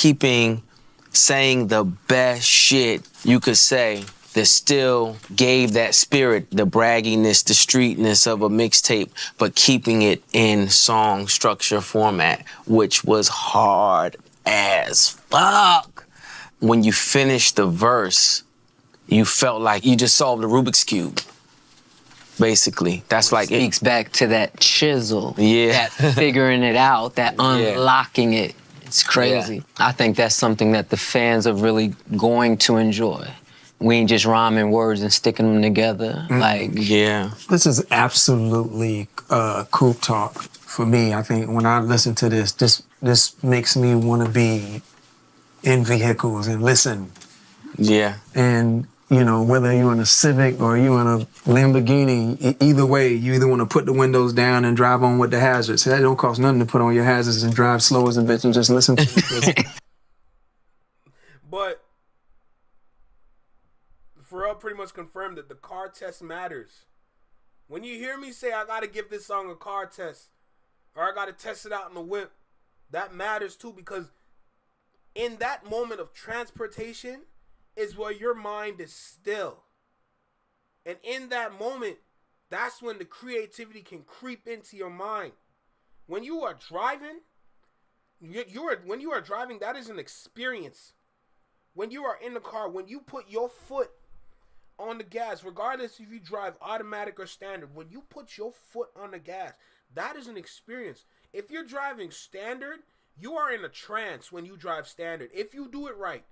saying the best shit you could say that still gave that spirit, the bragginess, the streetness of a mixtape, but keeping it in song structure format, which was hard as fuck. When you finished the verse, you felt like you just solved the Rubik's Cube. Basically, that's like it speaks back to that chisel, that figuring it out, that unlocking it. It's crazy. Yeah. I think that's something that the fans are really going to enjoy. We ain't just rhyming words and sticking them together. This is absolutely coupe talk for me. I think when I listen to this makes me want to be in vehicles and listen. Yeah. And, you know, whether you're in a Civic or you're in a Lamborghini, either way, you either want to put the windows down and drive on with the hazards. That don't cost nothing to put on your hazards and drive slow as a bitch and just listen to it. But Pharrell pretty much confirmed that the car test matters. When you hear me say I got to give this song a car test or I got to test it out in the whip, that matters too, because in that moment of transportation is where your mind is still. And in that moment, that's when the creativity can creep into your mind. When you are driving, when you are driving, that is an experience. When you are in the car, when you put your foot on the gas, regardless if you drive automatic or standard, when you put your foot on the gas, that is an experience. If you're driving standard, you are in a trance when you drive standard. If you do it right,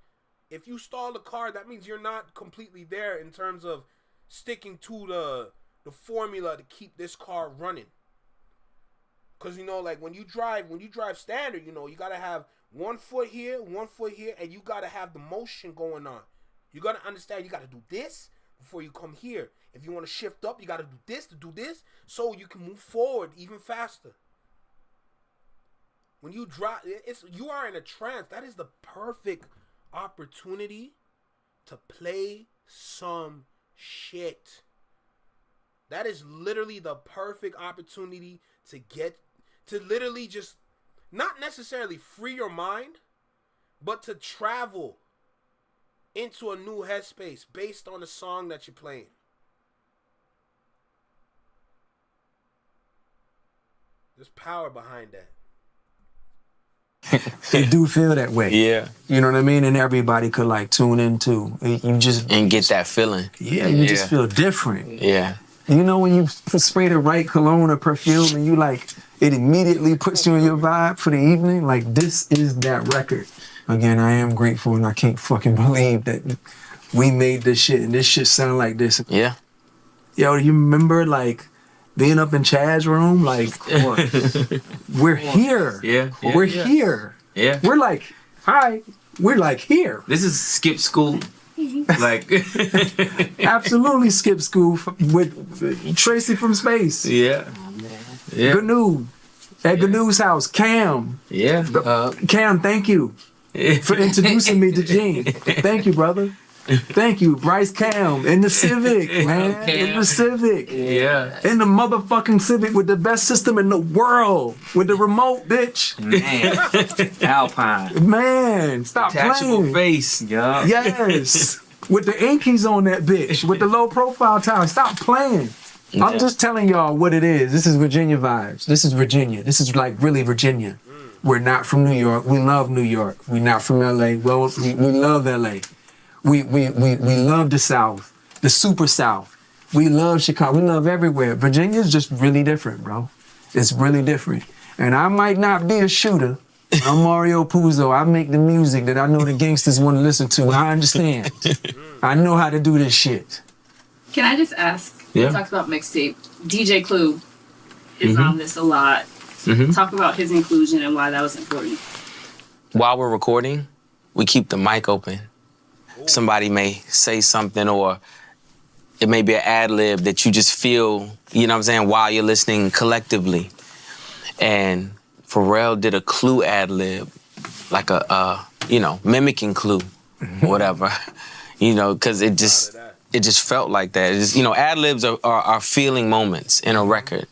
if you stall the car, that means you're not completely there in terms of sticking to the formula to keep this car running. Because, you know, like when you drive standard, you know, you got to have one foot here, and you got to have the motion going on. You got to understand you got to do this before you come here. If you want to shift up, you got to do this so you can move forward even faster. When you drive, you are in a trance. That is the perfect opportunity to play some shit. That is literally the perfect opportunity to literally just not necessarily free your mind, but to travel into a new headspace based on the song that you're playing. There's power behind that. it do feel that way. Yeah. You know what I mean? And everybody could like tune in too. You just and get that feeling. Yeah, you just feel different. Yeah. You know when you spray the right cologne or perfume and you like it immediately puts you in your vibe for the evening. Like this is that record. Again, I am grateful and I can't fucking believe that we made this shit and this shit sound like this. Yeah. Yo, you remember like being up in Chad's room? Like, we're here. Yeah. We're here. Yeah. We're like, hi. We're like here. This is skip school. Like, absolutely skip school with Tracy from Space. Yeah. Yeah. Gnu. At Gnu's house. Cam. Yeah. Cam, thank you for introducing me to Gene. Thank you, brother. Thank you, Bryce Cam in the Civic, man. In the Civic. Yeah. In the motherfucking Civic with the best system in the world. With the remote, bitch. Man. Alpine. Man, stop Detachable playing. face. Yeah. Yes. With the Inkies on that bitch. With the low profile tower. Stop playing. Yeah. I'm just telling y'all what it is. This is Virginia vibes. This is Virginia. This is like really Virginia. We're not from New York. We love New York. We're not from LA. Well, we love LA. We love the South, the super South. We love Chicago. We love everywhere. Virginia's just really different, bro. It's really different. And I might not be a shooter. I'm Mario Puzo. I make the music that I know the gangsters want to listen to. I understand. I know how to do this shit. Can I just ask? Yeah. You talked about mixtape. DJ Clue is on this a lot. Talk about his inclusion and why that was important. While we're recording, we keep the mic open. Somebody may say something or it may be an ad lib that you just feel, you know what I'm saying, while you're listening collectively. And Pharrell did a Clue ad lib, like a mimicking Clue or whatever, because it just felt like that. It just, ad libs are feeling moments in a record.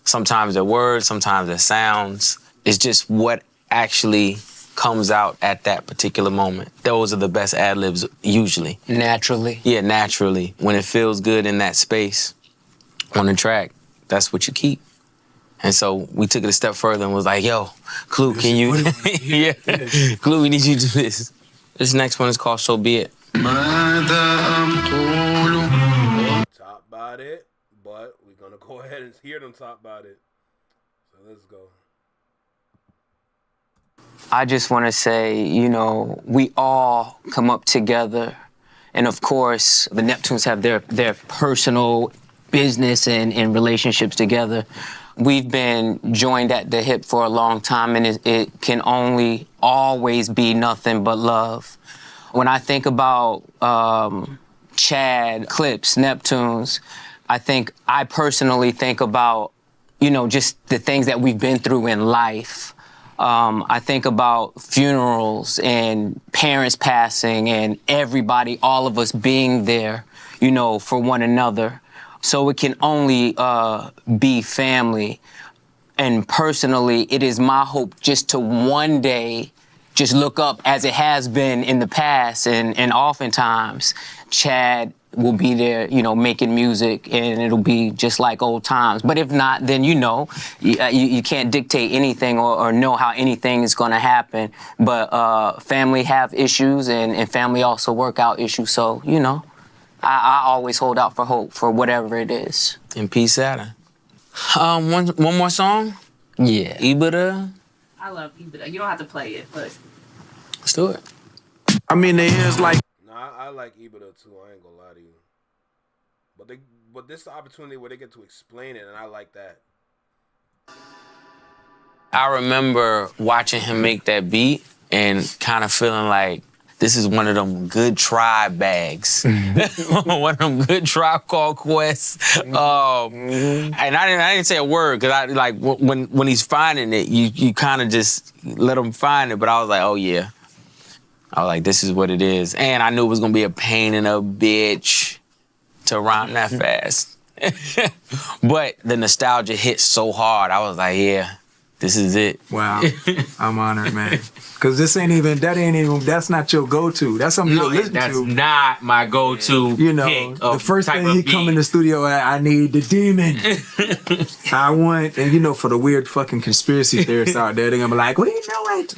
Sometimes they're words, sometimes they're sounds. It's just what actually comes out at that particular moment. Those are the best ad-libs usually. Naturally. Yeah, naturally. When it feels good in that space on the track, that's what you keep. And so we took it a step further and was like, yo, Clue, can you... yeah. Clue, we need you to do this. This next one is called So Be It. Top about it, but we're gonna go ahead and hear them talk about it. So let's go. I just want to say, we all come up together. And of course, the Neptunes have their personal business and relationships together. We've been joined at the hip for a long time, and it can only always be nothing but love. When I think about Chad, Clipse, Neptunes, I personally think about, just the things that we've been through in life. I think about funerals and parents passing and everybody, all of us being there, for one another. So it can only be family. And personally, it is my hope just to one day just look up as it has been in the past. And oftentimes, Chad will be there, making music, and it'll be just like old times. But if not, then you can't dictate anything or know how anything is going to happen. But family have issues, and family also work out issues. So, I always hold out for hope for whatever it is. And peace, Saturn. One more song? Yeah. Ibada. I love Ibada. You don't have to play it, but... Let's do it. I mean, there is like... Nah, I like Ibada too. I ain't gonna lie to you. But this is the opportunity where they get to explain it, and I like that. I remember watching him make that beat and kind of feeling like this is one of them good tribe bags. One of them good Tribe Called Quest. And I didn't say a word, because when he's finding it, you kind of just let him find it. But I was like, oh yeah. I was like, this is what it is. And I knew it was gonna be a pain in a bitch to rhyme that fast. But the nostalgia hit so hard. I was like, yeah, This is it. Wow. I'm honored, man. Cause that's not your go-to. That's something you listen that's to. not my go-to. You know, the first thing he come in the studio, I need the demon. I want, and you know, for the weird fucking conspiracy theorists out there, they're gonna be like, we know it.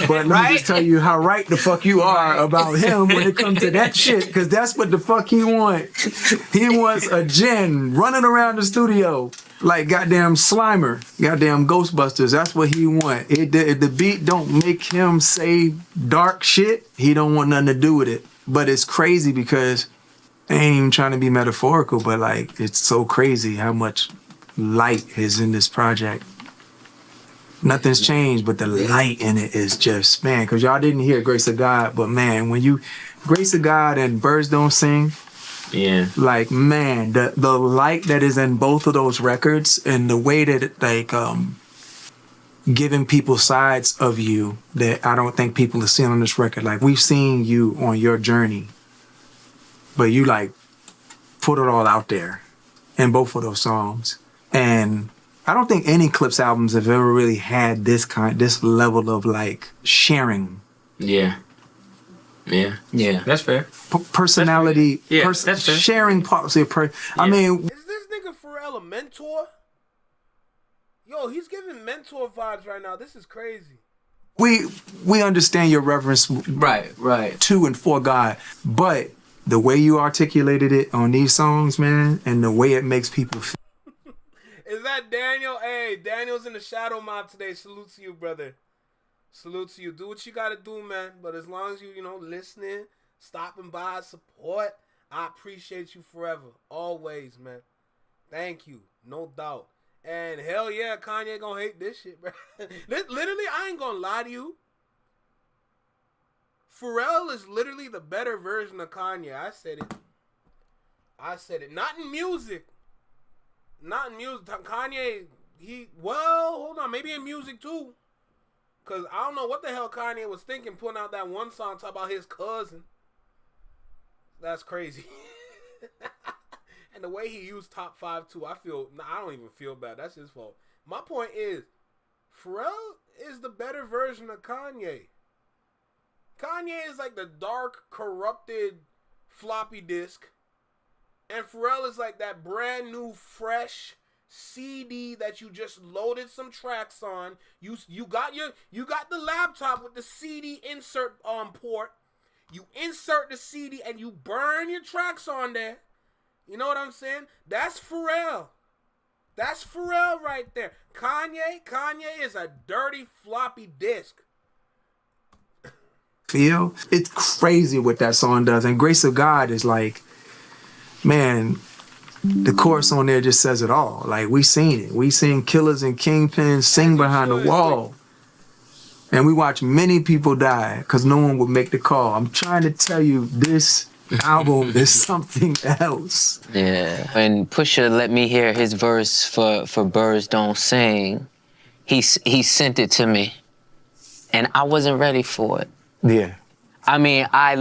But let me just tell you how right the fuck you are about him when it comes to that shit, cause that's what the fuck he wants. He wants a djinn running around the studio like goddamn Slimer, goddamn Ghostbusters. That's what he want. If the beat don't make him say dark shit, he don't want nothing to do with it. But it's crazy because I ain't even trying to be metaphorical, but like it's so crazy how much light is in this project. Nothing's changed, but the light in it is just, man, because y'all didn't hear Grace of God, but man, when you Grace of God and Birds Don't Sing, yeah, like, man, the light that is in both of those records and the way that it, like giving people sides of you that I don't think people are seeing on this record. Like, we've seen you on your journey, but you like put it all out there in both of those songs. And I don't think any Clipse albums have ever really had this level of like sharing. Yeah. That's fair. Personality, that's fair. Sharing parts of I mean, Is this nigga Pharrell a mentor? Yo, he's giving mentor vibes right now. This is crazy. we understand your reverence, right, to and for God, but the way you articulated it on these songs, man, and the way it makes people feel. Is that Daniel? Hey, Daniel's in the shadow mob today. Salute to you, brother. Salute to you. Do what you gotta do, man. But as long as you know, listening, stopping by, support, I appreciate you forever. Always, man. Thank you. No doubt. And hell yeah, Kanye gonna hate this shit, bro. Literally, I ain't gonna lie to you. Pharrell is literally the better version of Kanye. I said it. Not in music. Kanye, hold on, maybe in music too. Cause I don't know what the hell Kanye was thinking putting out that one song talking about his cousin. That's crazy. And the way he used Top 5 too, I don't even feel bad. That's his fault. My point is, Pharrell is the better version of Kanye. Kanye is like the dark, corrupted floppy disk. And Pharrell is like that brand new, fresh CD that you just loaded some tracks on. You got the laptop with the CD insert port. You insert the CD and you burn your tracks on there. You know what I'm saying? That's Pharrell. That's Pharrell right there. Kanye is a dirty floppy disk. Feel it's crazy what that song does, and Grace of God is like, man, the chorus on there just says it all. Like, we seen it. We seen killers and kingpins sing behind the wall. And we watched many people die because no one would make the call. I'm trying to tell you, this album is something else. Yeah. When Pusha let me hear his verse for Birds Don't Sing, he sent it to me. And I wasn't ready for it. Yeah. I mean, I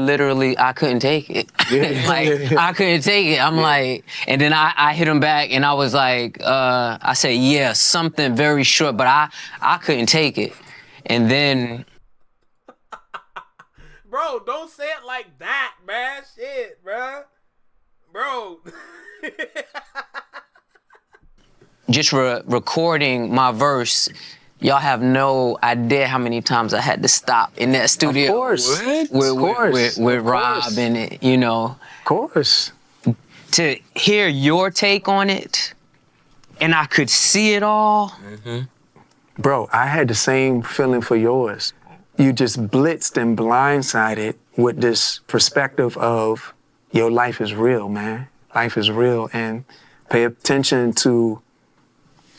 couldn't take it. Yeah. I couldn't take it. I'm like, and then I hit him back and I was like, I said, yeah, something very short, but I couldn't take it. And then... Bro, don't say it like that, man. Shit, bro. Just recording my verse, y'all have no idea how many times I had to stop in that studio. Of course. With Rob and it, you know. Of course. To hear your take on it, and I could see it all. Mm-hmm. Bro, I had the same feeling for yours. You just blitzed and blindsided with this perspective of your life is real, man. Life is real, and pay attention to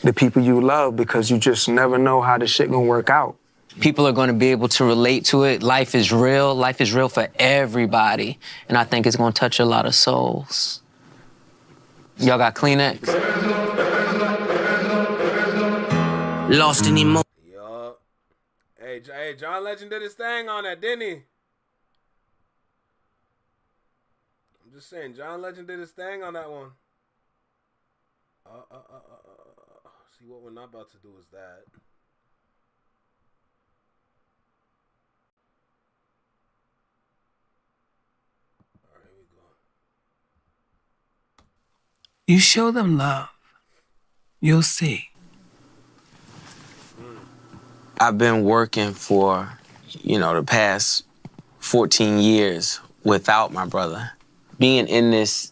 the people you love because you just never know how the shit gonna work out. People are gonna be able to relate to it. Life is real. Life is real for everybody, and I think it's gonna touch a lot of souls. Y'all got Kleenex? Lost in emotion. Yup. Hey, John Legend did his thing on that, didn't he? I'm just saying, John Legend did his thing on that one. See, what we're not about to do is that. All right, here we go. You show them love, you'll see. I've been working for, the past 14 years without my brother. Being in this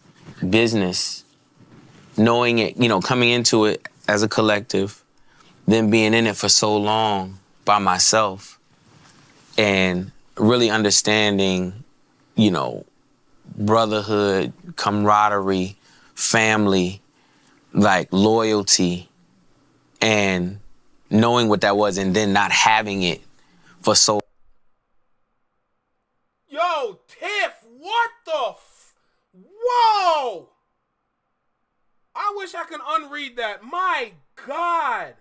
business, knowing it, coming into it as a collective, then being in it for so long by myself and really understanding, brotherhood, camaraderie, family, like loyalty, and knowing what that was and then not having it for so. Yo, Tiff, what the Whoa! I wish I could unread that. My God.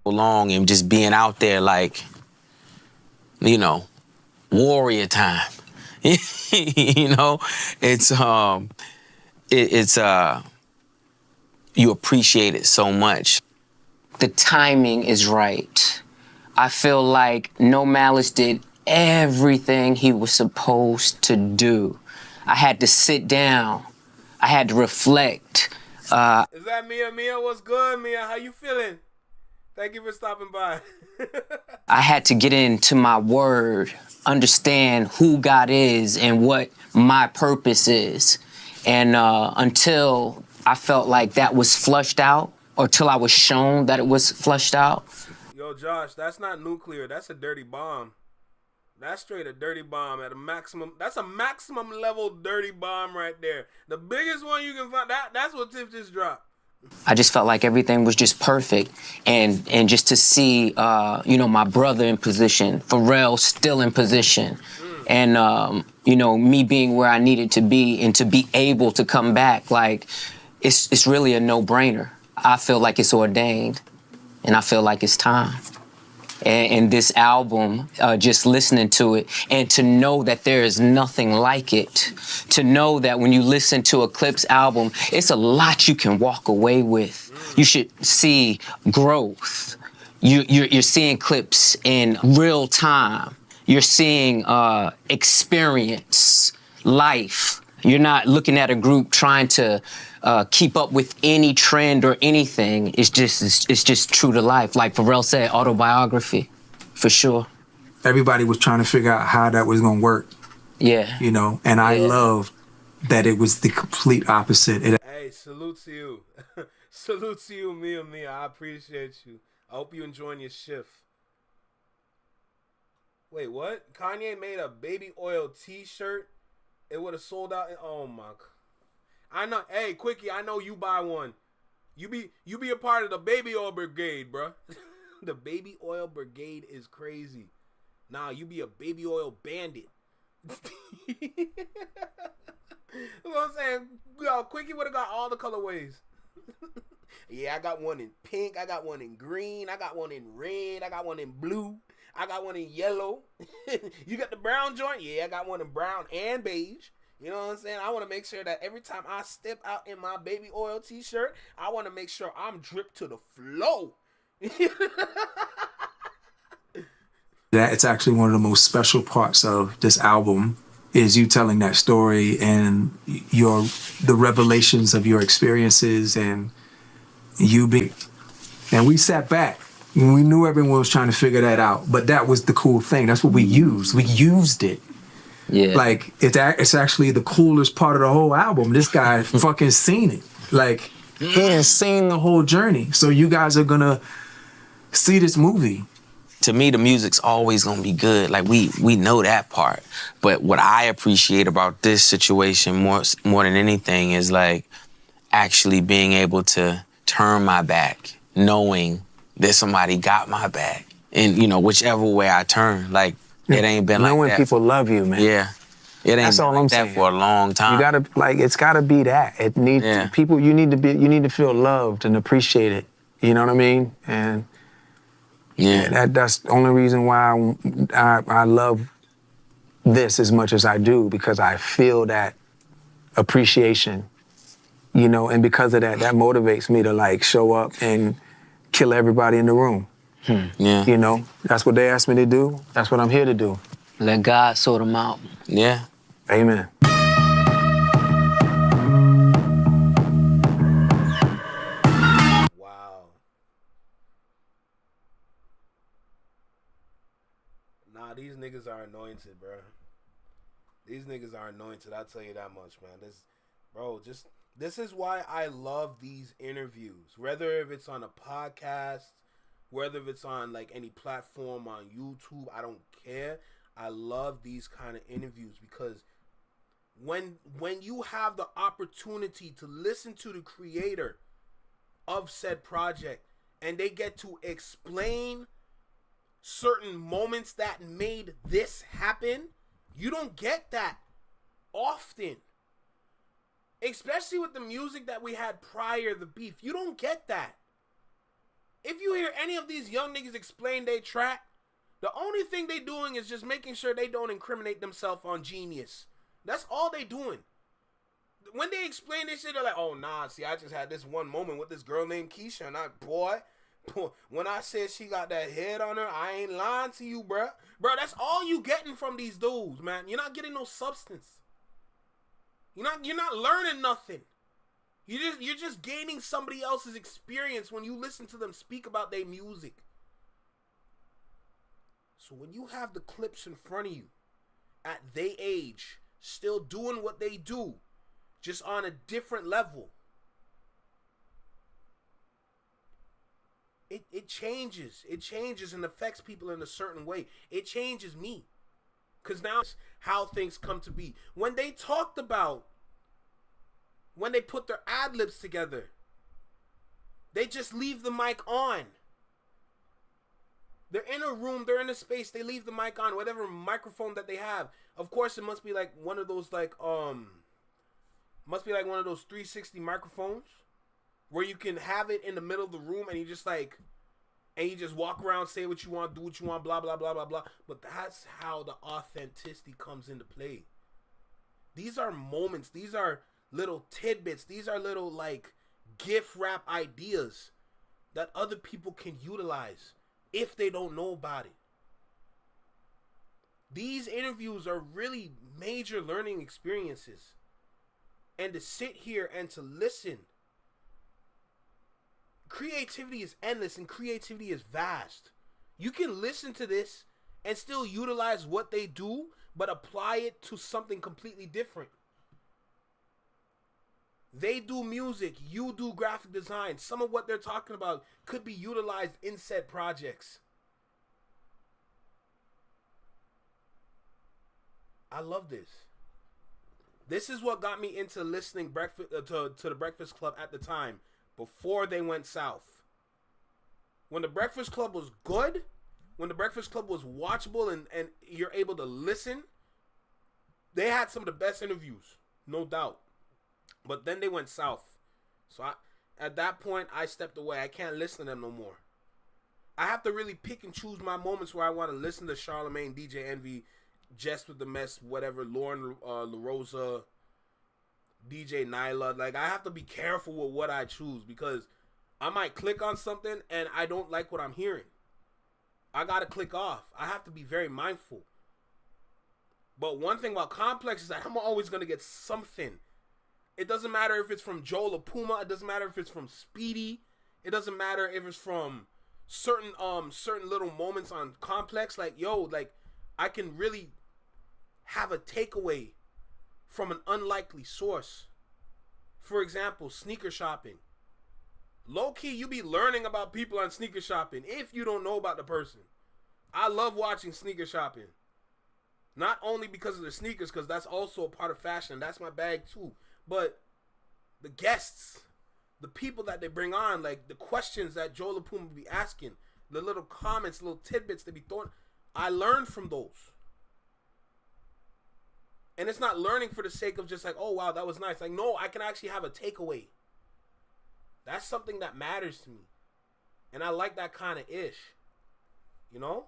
Long and just being out there like, warrior time. It's you appreciate it so much. The timing is right. I feel like No Malice did everything he was supposed to do. I had to sit down. I had to reflect. Is that Mia? Mia, what's good, Mia? How you feeling? Thank you for stopping by. I had to get into my word, understand who God is and what my purpose is. And until I felt like that was flushed out, or till I was shown that it was flushed out. Yo, Josh, that's not nuclear. That's a dirty bomb. That's straight a dirty bomb at a maximum. That's a maximum level dirty bomb right there. The biggest one you can find. That's what Tiff just dropped. I just felt like everything was just perfect. And just to see, my brother in position, Pharrell still in position, and, me being where I needed to be and to be able to come back, like, it's really a no-brainer. I feel like it's ordained, and I feel like it's time. And this album, just listening to it, and to know that there is nothing like it, to know that when you listen to a Clipse album, it's a lot you can walk away with. You should see growth. You're seeing Clipse in real time. You're seeing experience, life. You're not looking at a group trying to keep up with any trend or anything. It's just true to life. Like Pharrell said, autobiography, for sure. Everybody was trying to figure out how that was gonna work. Yeah. And I love that it was the complete opposite. Hey, salute to you. Salute to you, Mia. I appreciate you. I hope you enjoying your shift. Wait, what? Kanye made a baby oil t-shirt? It would have sold out. Oh my God. I know. Hey, Quickie, I know you buy one. You be a part of the baby oil brigade, bro. The baby oil brigade is crazy. Nah, you be a baby oil bandit. You know what I'm saying? Yo, Quickie would have got all the colorways. Yeah, I got one in pink. I got one in green. I got one in red. I got one in blue. I got one in yellow. You got the brown joint? Yeah, I got one in brown and beige. You know what I'm saying? I want to make sure that every time I step out in my baby oil t-shirt, I want to make sure I'm dripped to the flow. That it's actually one of the most special parts of this album is you telling that story and the revelations of your experiences and you being. And we sat back and we knew everyone was trying to figure that out, but that was the cool thing. That's what we used. We used it. Yeah. Like, it's actually the coolest part of the whole album. This guy fucking seen it. Like, he has seen the whole journey. So you guys are gonna see this movie. To me, the music's always gonna be good. Like, we know that part. But what I appreciate about this situation more than anything is, like, actually being able to turn my back, knowing that somebody got my back. And, whichever way I turn, like, it ain't been like that. Knowing people love you, man. Yeah. It ain't That's been all like I'm that saying. for a long time. You gotta, it's gotta be that. It needs people. You need to feel loved and appreciated. You know what I mean? And that's the only reason why I love this as much as I do, because I feel that appreciation. And because of that, that motivates me to like show up and kill everybody in the room. Yeah. You know, that's what they asked me to do. That's what I'm here to do. Let God sort them out. Yeah. Amen. Nah, these niggas are anointed, bro. These niggas are anointed. I'll tell you that much, man. This is why I love these interviews. Whether if it's on a podcast, whether if it's on like any platform on YouTube, I don't care. I love these kind of interviews because when you have the opportunity to listen to the creator of said project and they get to explain certain moments that made this happen, you don't get that often. Especially with the music that we had prior to the beef. You don't get that. If you hear any of these young niggas explain their track, the only thing they doing is just making sure they don't incriminate themselves on Genius. That's all they doing. When they explain this shit, they're like, oh, nah, see, I just had this one moment with this girl named Keisha, and when I said she got that head on her, I ain't lying to you, bruh. Bro, that's all you getting from these dudes, man. You're not getting no substance. You're not learning nothing. You're just gaining somebody else's experience when you listen to them speak about their music. So when you have the Clipse in front of you, at their age, still doing what they do, just on a different level, it changes. It changes and affects people in a certain way. It changes me. Because now it's how things come to be. When they talked about, when they put their ad-libs together, they just leave the mic on. They're in a room, they're in a space, they leave the mic on, whatever microphone that they have. Of course, it must be like one of those must be like one of those 360 microphones where you can have it in the middle of the room and you just walk around, say what you want, do what you want, blah, blah, blah, blah, blah. But that's how the authenticity comes into play. These are moments. These are little tidbits. These are little, like, gift wrap ideas that other people can utilize if they don't know about it. These interviews are really major learning experiences. And to sit here and to listen, creativity is endless and creativity is vast. You can listen to this and still utilize what they do, but apply it to something completely different. They do music, you do graphic design. Some of what they're talking about could be utilized in said projects. I love this. This is what got me into listening to the Breakfast Club at the time, before they went south. When the Breakfast Club was good, when the Breakfast Club was watchable and you're able to listen, they had some of the best interviews, no doubt. But then they went south. So at that point, I stepped away. I can't listen to them no more. I have to really pick and choose my moments where I want to listen to Charlamagne, DJ Envy, Jess with the Mess, whatever, Lauren LaRosa, DJ Nyla. Like, I have to be careful with what I choose because I might click on something and I don't like what I'm hearing. I got to click off. I have to be very mindful. But one thing about Complex is that I'm always going to get something. It doesn't matter if it's from Joe LaPuma. It doesn't matter if it's from Speedy. It doesn't matter if it's from certain little moments on Complex. Like, yo, like, I can really have a takeaway from an unlikely source. For example, sneaker shopping. Low-key, you be learning about people on sneaker shopping if you don't know about the person. I love watching sneaker shopping. Not only because of the sneakers, because that's also a part of fashion. That's my bag too. But the guests, the people that they bring on, like the questions that Joe LaPuma will be asking, the little comments, little tidbits they be throwing, I learned from those. And it's not learning for the sake of just like, oh, wow, that was nice. Like, no, I can actually have a takeaway. That's something that matters to me. And I like that kind of ish. You know?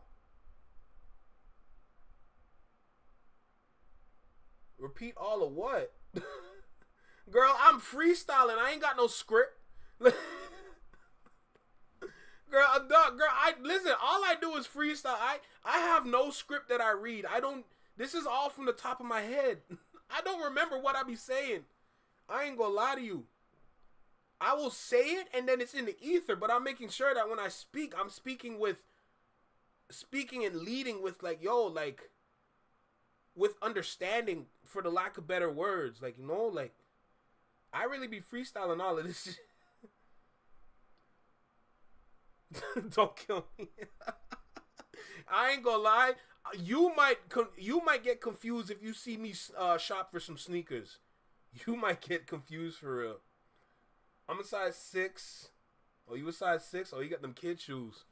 Repeat all of what? Girl, I'm freestyling. I ain't got no script. Girl, I listen. All I do is freestyle. I have no script that I read. I don't. This is all from the top of my head. I don't remember what I be saying. I ain't gonna lie to you. I will say it and then it's in the ether, but I'm making sure that when I speak, I'm speaking and leading with like, yo, like, with understanding, for the lack of better words. Like, you know, like, I really be freestyling all of this shit. Don't kill me. I ain't gonna lie. You might get confused if you see me shop for some sneakers. You might get confused for real. I'm a size 6. Oh, you a size 6? Oh, you got them kid shoes.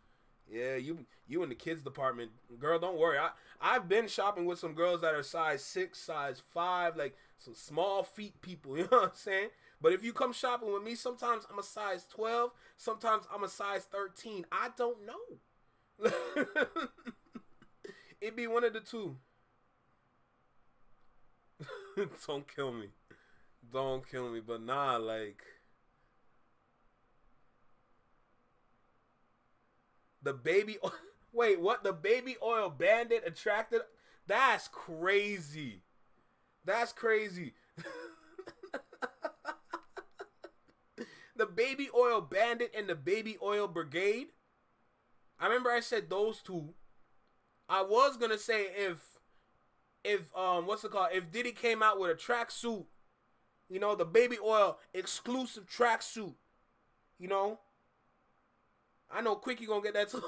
Yeah, you in the kids department. Girl, don't worry. I've been shopping with some girls that are size 6, size 5, like some small feet people, you know what I'm saying? But if you come shopping with me, sometimes I'm a size 12, sometimes I'm a size 13. I don't know. It'd be one of the two. Don't kill me. Don't kill me. But nah, like, the baby oil. Wait, what? The baby oil bandit attracted? That's crazy. That's crazy. The baby oil bandit and the baby oil brigade. I remember I said those two. I was gonna say if what's it called? If Diddy came out with a tracksuit, you know, the baby oil exclusive tracksuit, you know. I know Quickie gonna get that too.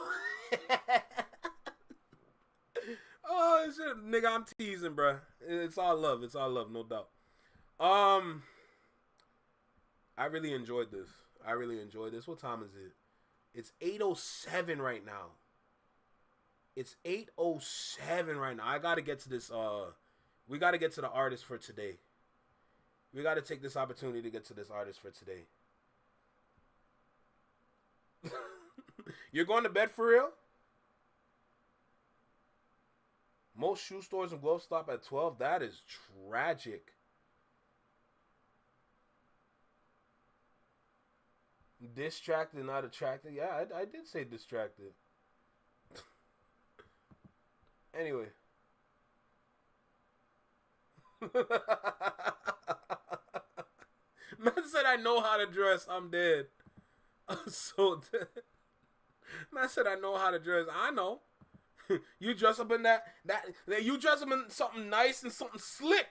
Oh shit, nigga, I'm teasing, bruh. It's all love. It's all love, no doubt. I really enjoyed this. What time is it? It's 8:07 right now. It's 8:07 right now. I gotta get to this. We gotta get to the artist for today. We gotta take this opportunity to get to this artist for today. You're going to bed for real? Most shoe stores and glove stop at 12. That is tragic. Distracted, not attracted. Yeah, I did say distracted. Anyway. Man said I know how to dress. I'm dead. I'm so dead. Man said I know how to dress. I know. You dress up in that you dress up in something nice and something slick.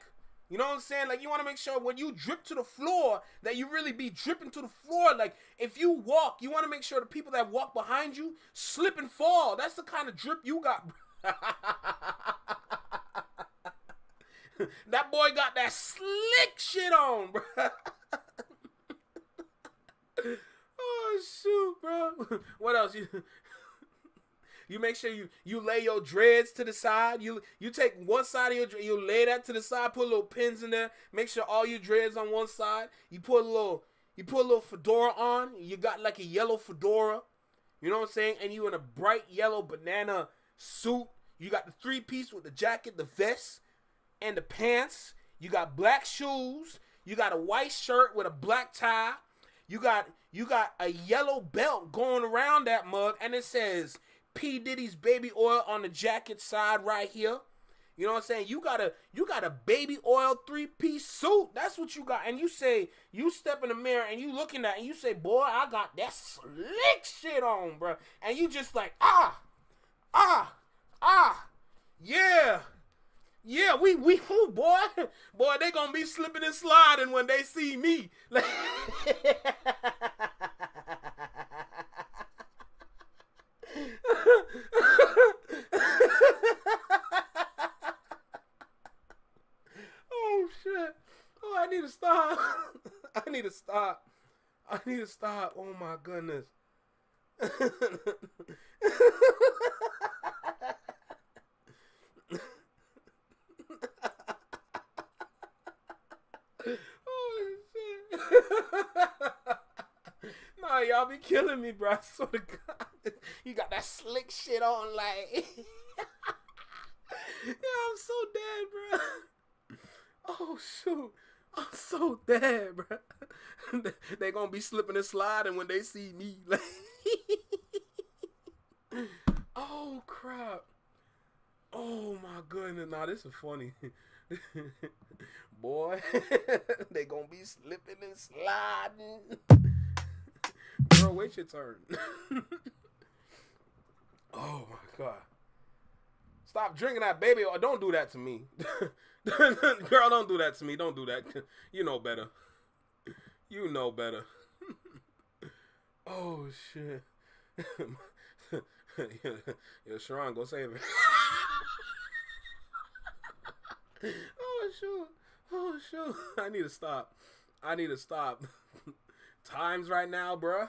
You know what I'm saying? Like, you want to make sure when you drip to the floor that you really be dripping to the floor. Like, if you walk, you want to make sure the people that walk behind you slip and fall. That's the kind of drip you got. That boy got that slick shit on, bro. Oh shoot, bro. What else? You make sure you lay your dreads to the side. You take one side of your dread, you lay that to the side, put little pins in there. Make sure all your dreads on one side. You put a little fedora on. You got like a yellow fedora. You know what I'm saying? And you in a bright yellow banana suit. You got the 3-piece with the jacket, the vest, and the pants. You got black shoes. You got a white shirt with a black tie. You got a yellow belt going around that mug, and it says P. Diddy's baby oil on the jacket side right here. You know what I'm saying? You got a baby oil 3-piece suit. That's what you got. And you say, you step in the mirror and you looking at it and you say, boy, I got that slick shit on, bro. And you just like, yeah. Yeah, we ooh, boy, they gonna be slipping and sliding when they see me. Like, oh shit! Oh, I need to stop. I need to stop. Oh my goodness. Oh shit. Nah, y'all be killing me, bro. I swear to God. You got that slick shit on, like. Yeah, I'm so dead, bro. Oh shoot. I'm so dead, bro. They gonna be slipping and sliding when they see me. Like, Oh crap. Oh my goodness. Nah, this is funny. Boy, they gonna be slipping and sliding. Girl, wait your turn. Oh my god. Stop drinking that, baby. Or don't do that to me. Girl, don't do that to me. Don't do that. You know better. You know better. Oh shit. Yo, Sharon, go save it. Oh shoot. Oh shoot. I need to stop. I need to stop. Times right now, bruh.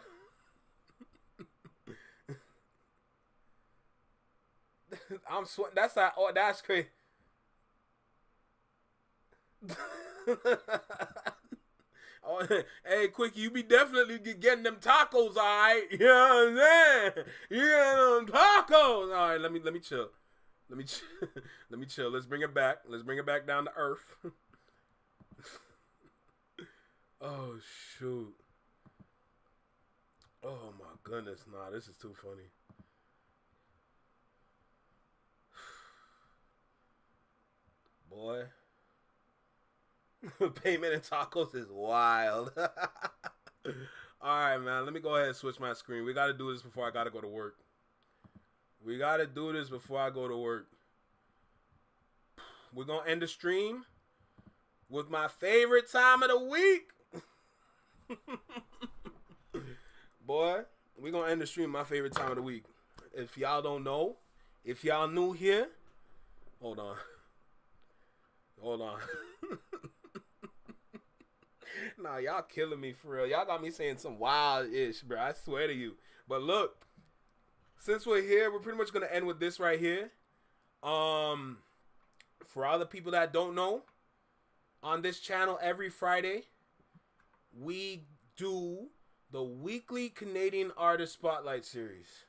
I'm sweating. That's that. Oh, that's crazy. Oh, hey, Quickie, you be definitely getting them tacos, all right? You know what I'm saying? You getting them tacos. All right, let me chill. Let me let me chill. Let's bring it back. Let's bring it back down to earth. Oh shoot. Oh my goodness. Nah, this is too funny. Boy. Payment and tacos is wild. Alright, man. Let me go ahead and switch my screen. We got to do this before I got to go to work. We got to do this before I go to work. We're going to end the stream with my favorite time of the week. Boy, we're going to end the stream my favorite time of the week. If y'all don't know, if y'all new here, hold on. Hold on. Nah, y'all killing me for real. Y'all got me saying some wild ish, bro. I swear to you. But look, since we're here, we're pretty much gonna end with this right here. For all the people that don't know, on this channel every Friday, we do the weekly Canadian Artist Spotlight series.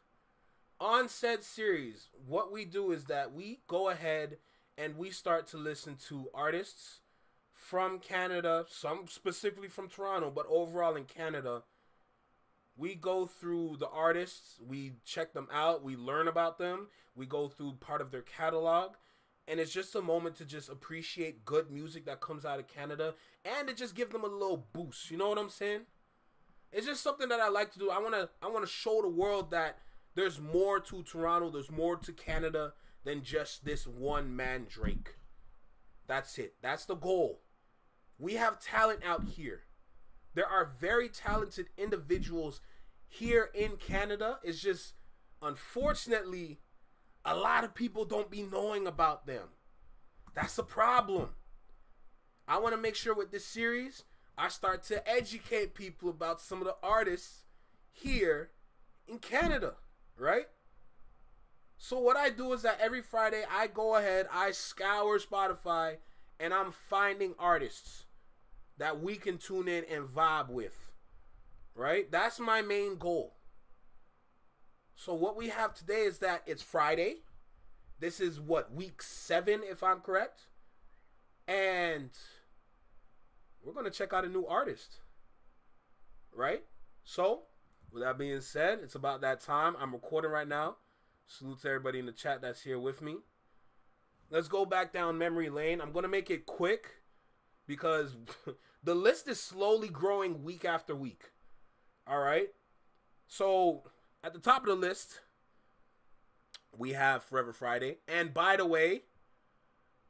On said series, what we do is that we go ahead and we start to listen to artists from Canada, some specifically from Toronto, but overall in Canada. We go through the artists, we check them out, we learn about them, we go through part of their catalog, and it's just a moment to just appreciate good music that comes out of Canada, and to just give them a little boost. You know what I'm saying? It's just something that I like to do. I wanna show the world that there's more to Toronto, there's more to Canada than just this one man Drake. That's it. That's the goal. We have talent out here. There are very talented individuals here in Canada. It's just, unfortunately, a lot of people don't be knowing about them. That's a problem. I want to make sure with this series, I start to educate people about some of the artists here in Canada, right? So what I do is that every Friday, I go ahead, I scour Spotify, and I'm finding artists that we can tune in and vibe with, right? That's my main goal. So what we have today is that it's Friday. This is what, week 7, if I'm correct? And we're going to check out a new artist, right? So, with that being said, it's about that time. I'm recording right now. Salute to everybody in the chat that's here with me. Let's go back down memory lane. I'm going to make it quick because the list is slowly growing week after week. All right? So, at the top of the list, we have Forever Friday. And by the way,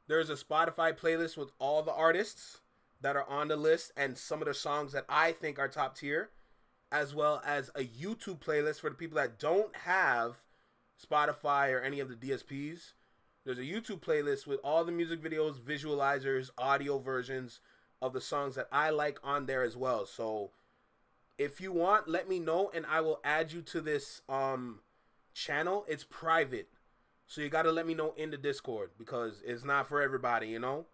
there's a Spotify playlist with all the artists that are on the list and some of the songs that I think are top tier, as well as a YouTube playlist for the people that don't have Spotify or any of the DSPs. There's a YouTube playlist with all the music videos, visualizers, audio versions of the songs that I like on there as well. So if you want, let me know and I will add you to this channel. It's private, so you got to let me know in the Discord because it's not for everybody, you know.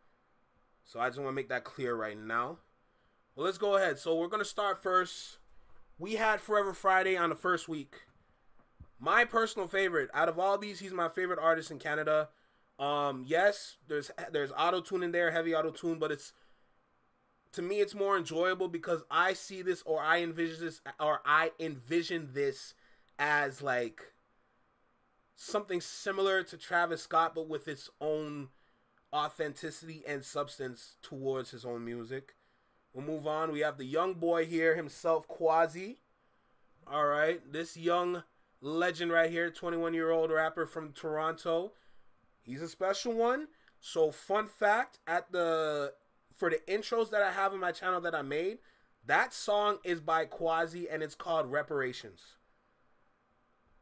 So I just want to make that clear right now. Well, let's go ahead. So we're going to start first. We had Forever Friday on the first week. My personal favorite, out of all these, he's my favorite artist in Canada. Yes, there's auto-tune in there, heavy auto-tune, but it's, to me, it's more enjoyable because I see this, or I envision this as like something similar to Travis Scott, but with its own authenticity and substance towards his own music. We'll move on. We have the young boy here himself, Quasi. All right, this young legend right here, 21-year-old rapper from Toronto. He's a special one. So, fun fact, for the intros that I have on my channel that I made, that song is by Quasi and it's called Reparations.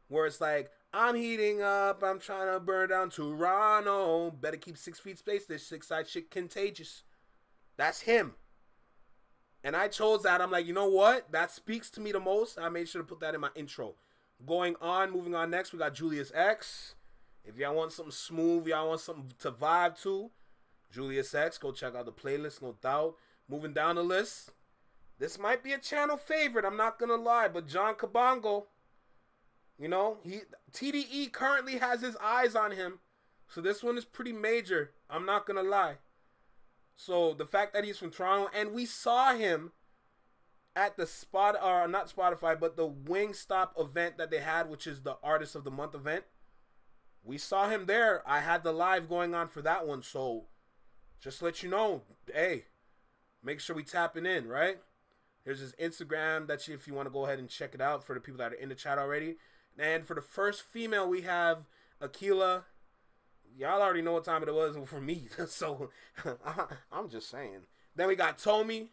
Where it's like, I'm heating up, I'm trying to burn down Toronto. Better keep 6 feet space, this 6-side shit contagious. That's him. And I chose that. I'm like, you know what? That speaks to me the most. I made sure to put that in my intro. Moving on next, we got Julius X. If y'all want something smooth, y'all want something to vibe to, Julius X, go check out the playlist, no doubt. Moving down the list, this might be a channel favorite, I'm not gonna lie, but John Kabongo, you know, TDE currently has his eyes on him, so this one is pretty major, I'm not gonna lie. So the fact that he's from Toronto, and we saw him at the not Spotify, but the Wingstop event that they had, which is the Artist of the Month event. We saw him there. I had the live going on for that one, so just let you know, hey, make sure we tapping in, right? Here's his Instagram. That's if you want to go ahead and check it out for the people that are in the chat already. And for the first female, we have Akila. Y'all already know what time it was for me, so I'm just saying. Then we got Tomi.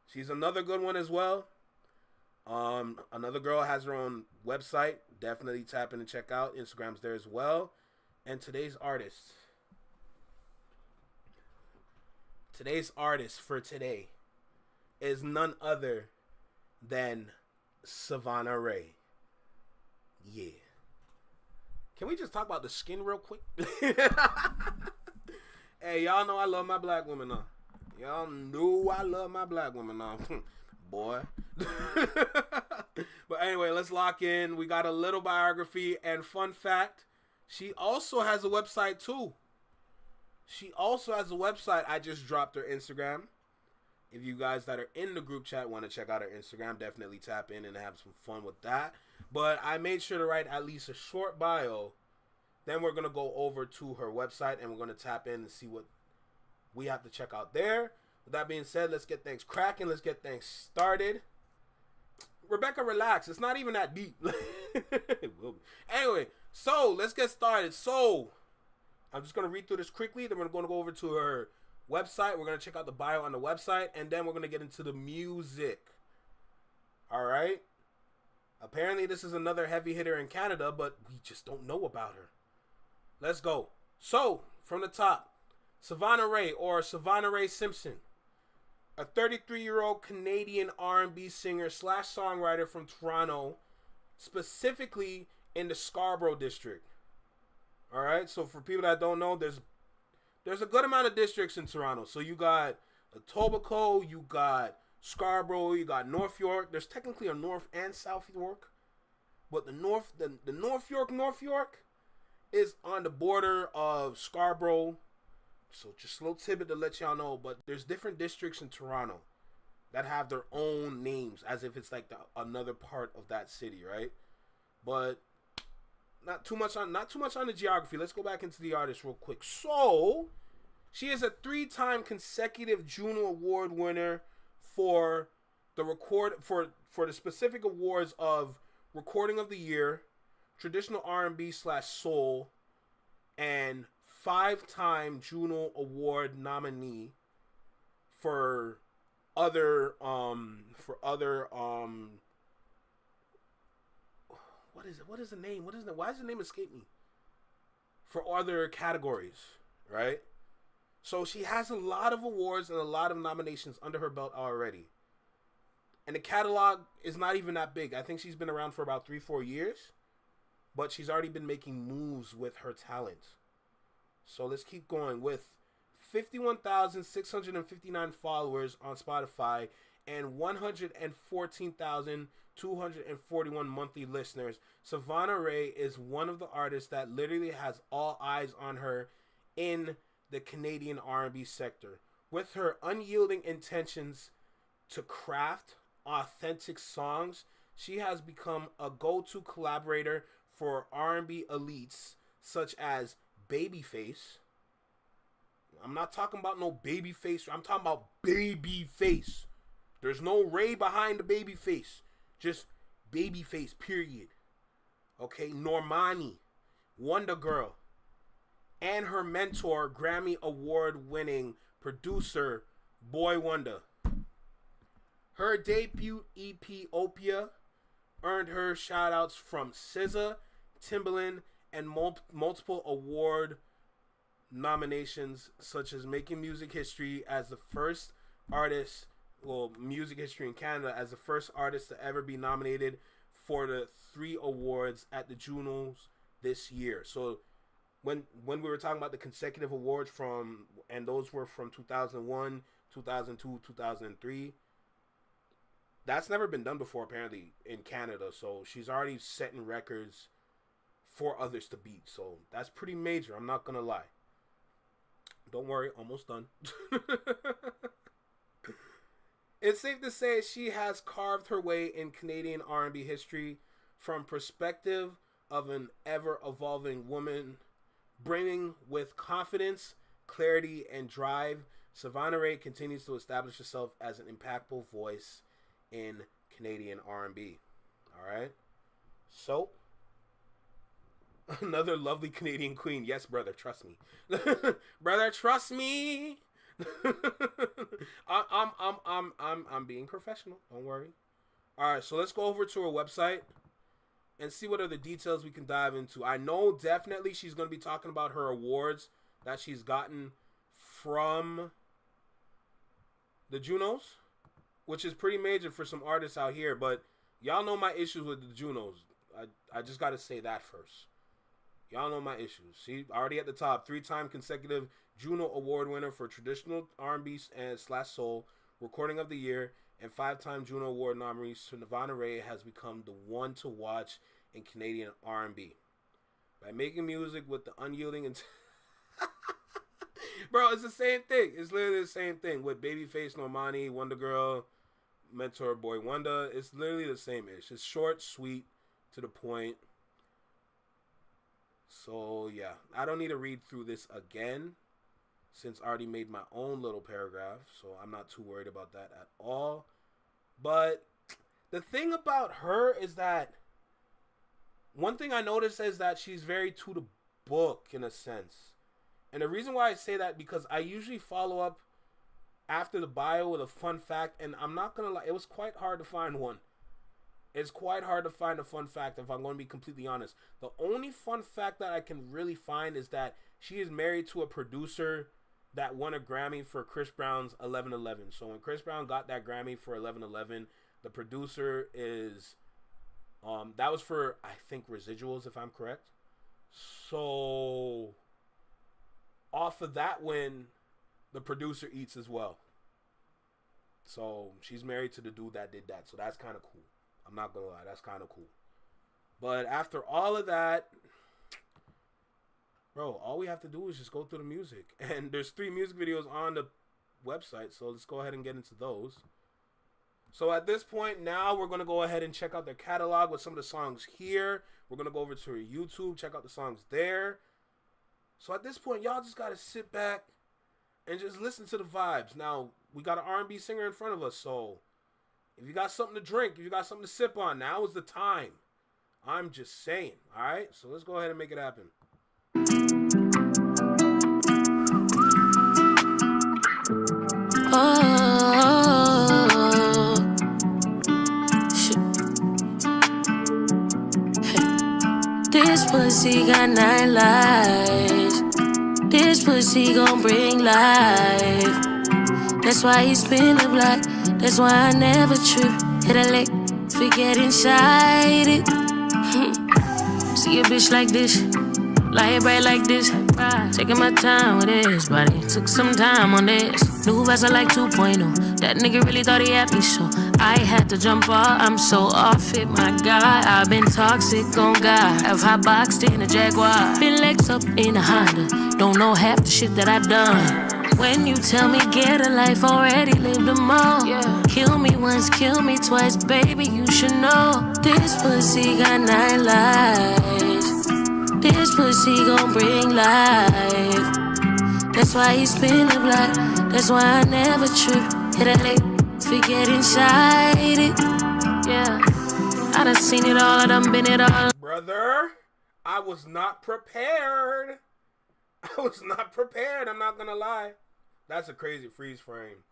She's another good one as well. Another girl has her own website. Definitely tap in and check out. Instagram's there as well. And today's artist for today is none other than Savannah Ray. Yeah. Can we just talk about the skin real quick? Hey, y'all know I love my black woman now. Y'all know I love my black woman now. Boy. But anyway, let's lock in. We got a little biography, and fun fact, she also has a website too. I just dropped her Instagram. If you guys that are in the group chat want to check out her Instagram, definitely tap in and have some fun with that. But I made sure to write at least a short bio. Then we're going to go over to her website and we're going to tap in and see what we have to check out there. With that being said, let's get things cracking. Let's get things started. Rebecca, relax. It's not even that deep. Anyway, so let's get started. So I'm just going to read through this quickly. Then we're going to go over to her website. We're going to check out the bio on the website. And then we're going to get into the music. All right. Apparently, this is another heavy hitter in Canada, but we just don't know about her. Let's go. So, from the top, Savannah Ray, or Savannah Ray Simpson, a 33-year-old Canadian R&B singer / songwriter from Toronto, specifically in the Scarborough district. All right, so for people that don't know, there's a good amount of districts in Toronto. So you got Etobicoke, you got Scarborough, you got North York. There's technically a North and South York, but the North York is on the border of Scarborough. So just a little tidbit to let y'all know, but there's different districts in Toronto that have their own names, as if it's like another part of that city, right? But not too much on the geography. Let's go back into the artist real quick. So she is a 3-time consecutive Juno Award winner for the specific awards of Recording of the Year, Traditional R&B / Soul, and 5-time Juno Award nominee for other what is the name? Why does the name escape me? For other categories, right? So she has a lot of awards and a lot of nominations under her belt already. And the catalog is not even that big. I think she's been around for about 3-4 years, but she's already been making moves with her talent. So let's keep going with 51,659 followers on Spotify and 114,241 monthly listeners. Savannah Ray is one of the artists that literally has all eyes on her in the Canadian R&B sector. With her unyielding intentions to craft authentic songs, she has become a go-to collaborator for R&B elites such as Babyface. I'm not talking about no Babyface. I'm talking about Babyface. There's no Ray behind the Babyface. Just Babyface, period. Okay, Normani, Wonder Girl, and her mentor, Grammy Award-winning producer, Boy Wonder. Her debut EP, Opia, earned her shout-outs from SZA, Timbaland, and multiple award nominations, such as making music history as the first artist, music history in Canada, as the first artist to ever be nominated for the 3 awards at the Junos this year. So when we were talking about the consecutive awards and those were from 2001, 2002, 2003, that's never been done before apparently in Canada. So she's already setting records for others to beat. So that's pretty major, I'm not gonna lie. Don't worry, almost done. It's safe to say she has carved her way in Canadian R&B history from perspective of an ever-evolving woman, bringing with confidence, clarity, and drive. Savannah Ray continues to establish herself as an impactful voice in Canadian R&B. All right? So, another lovely Canadian queen. Yes, brother, trust me. Brother, trust me. I'm being professional. Don't worry. All right, so let's go over to her website and see what other details we can dive into. I know definitely she's going to be talking about her awards that she's gotten from the Junos, which is pretty major for some artists out here. But y'all know my issues with the Junos. I just got to say that first. Y'all know my issues. See, already at the top, 3-time consecutive Juno Award winner for traditional R&B and /soul, Recording of the Year, and 5-time Juno Award nominee, Savannah Ray has become the one to watch in Canadian R&B. By making music with the unyielding and bro, it's the same thing. It's literally the same thing with Babyface, Normani, Wonder Girl, mentor Boy Wonder. It's literally the same ish. It's short, sweet, to the point. So, yeah, I don't need to read through this again since I already made my own little paragraph, so I'm not too worried about that at all. But the thing about her is that one thing I noticed is that she's very to the book in a sense. And the reason why I say that, because I usually follow up after the bio with a fun fact, and I'm not going to lie, it was quite hard to find one. It's quite hard to find a fun fact, if I'm going to be completely honest. The only fun fact that I can really find is that she is married to a producer that won a Grammy for Chris Brown's 1111. So when Chris Brown got that Grammy for 1111, the producer is, that was for, I think, residuals, if I'm correct. So off of that win, the producer eats as well. So she's married to the dude that did that. So that's kind of cool. I'm not gonna lie, that's kind of cool. But after all of that, bro, all we have to do is just go through the music. And there's 3 music videos on the website, so let's go ahead and get into those. So at this point, now we're gonna go ahead and check out their catalog with some of the songs here. We're gonna go over to her YouTube, check out the songs there. So at this point, y'all just gotta sit back and just listen to the vibes. Now, we got an R&B singer in front of us, so if you got something to drink, if you got something to sip on, now is the time. I'm just saying, all right? So let's go ahead and make it happen. Oh, shit. Hey. This pussy got 9 lives. This pussy gon' bring life. That's why he spin the block. That's why I never trip. Hit a lick, forget inside it. See a bitch like this, lie it bright like this. Taking my time with this body. Took some time on this. New vessel like 2.0. That nigga really thought he had me, so I had to jump off. I'm so off it, my God. I've been toxic on God. I've hot boxed in a Jaguar. Been legs up in a Honda. Don't know half the shit that I've done. When you tell me get a life, already lived them all. Yeah. Kill me once, kill me twice, baby, you should know. This pussy got 9 lives. This pussy gon' bring life. That's why he spin the block. That's why I never trip. Hit a lick, forget inside it. Yeah, I done seen it all, I done been it all. Brother, I was not prepared. I'm not gonna lie. That's a crazy freeze frame.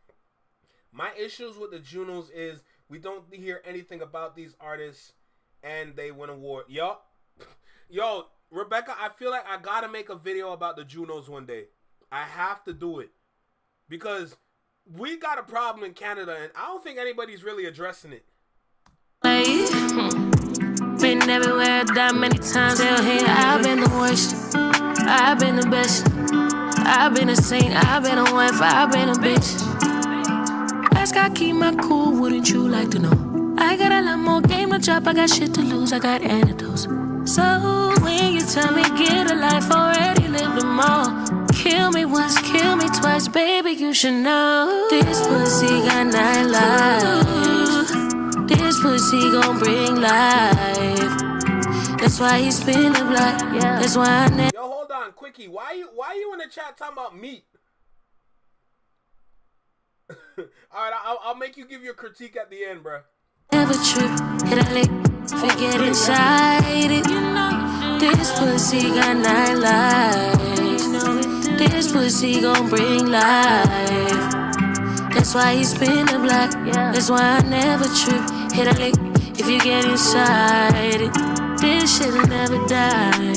My issues with the Junos is we don't hear anything about these artists and they win award. Yo, Rebecca, I feel like I gotta make a video about the Junos one day. I have to do it. Because we got a problem in Canada and I don't think anybody's really addressing it. Been everywhere that many times out here. I've been the worst. I've been the best. I've been a saint. I've been a wife. I've been a bitch. Ask I keep my cool, wouldn't you like to know? I got a lot more game to drop. I got shit to lose. I got antidotes. So when you tell me get a life, already lived them all. Kill me once, kill me twice, baby, you should know. This pussy got 9 lives. This pussy gon' bring life. That's why he spin the block. Yeah. That's why I never. Yo, hold on, quickie. Why you in the chat talking about meat? All right, I'll make you give your critique at the end, bro. Never trip, hit a lick, forget inside it. This pussy got 9 lives. This pussy gon' bring life. That's why he spin the block. That's why I never trip. Hit a lick if you get inside it. This shit'll never die.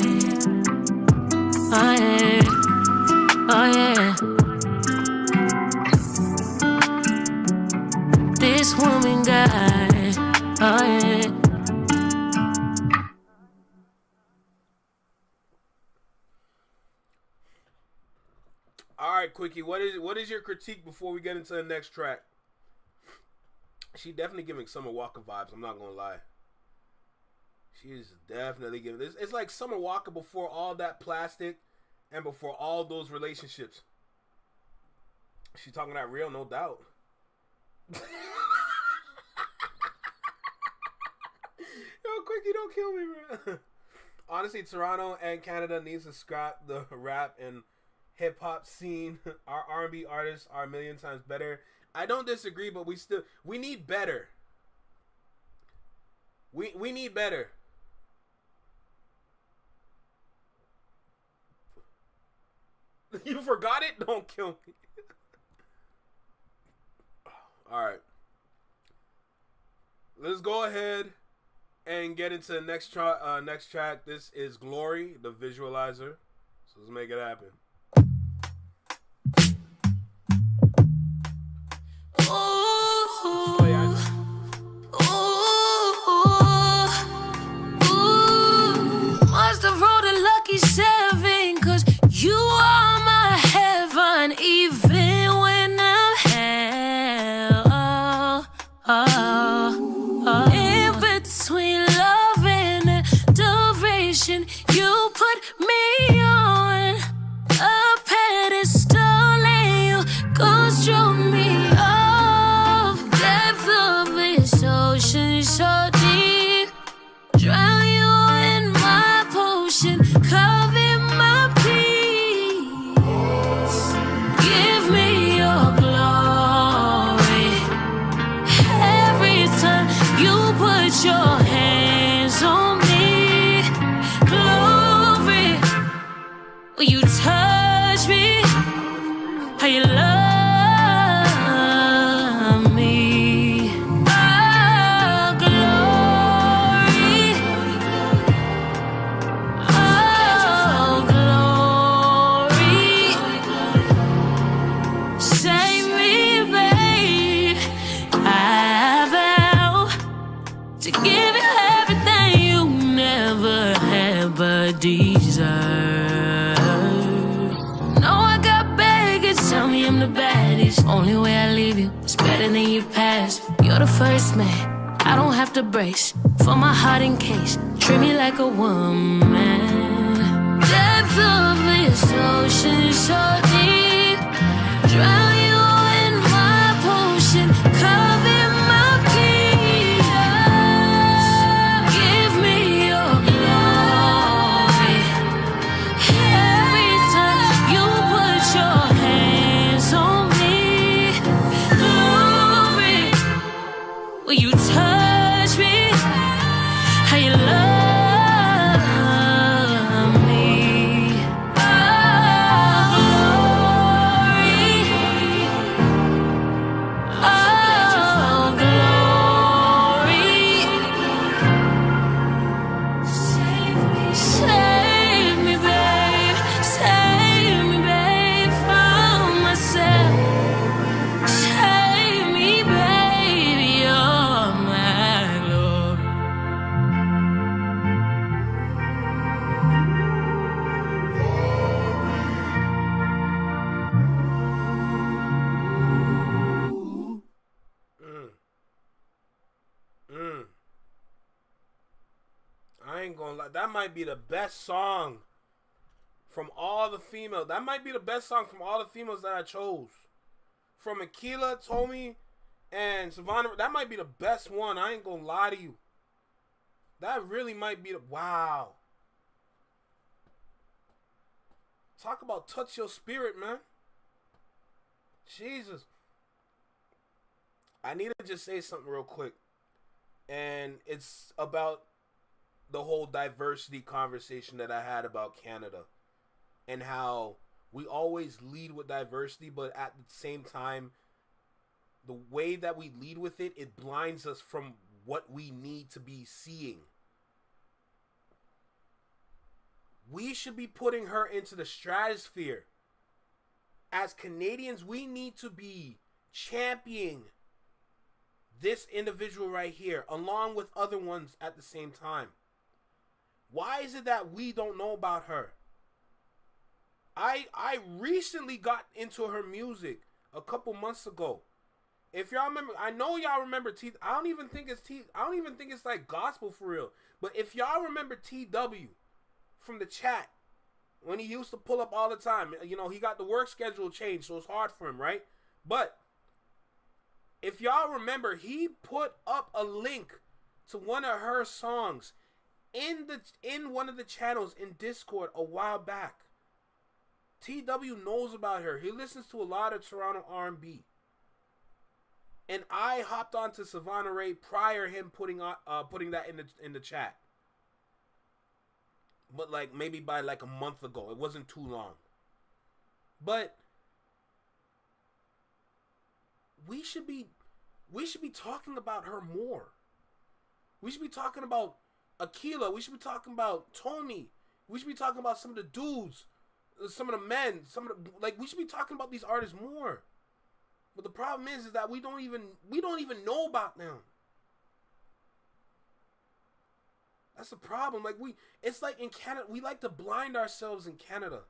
Oh yeah, oh yeah. This woman got, oh yeah. All right, quickie. What is your critique before we get into the next track? She definitely giving Summer Walker vibes. I'm not gonna lie. She is definitely giving this. It's like Summer Walker before all that plastic and before all those relationships. She talking that real, no doubt. Yo, quickie, don't kill me, bro. Honestly, Toronto and Canada needs to scrap the rap and hip hop scene. Our R&B artists are a million times better. I don't disagree, but we need better. We need better. You forgot it? Don't kill me. All right. Let's go ahead and get into the next track. This is Glory, the Visualizer. So let's make it happen. Must have rolled a lucky 7, 'cause you are my heaven, even when I'm hell. In between love and adoration, you put me on a pedestal and you construct me off. Depth of this ocean so deep, drown you in my potion, cover my peace. Give me your glory. Every time you put your hands on me, glory. Will you touch me? How you love me? Oh, glory. Oh, glory. Save me, babe. I vow to give you everything you never had but deserve. No, I got baggage, tell me I'm the baddest. Only way I leave you is better than your past. You're the first man, I don't have to brace for my heart in case. Treat me like a woman. Depth of this ocean so deep, ain't gonna lie. That might be the best song from all the females. That might be the best song from all the females that I chose. From Aquila, Tommy, and Savannah. That might be the best one. I ain't gonna lie to you. That really might be the... Wow. Talk about touch your spirit, man. Jesus. I need to just say something real quick. And it's about the whole diversity conversation that I had about Canada. And how we always lead with diversity, but at the same time, the way that we lead with it, it blinds us from what we need to be seeing. We should be putting her into the stratosphere. As Canadians, we need to be championing this individual right here, along with other ones at the same time. Why is it that we don't know about her? I recently got into her music a couple months ago. If y'all remember, I know y'all remember T. I don't even think it's like gospel for real. But if y'all remember TW from the chat, when he used to pull up all the time, you know, he got the work schedule changed, so it's hard for him, right? But if y'all remember, he put up a link to one of her songs in one of the channels in Discord a while back. TW knows about her. He listens to a lot of Toronto R&B. And I hopped onto Savannah Ray prior him putting that in the chat. But like maybe by like a month ago. It wasn't too long. But we should be talking about her more. We should be talking about Aquila. We should be talking about Tony. We should be talking about some of the dudes, some of the men, we should be talking about these artists more. But the problem is that we don't even know about them. That's the problem. It's like in Canada, we like to blind ourselves in Canada.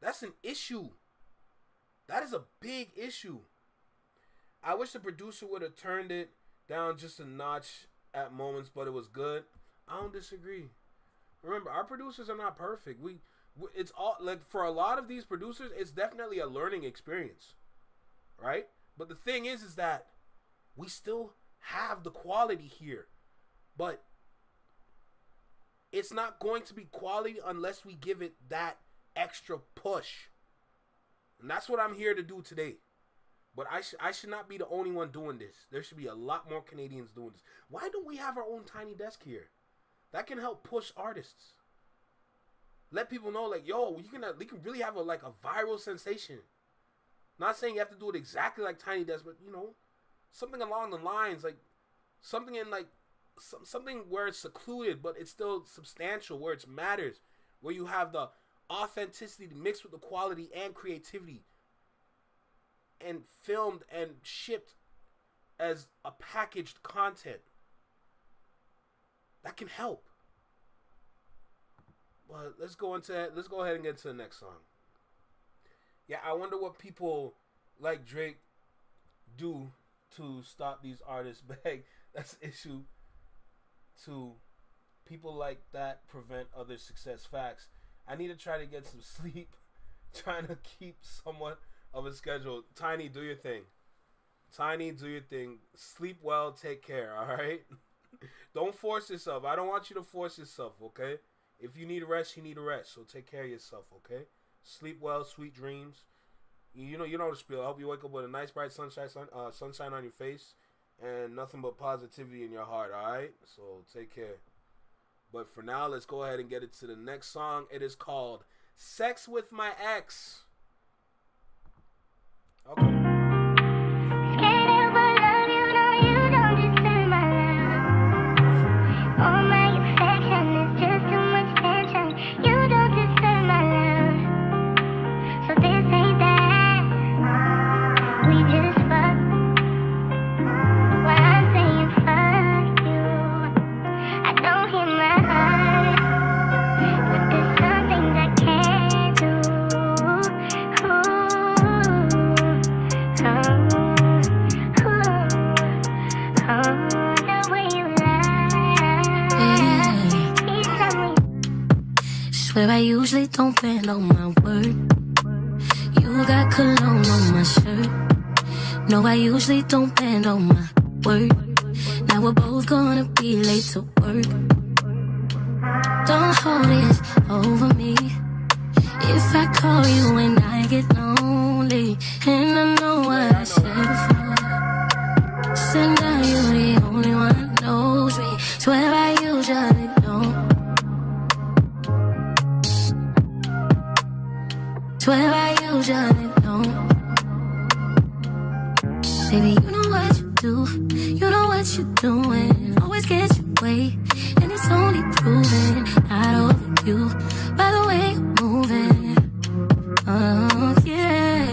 That's an issue. That is a big issue. I wish the producer would have turned it down just a notch at moments, but it was good. I don't disagree. Remember, our producers are not perfect. It's all like for a lot of these producers, it's definitely a learning experience, right? But the thing is that we still have the quality here, but it's not going to be quality unless we give it that extra push. And that's what I'm here to do today. But I should not be the only one doing this. There should be a lot more Canadians doing this. Why don't we have our own tiny desk here? That can help push artists. Let people know, like, yo, you can really have a viral sensation. Not saying you have to do it exactly like Tiny Desk, but you know, something along the lines, like something in something where it's secluded, but it's still substantial, where it matters, where you have the authenticity mixed with the quality and creativity, and filmed and shipped as a packaged content. That can help. But let's go ahead and get to the next song. Yeah, I wonder what people like Drake do to stop these artists beg. That's the issue. To people like that prevent other success. Facts. I need to try to get some sleep. Trying to keep somewhat of a schedule. Tiny, do your thing. Tiny, do your thing. Sleep well. Take care. All right. Don't force yourself. I don't want you to force yourself. Okay. If you need a rest, you need a rest. So take care of yourself. Okay. Sleep well. Sweet dreams. You know the spiel. I hope you wake up with a nice bright sunshine on your face and nothing but positivity in your heart. All right. So take care. But for now, let's go ahead and get it to the next song. It is called Sex with My Ex. Okay. usually don't bend on my word. You got cologne on my shirt. No, I usually don't bend on my word. Now we're both gonna be late to work. Don't hold it over me. If I call you when I get lonely, and I know what I said before. Said now you're the only one who knows me. Swear I usually don't. Swear I usually don't. Baby, you know what you do. You know what you're doing. Always get your way, and it's only proven not over you by the way you're moving. Oh yeah.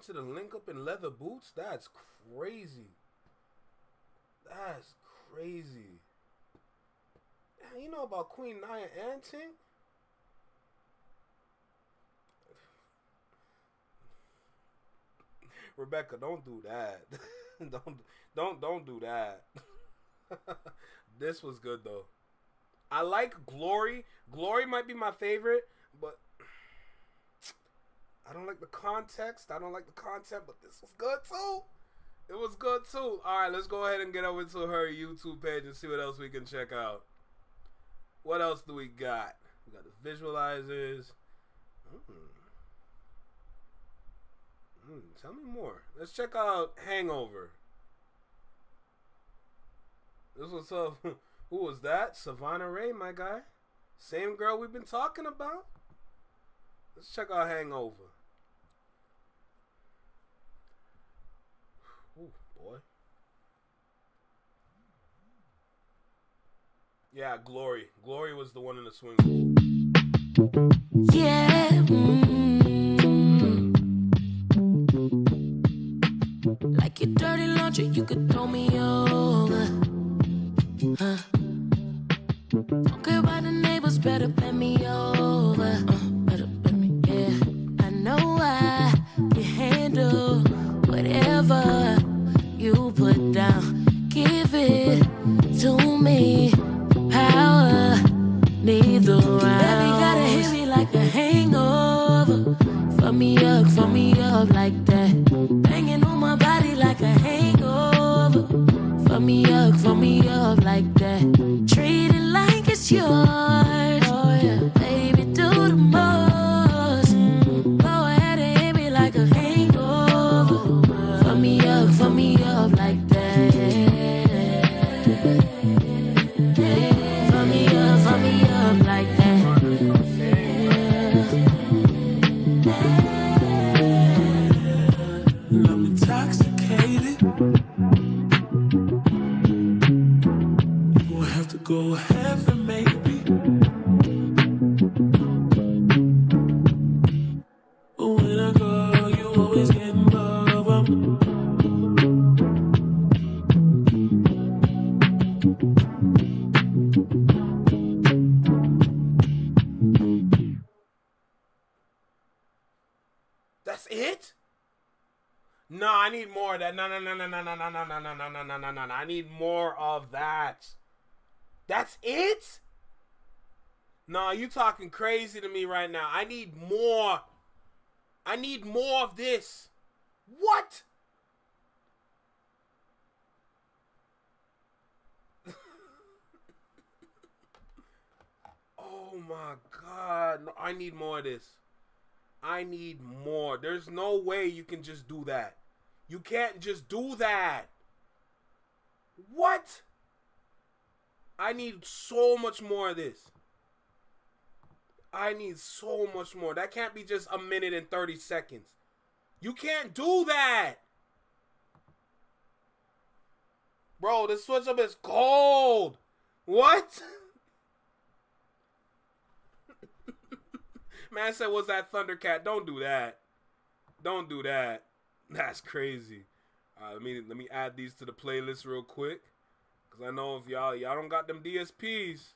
To the link up in leather boots? That's crazy. That's crazy. Damn, you know about Queen Naya and Tink? Rebecca, don't do that. don't do that. This was good though. I like Glory. Glory might be my favorite, but I don't like the context. I don't like the content, but this was good too. It was good too. All right, let's go ahead and get over to her YouTube page and see what else we can check out. What else do we got? We got the visualizers. Tell me more. Let's check out Hangover. This was who was that? Savannah Ray, my guy. Same girl we've been talking about. Let's check out Hangover. Ooh, boy. Yeah, Glory. Glory was the one in the swimming pool. Yeah. Like your dirty laundry, you could throw me over. Don't care about the neighbors, better bend me over. Better bend me, yeah. I know I can handle whatever you put down. Give it to me. Power, neither round. Baby, gotta hit me like a hangover. Fuck me up like that. Banging on my body like a hangover. Fuck me up like that. Treat it like it's yours. Oh yeah, baby, do the most. Go ahead and hit me like a hangover. Fuck me up like that. Yeah. Fuck me up like that. I'm intoxicated. You gon' have to go heaven, maybe. But when I go, you always get involved. That's it? No, I need more of that. No. I need more of that. That's it? No, you talking crazy to me right now. I need more. I need more of this. What? Oh my God. No, I need more of this. I need more. There's no way you can just do that. You can't just do that. What? I need so much more of this. I need so much more. That can't be just a minute and 30 seconds. You can't do that. Bro, this switch up is cold. What? Man said, "Was that Thundercat?" Don't do that. Don't do that. That's crazy. Let me add these to the playlist real quick, cause I know if y'all don't got them DSPs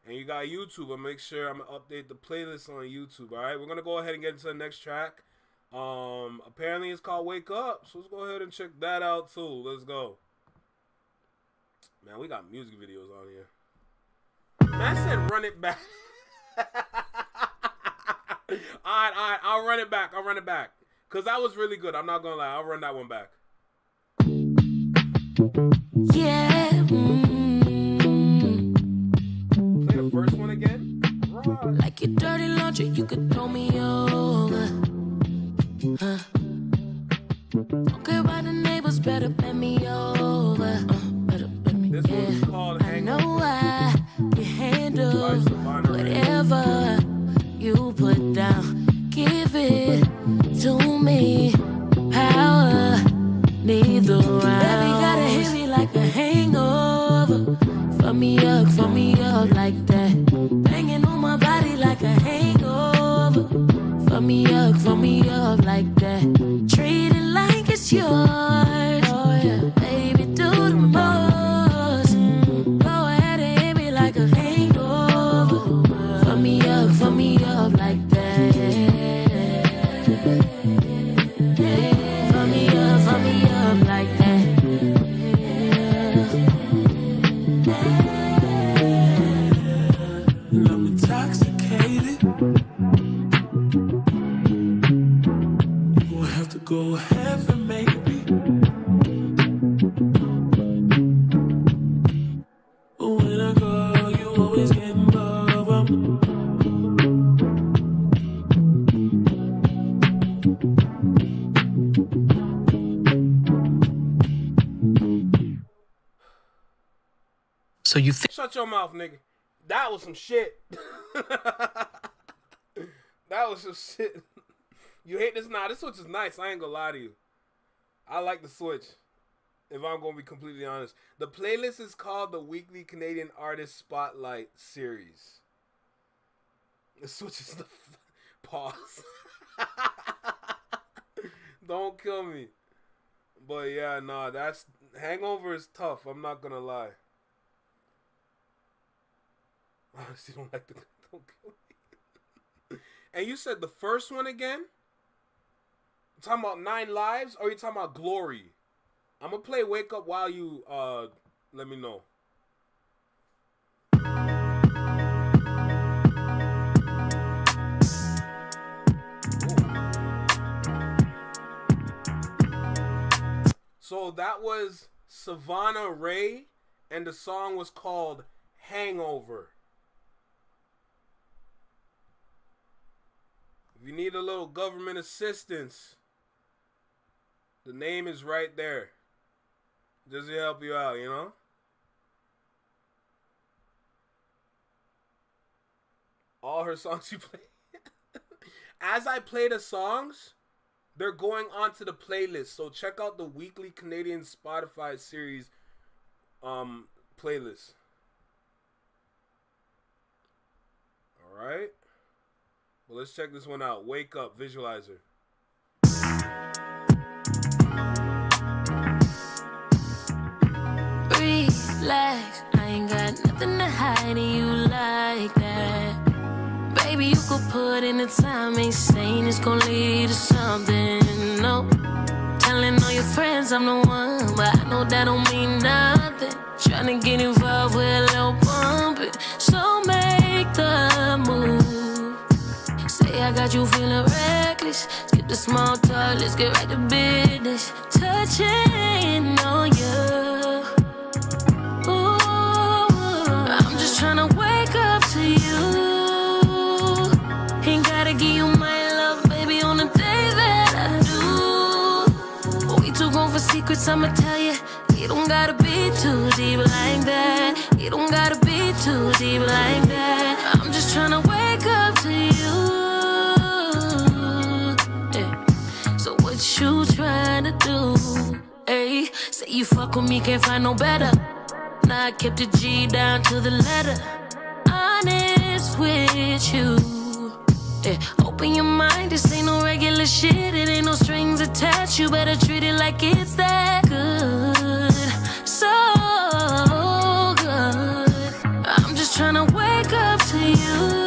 and you got YouTube, I'll make sure I'm gonna update the playlist on YouTube. All right, we're gonna go ahead and get into the next track. Apparently it's called "Wake Up," so let's go ahead and check that out too. Let's go. Man, we got music videos on here. Man said, "Run it back." All right, I'll run it back. Cause that was really good. I'm not gonna lie. I'll run that one back. Yeah. Play the first one again. Right. Like your dirty laundry, you could throw me over. Don't care about the neighbors, better bend me over. Better bend me. This one's called I know I can handle whatever you put down. Give it to me. Power, neither round. Baby, gotta hit me like a hangover. Fuck me up like that. Banging on my body like a hangover. Fuck me up like that. Treat it like it's yours. Oh yeah, baby, do the most. Go ahead and hit me like a hangover. Fuck me up like that. Fuck me up like that. And I'm intoxicated. You gon' have to go heaven, maybe. But when I go, you always get involved. So you shut your mouth, nigga. That was some shit. That was some shit. You hate this? Nah, this switch is nice. I ain't gonna lie to you. I like the switch. If I'm gonna be completely honest. The playlist is called the Weekly Canadian Artist Spotlight Series. The switch is the pause. Don't kill me. But yeah, nah, that's Hangover is tough. I'm not gonna lie. Honestly, don't like the. Don't kill me. And you said the first one again? You talking about 9 Lives, or you talking about Glory? I'm gonna play Wake Up while you let me know. So that was Savannah Ray, and the song was called Hangover. If you need a little government assistance, the name is right there. Just to help you out, you know? All her songs you play. As I play the songs, they're going onto the playlist. So check out the Weekly Canadian Spotify Series playlist. Alright. Well, let's check this one out. Wake Up, Visualizer. Relax, I ain't got nothing to hide and you like that. Baby, you could put in the time, ain't saying it's gonna lead to something, no. Telling all your friends I'm the one, but I know that don't mean nothing. Trying to get involved with a little bumping, so make the move. Say I got you feeling reckless, skip the small talk, let's get right to business. Touching on you. Tryna wake up to you. Ain't gotta give you my love, baby, on the day that I do. We too grown for secrets, I'ma tell you. You don't gotta be too deep like that. You don't gotta be too deep like that. I'm just tryna wake up to you. Yeah. Say you fuck with me, can't find no better. Now I kept the G down to the letter. Honest with you. Yeah. Open your mind, this ain't no regular shit. It ain't no strings attached. You better treat it like it's that good. So good. I'm just tryna wake up to you.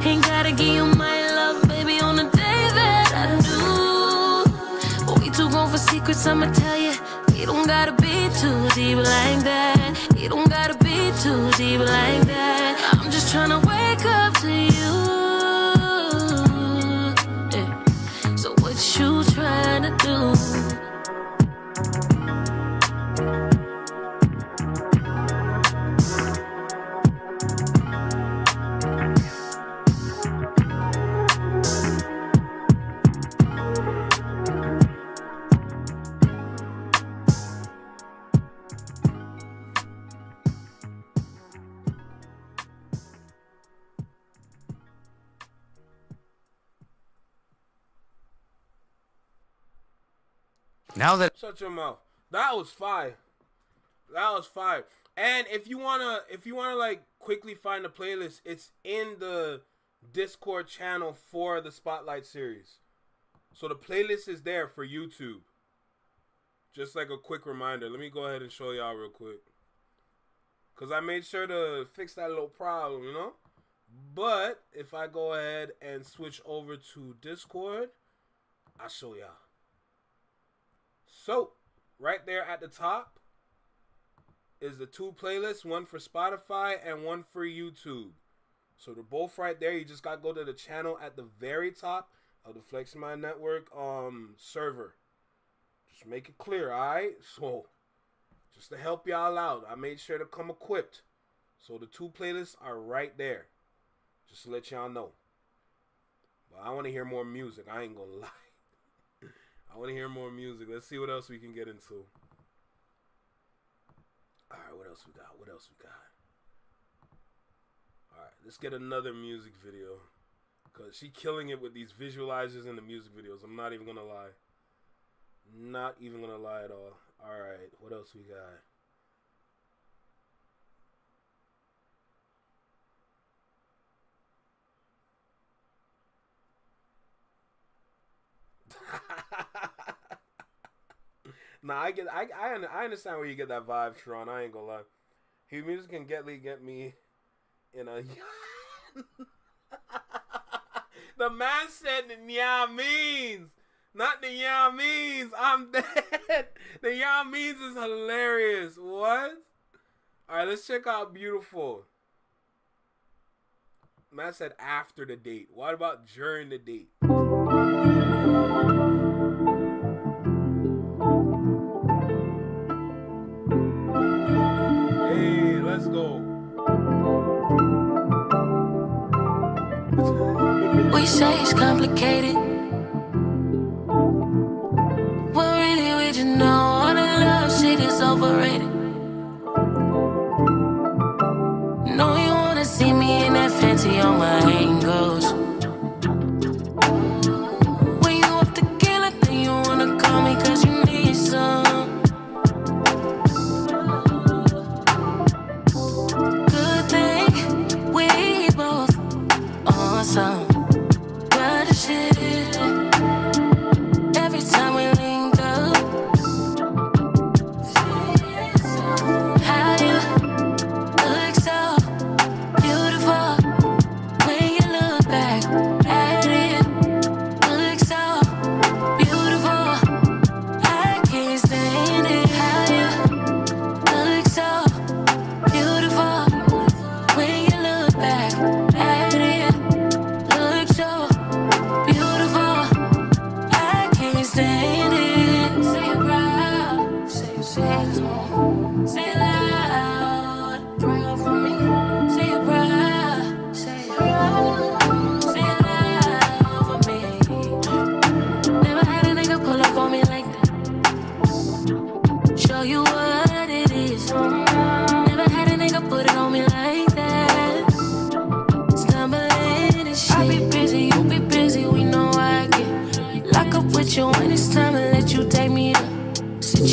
Ain't gotta give you my love, baby, on the day that I do. But we too grown for secrets, I'ma tell you. You don't gotta be too deep like that. You don't gotta be too deep like that. I'm just tryna wake up to you. Yeah. So what you tryna do? Now that shut your mouth. That was fire. That was fire. And if you wanna like quickly find the playlist, it's in the Discord channel for the Spotlight series. So the playlist is there for YouTube. Just like a quick reminder. Let me go ahead and show y'all real quick. Cause I made sure to fix that little problem, you know? But if I go ahead and switch over to Discord, I'll show y'all. So, right there at the top is the two playlists, one for Spotify and one for YouTube. So they're both right there. You just got to go to the channel at the very top of the Flex Mind Network server. Just make it clear, all right? So, just to help y'all out, I made sure to come equipped. So the two playlists are right there. Just to let y'all know. But I want to hear more music. I ain't going to lie. I want to hear more music. Let's see what else we can get into. All right, what else we got? What else we got? All right, let's get another music video. Because she killing it with these visualizers in the music videos. I'm not even going to lie. Not even going to lie at all. All right, what else we got? Nah, I understand where you get that vibe, Tron. I ain't gonna lie. His music can get me in a. The man said the yeah means, not the yeah means. I'm dead. The yeah means is hilarious. What? All right, let's check out Beautiful. Man said after the date. What about during the date? Hey, let's go. We say it's complicated. Well, really, we just know all the love shit is overrated. Know you wanna see me in that fancy on my angles. When you up to kill it, then you wanna call me cause you need some. Good thing we both on some good shit. Every time we link up, how you look so beautiful when you look back at it. Look so beautiful, I can't stand it. How you look so beautiful when you look back at it. Look so beautiful, I can't stand it. Say it proud, say it loud, proud for me. Say it proud, say it loud for me. Never had a nigga pull up on me like that. Show you what it is. Never had a nigga put it on me like that. Stumbling and shit. I be busy, you be busy, we know I get lock up with you when it's time to let you take me to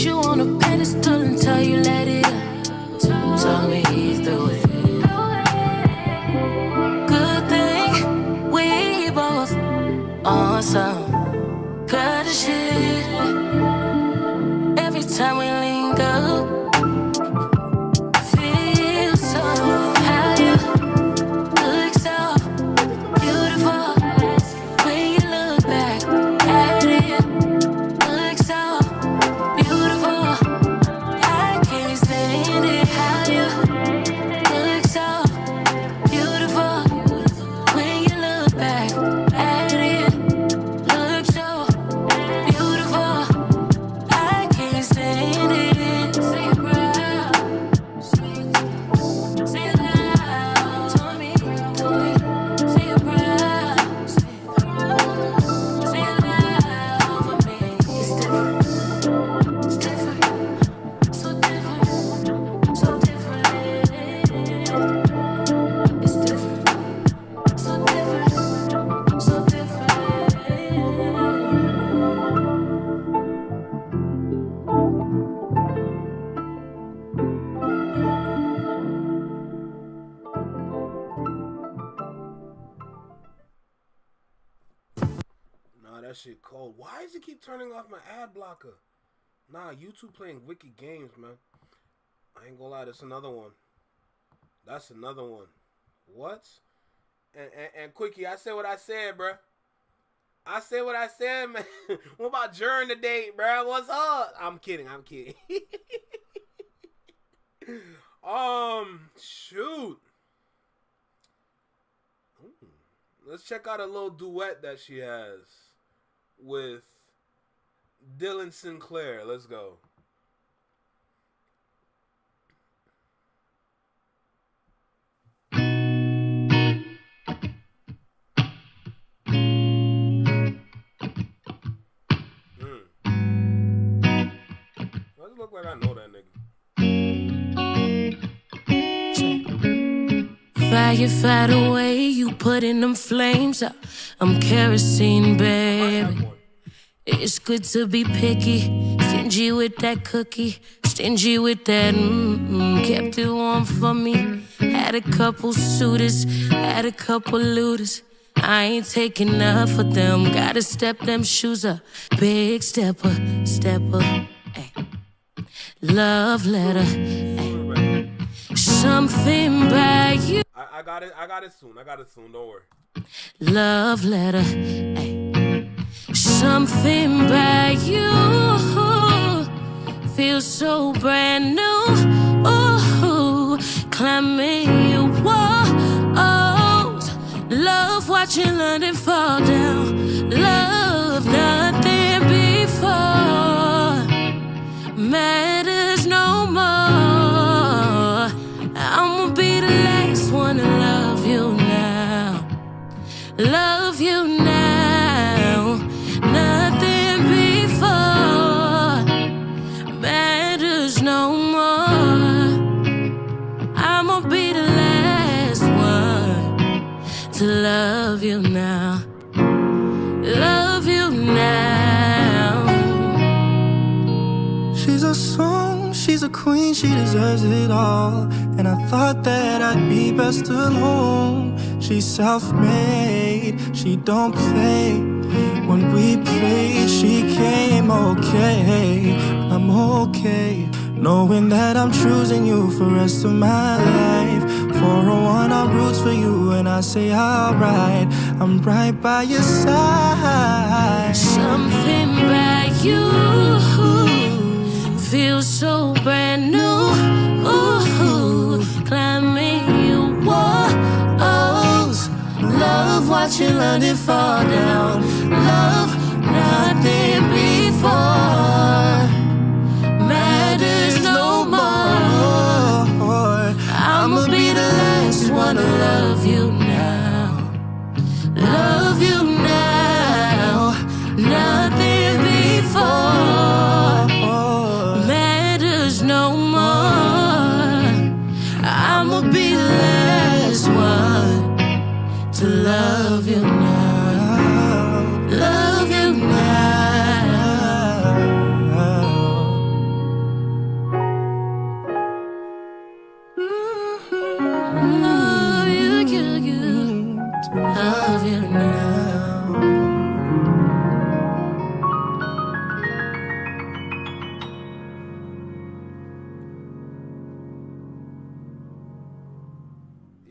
feel so how you look so beautiful when you look back at it. Look so beautiful. I can't stand it how you look so beautiful when you look back at it. Look so beautiful. I can't stand it. Say it proud. Say it loud. Tell me, say it proud. Say it loud for me. It's different. It's different. So different. So different. It's different. So different. So different. Nah, that shit cold. Why does it keep turning off my ad blocker? Nah, YouTube playing wicked games, man. I ain't gonna lie, that's another one. That's another one. What? And Quickie, I said what I said, bruh. I said what I said, man. What about during the date, bruh? What's up? I'm kidding. Shoot. Let's check out a little duet that she has with Dylan Sinclair. Let's go. Does it look like I know that nigga? Fire the way you putting them flames up. I'm kerosene, baby. It's good to be picky, stingy with that cookie, stingy with that kept it warm for me. Had a couple suitors, had a couple looters. I ain't taking up for them, gotta step them shoes up. Big stepper, ay. Love letter, ay. Something by you. I got it soon, don't worry. Love letter, ay. Something by you feels so brand new. Ooh, climbing your walls. Love watching London fall down. Love nothing before matters no more. I'ma be the last one to love you now. Love you now. Nothing before matters no more. I'ma be the last one to love you now. Love you now. She's a song, she's a queen, she deserves it all. And I thought that I'd be best alone. She's self-made, she don't play. When we played, she came okay. I'm okay, knowing that I'm choosing you for the rest of my life. 401, I roots for you, and I say alright. I'm right by your side. Something by you feels so brand new. Ooh, climbing your walls. Love watching London fall down. Love nothing before matters no more. I'ma be the last one to love you now. Love you now. Nothing before matters no more. I'ma be the last one to love you now. Love you now. Love you. Love you now.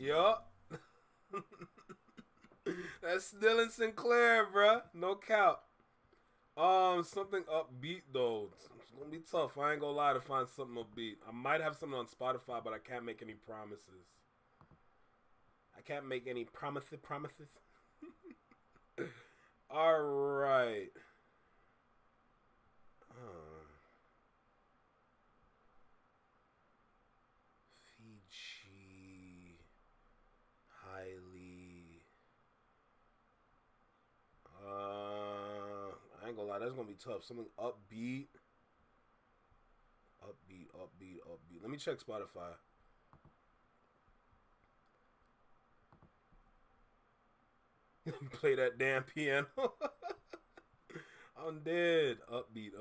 Yup. That's Dylan Sinclair, bruh. No cap. Something upbeat though. It's gonna be tough. I ain't gonna lie to find something upbeat. I might have something on Spotify, but I can't make any promises. I can't make any promises. All right. Fiji. Highly. I ain't gonna lie, that's gonna be tough. Something upbeat. Upbeat. Let me check Spotify. Play that damn piano. I'm dead. Upbeat.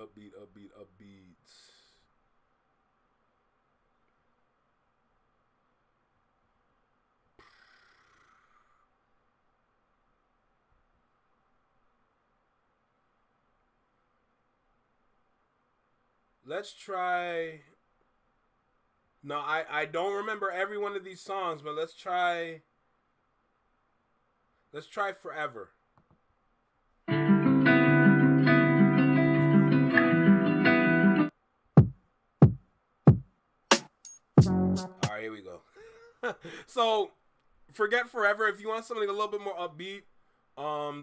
Let's try. No, I don't remember every one of these songs, but let's try Forever. All right, here we go. So, Forget Forever. If you want something a little bit more upbeat,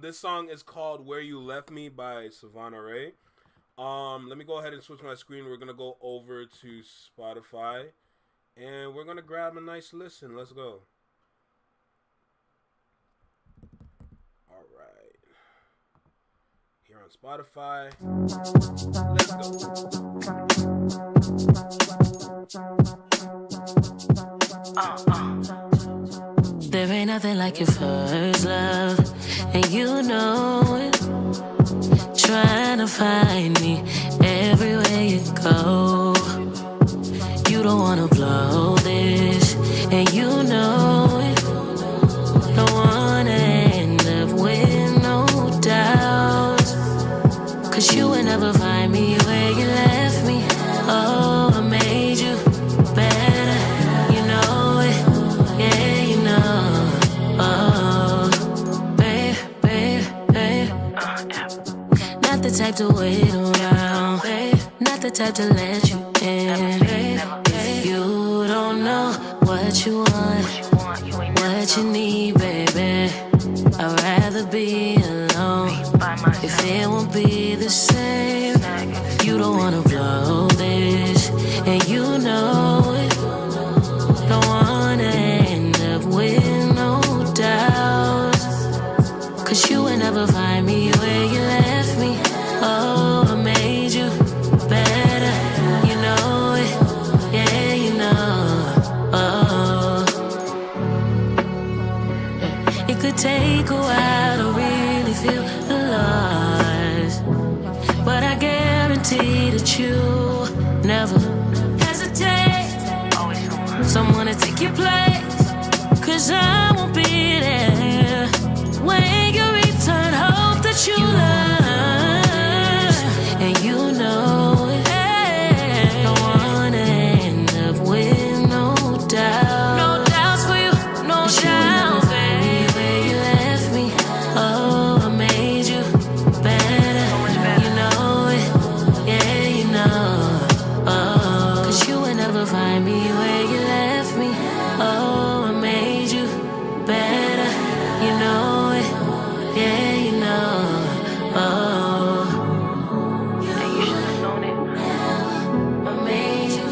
this song is called Where You Left Me by Savannah Ray. Let me go ahead and switch my screen. We're gonna go over to Spotify, and we're gonna grab a nice listen. Let's go. All right. Here on Spotify. Let's go. There ain't nothing like your first love, and you know it. Trying to find me everywhere you go. You don't wanna blow this, and you know it. Don't wanna end up with no doubts, 'cause you would never find me where you left me. Oh, I made you better, you know it. Yeah, you know. Oh, babe. Not the type to wait around, babe. Not the type to let you in, babe. If you don't know what you want, what you need, baby, I'd rather be alone. If it won't be the same, you don't wanna blow this, and you know it. Don't wanna end up with no doubts, 'cause you would never find me where you left me. Oh, I made you better, you know it. Yeah, you know. Oh, it could take a while to really feel the loss, but I guarantee that you never hesitate. Someone to take your place, 'cause I won't be there when you return. Hope that you learn, and you know it. Don't wanna end up with no doubt. No doubts for you, no doubt, baby. Where you left me, oh, I made you better. You know it, yeah, you know. Oh, 'cause you would never find me where you left me. Oh, I made you better. You know it, yeah, you know. Oh, yeah, you should have known it. I made you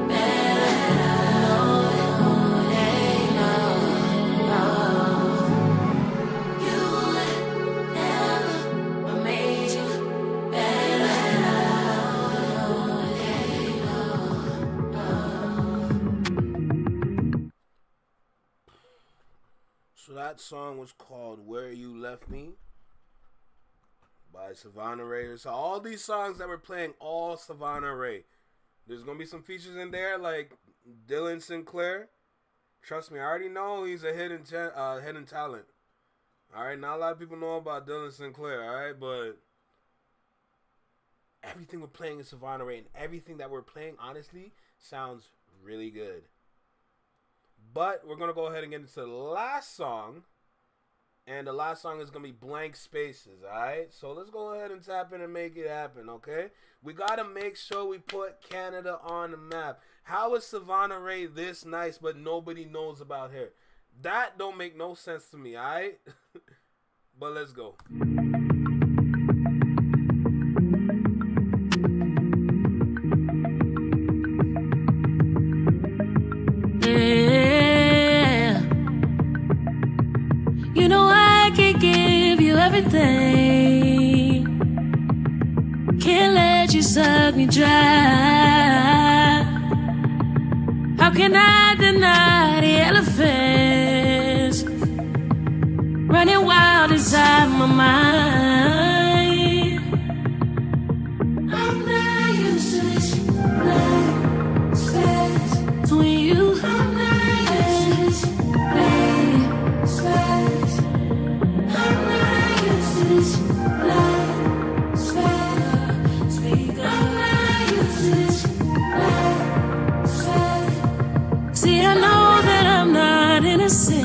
better. You know it, yeah, you know. Oh, you would never. I made you better. Yeah, you know. So that song was called Where You Left Me by Savannah Ray. So all these songs that we're playing, all Savannah Ray. There's going to be some features in there like Dylan Sinclair. Trust me, I already know he's a hidden talent. Alright, not a lot of people know about Dylan Sinclair, alright? But everything we're playing is Savannah Ray, and everything that we're playing, honestly, sounds really good. But we're going to go ahead and get into the last song. And the last song is going to be Blank Spaces, alright? So let's go ahead and tap in and make it happen, okay? We got to make sure we put Canada on the map. How is Savannah Ray this nice, but nobody knows about her? That don't make no sense to me, alright? But let's go. Yeah. You know I can give you everything. Can't let you suck me dry. How can I deny the elephants running wild inside my mind? I'm not used to this blank space between you. I'm not used to this blank space. I'm not used to this blank space. Speak up. I'm not used to this blank space. See, I know that I'm not innocent.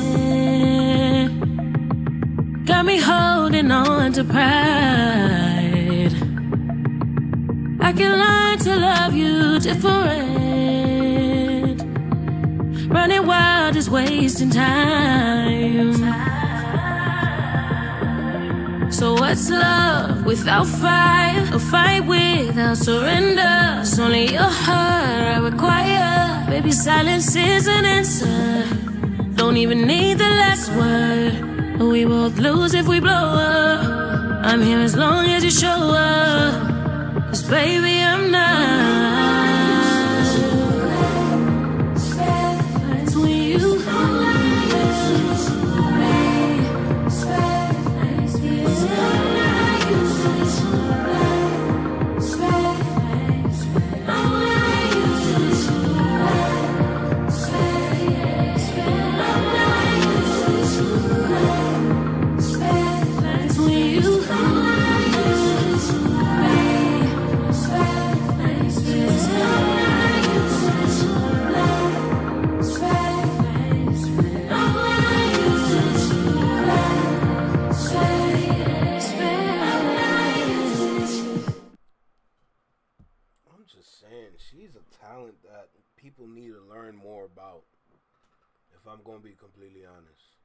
Got me holding on to pride. I can learn to love you different. Running wild, just wasting time. So what's love without fire? A fight without surrender. It's only your heart I require. Baby, silence is an answer. Don't even need the last word. We both lose if we blow up. I'm here as long as you show up. 'Cause baby, I'm not between you. She's a talent that people need to learn more about, if I'm going to be completely honest.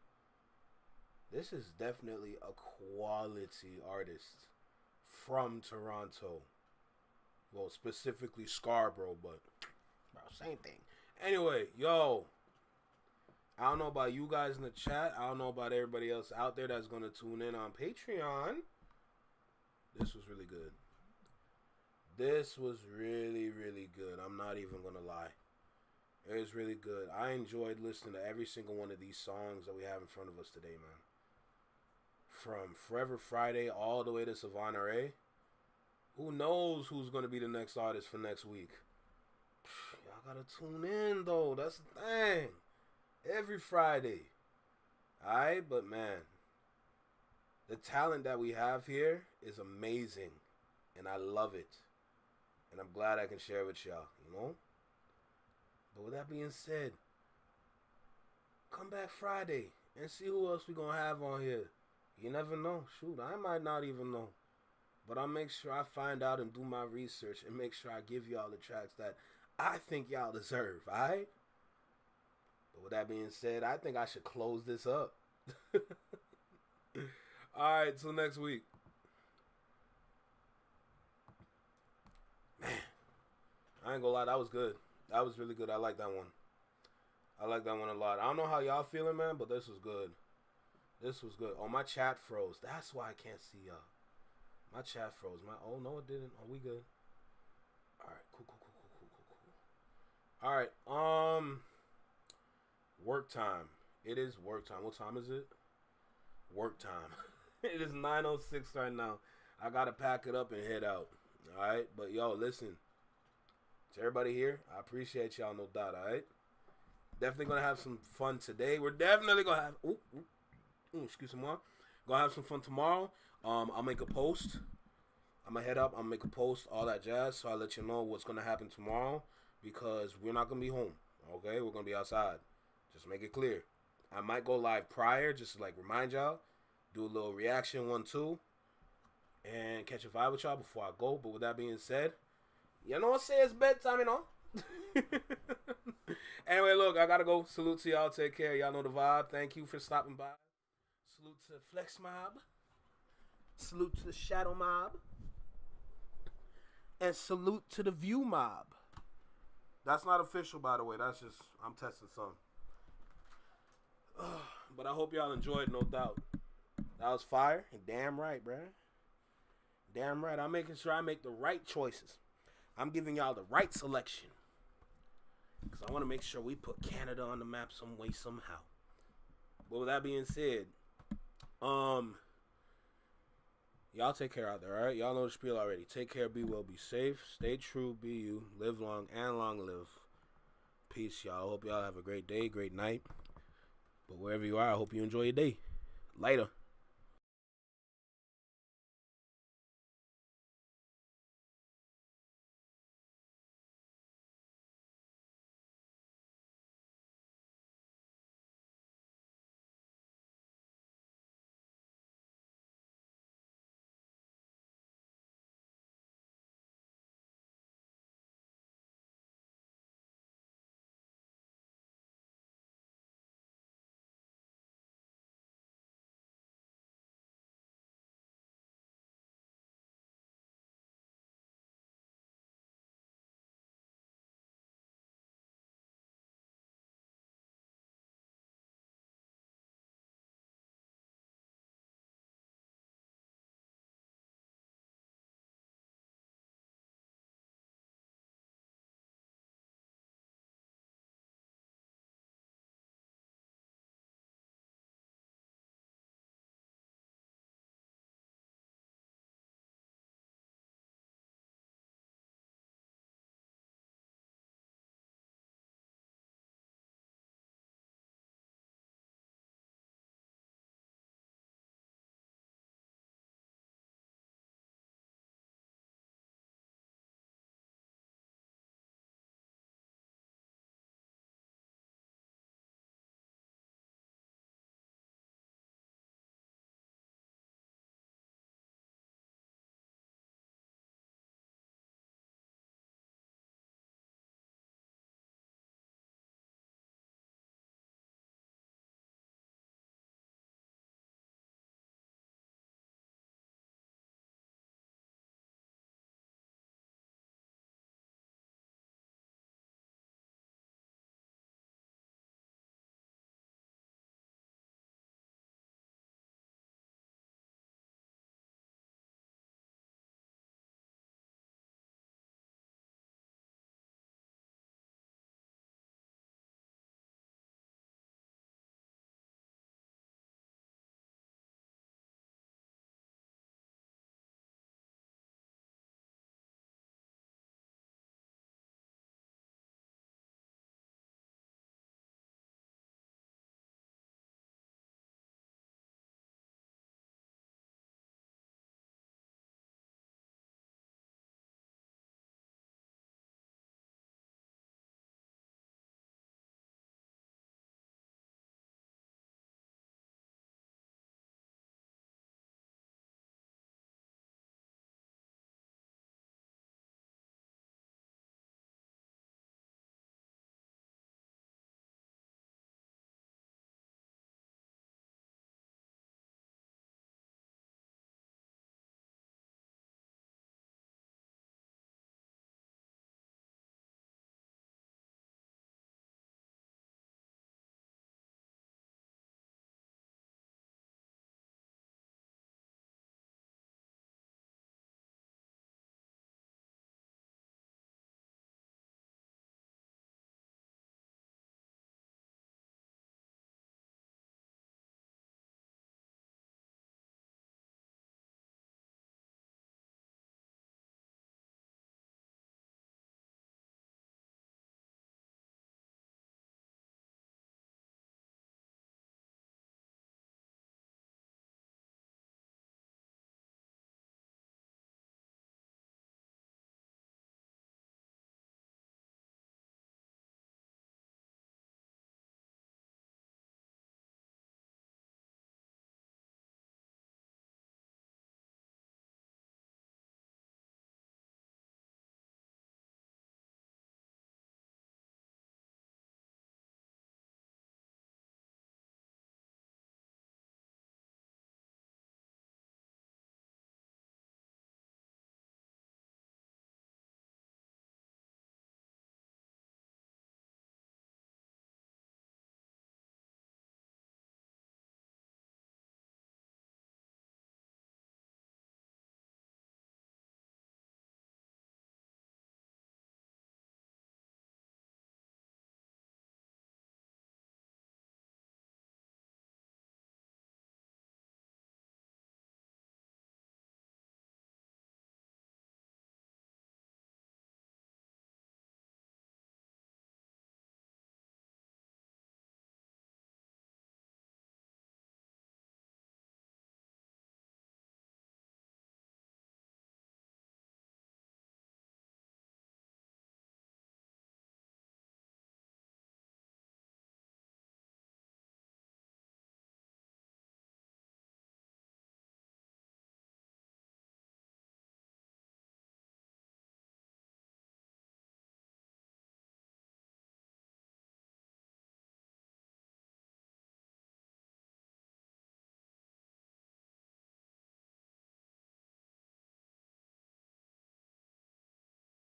This is definitely a quality artist from Toronto. Well, specifically Scarborough, but bro, same thing. Anyway, yo, I don't know about you guys in the chat. I don't know about everybody else out there that's going to tune in on Patreon. This was really good. This was really, really good. I'm not even going to lie. It was really good. I enjoyed listening to every single one of these songs that we have in front of us today, man. From Forever Friday all the way to Savannah Ray. Who knows who's going to be the next artist for next week? Y'all got to tune in, though. That's the thing. Every Friday. Alright, but man, the talent that we have here is amazing. And I love it. And I'm glad I can share it with y'all, you know? But with that being said, come back Friday and see who else we going to have on here. You never know. Shoot, I might not even know. But I'll make sure I find out and do my research and make sure I give y'all the tracks that I think y'all deserve, alright? But with that being said, I think I should close this up. Alright, till next week. Man, I ain't gonna lie, that was good. That was really good. I like that one. I like that one a lot. I don't know how y'all feeling, man, but this was good. This was good. Oh, my chat froze. That's why I can't see y'all. My chat froze. Oh, no, it didn't. Oh, we good. Alright, cool. Alright, work time. It is work time. What time is it? Work time. It is 9:06 right now. I gotta pack it up and head out. Alright, but yo, listen. To everybody here, I appreciate y'all, no doubt, alright? Definitely gonna have some fun today. We're definitely gonna have excuse me. Gonna have some fun tomorrow. I'll make a post. I'm gonna head up, I'll make a post, all that jazz, so I'll let you know what's gonna happen tomorrow, because we're not gonna be home. Okay? We're gonna be outside. Just make it clear. I might go live prior, just to like remind y'all, do a little reaction 1-2, and catch a vibe with y'all before I go. But with that being said, you know what say it's bedtime, you know. Anyway, look, I gotta go. Salute to y'all. Take care. Y'all know the vibe. Thank you for stopping by. Salute to Flex Mob. Salute to the Shadow Mob. And salute to the View Mob. That's not official, by the way. That's just, I'm testing something. But I hope y'all enjoyed, no doubt. That was fire. And damn right, bruh. Damn right. I'm making sure I make the right choices. I'm giving y'all the right selection. Because I want to make sure we put Canada on the map some way, somehow. But with that being said, y'all take care out there, all right? Y'all know the spiel already. Take care, be well, be safe, stay true, be you, live long, and long live. Peace, y'all. Hope y'all have a great day, great night. But wherever you are, I hope you enjoy your day. Later.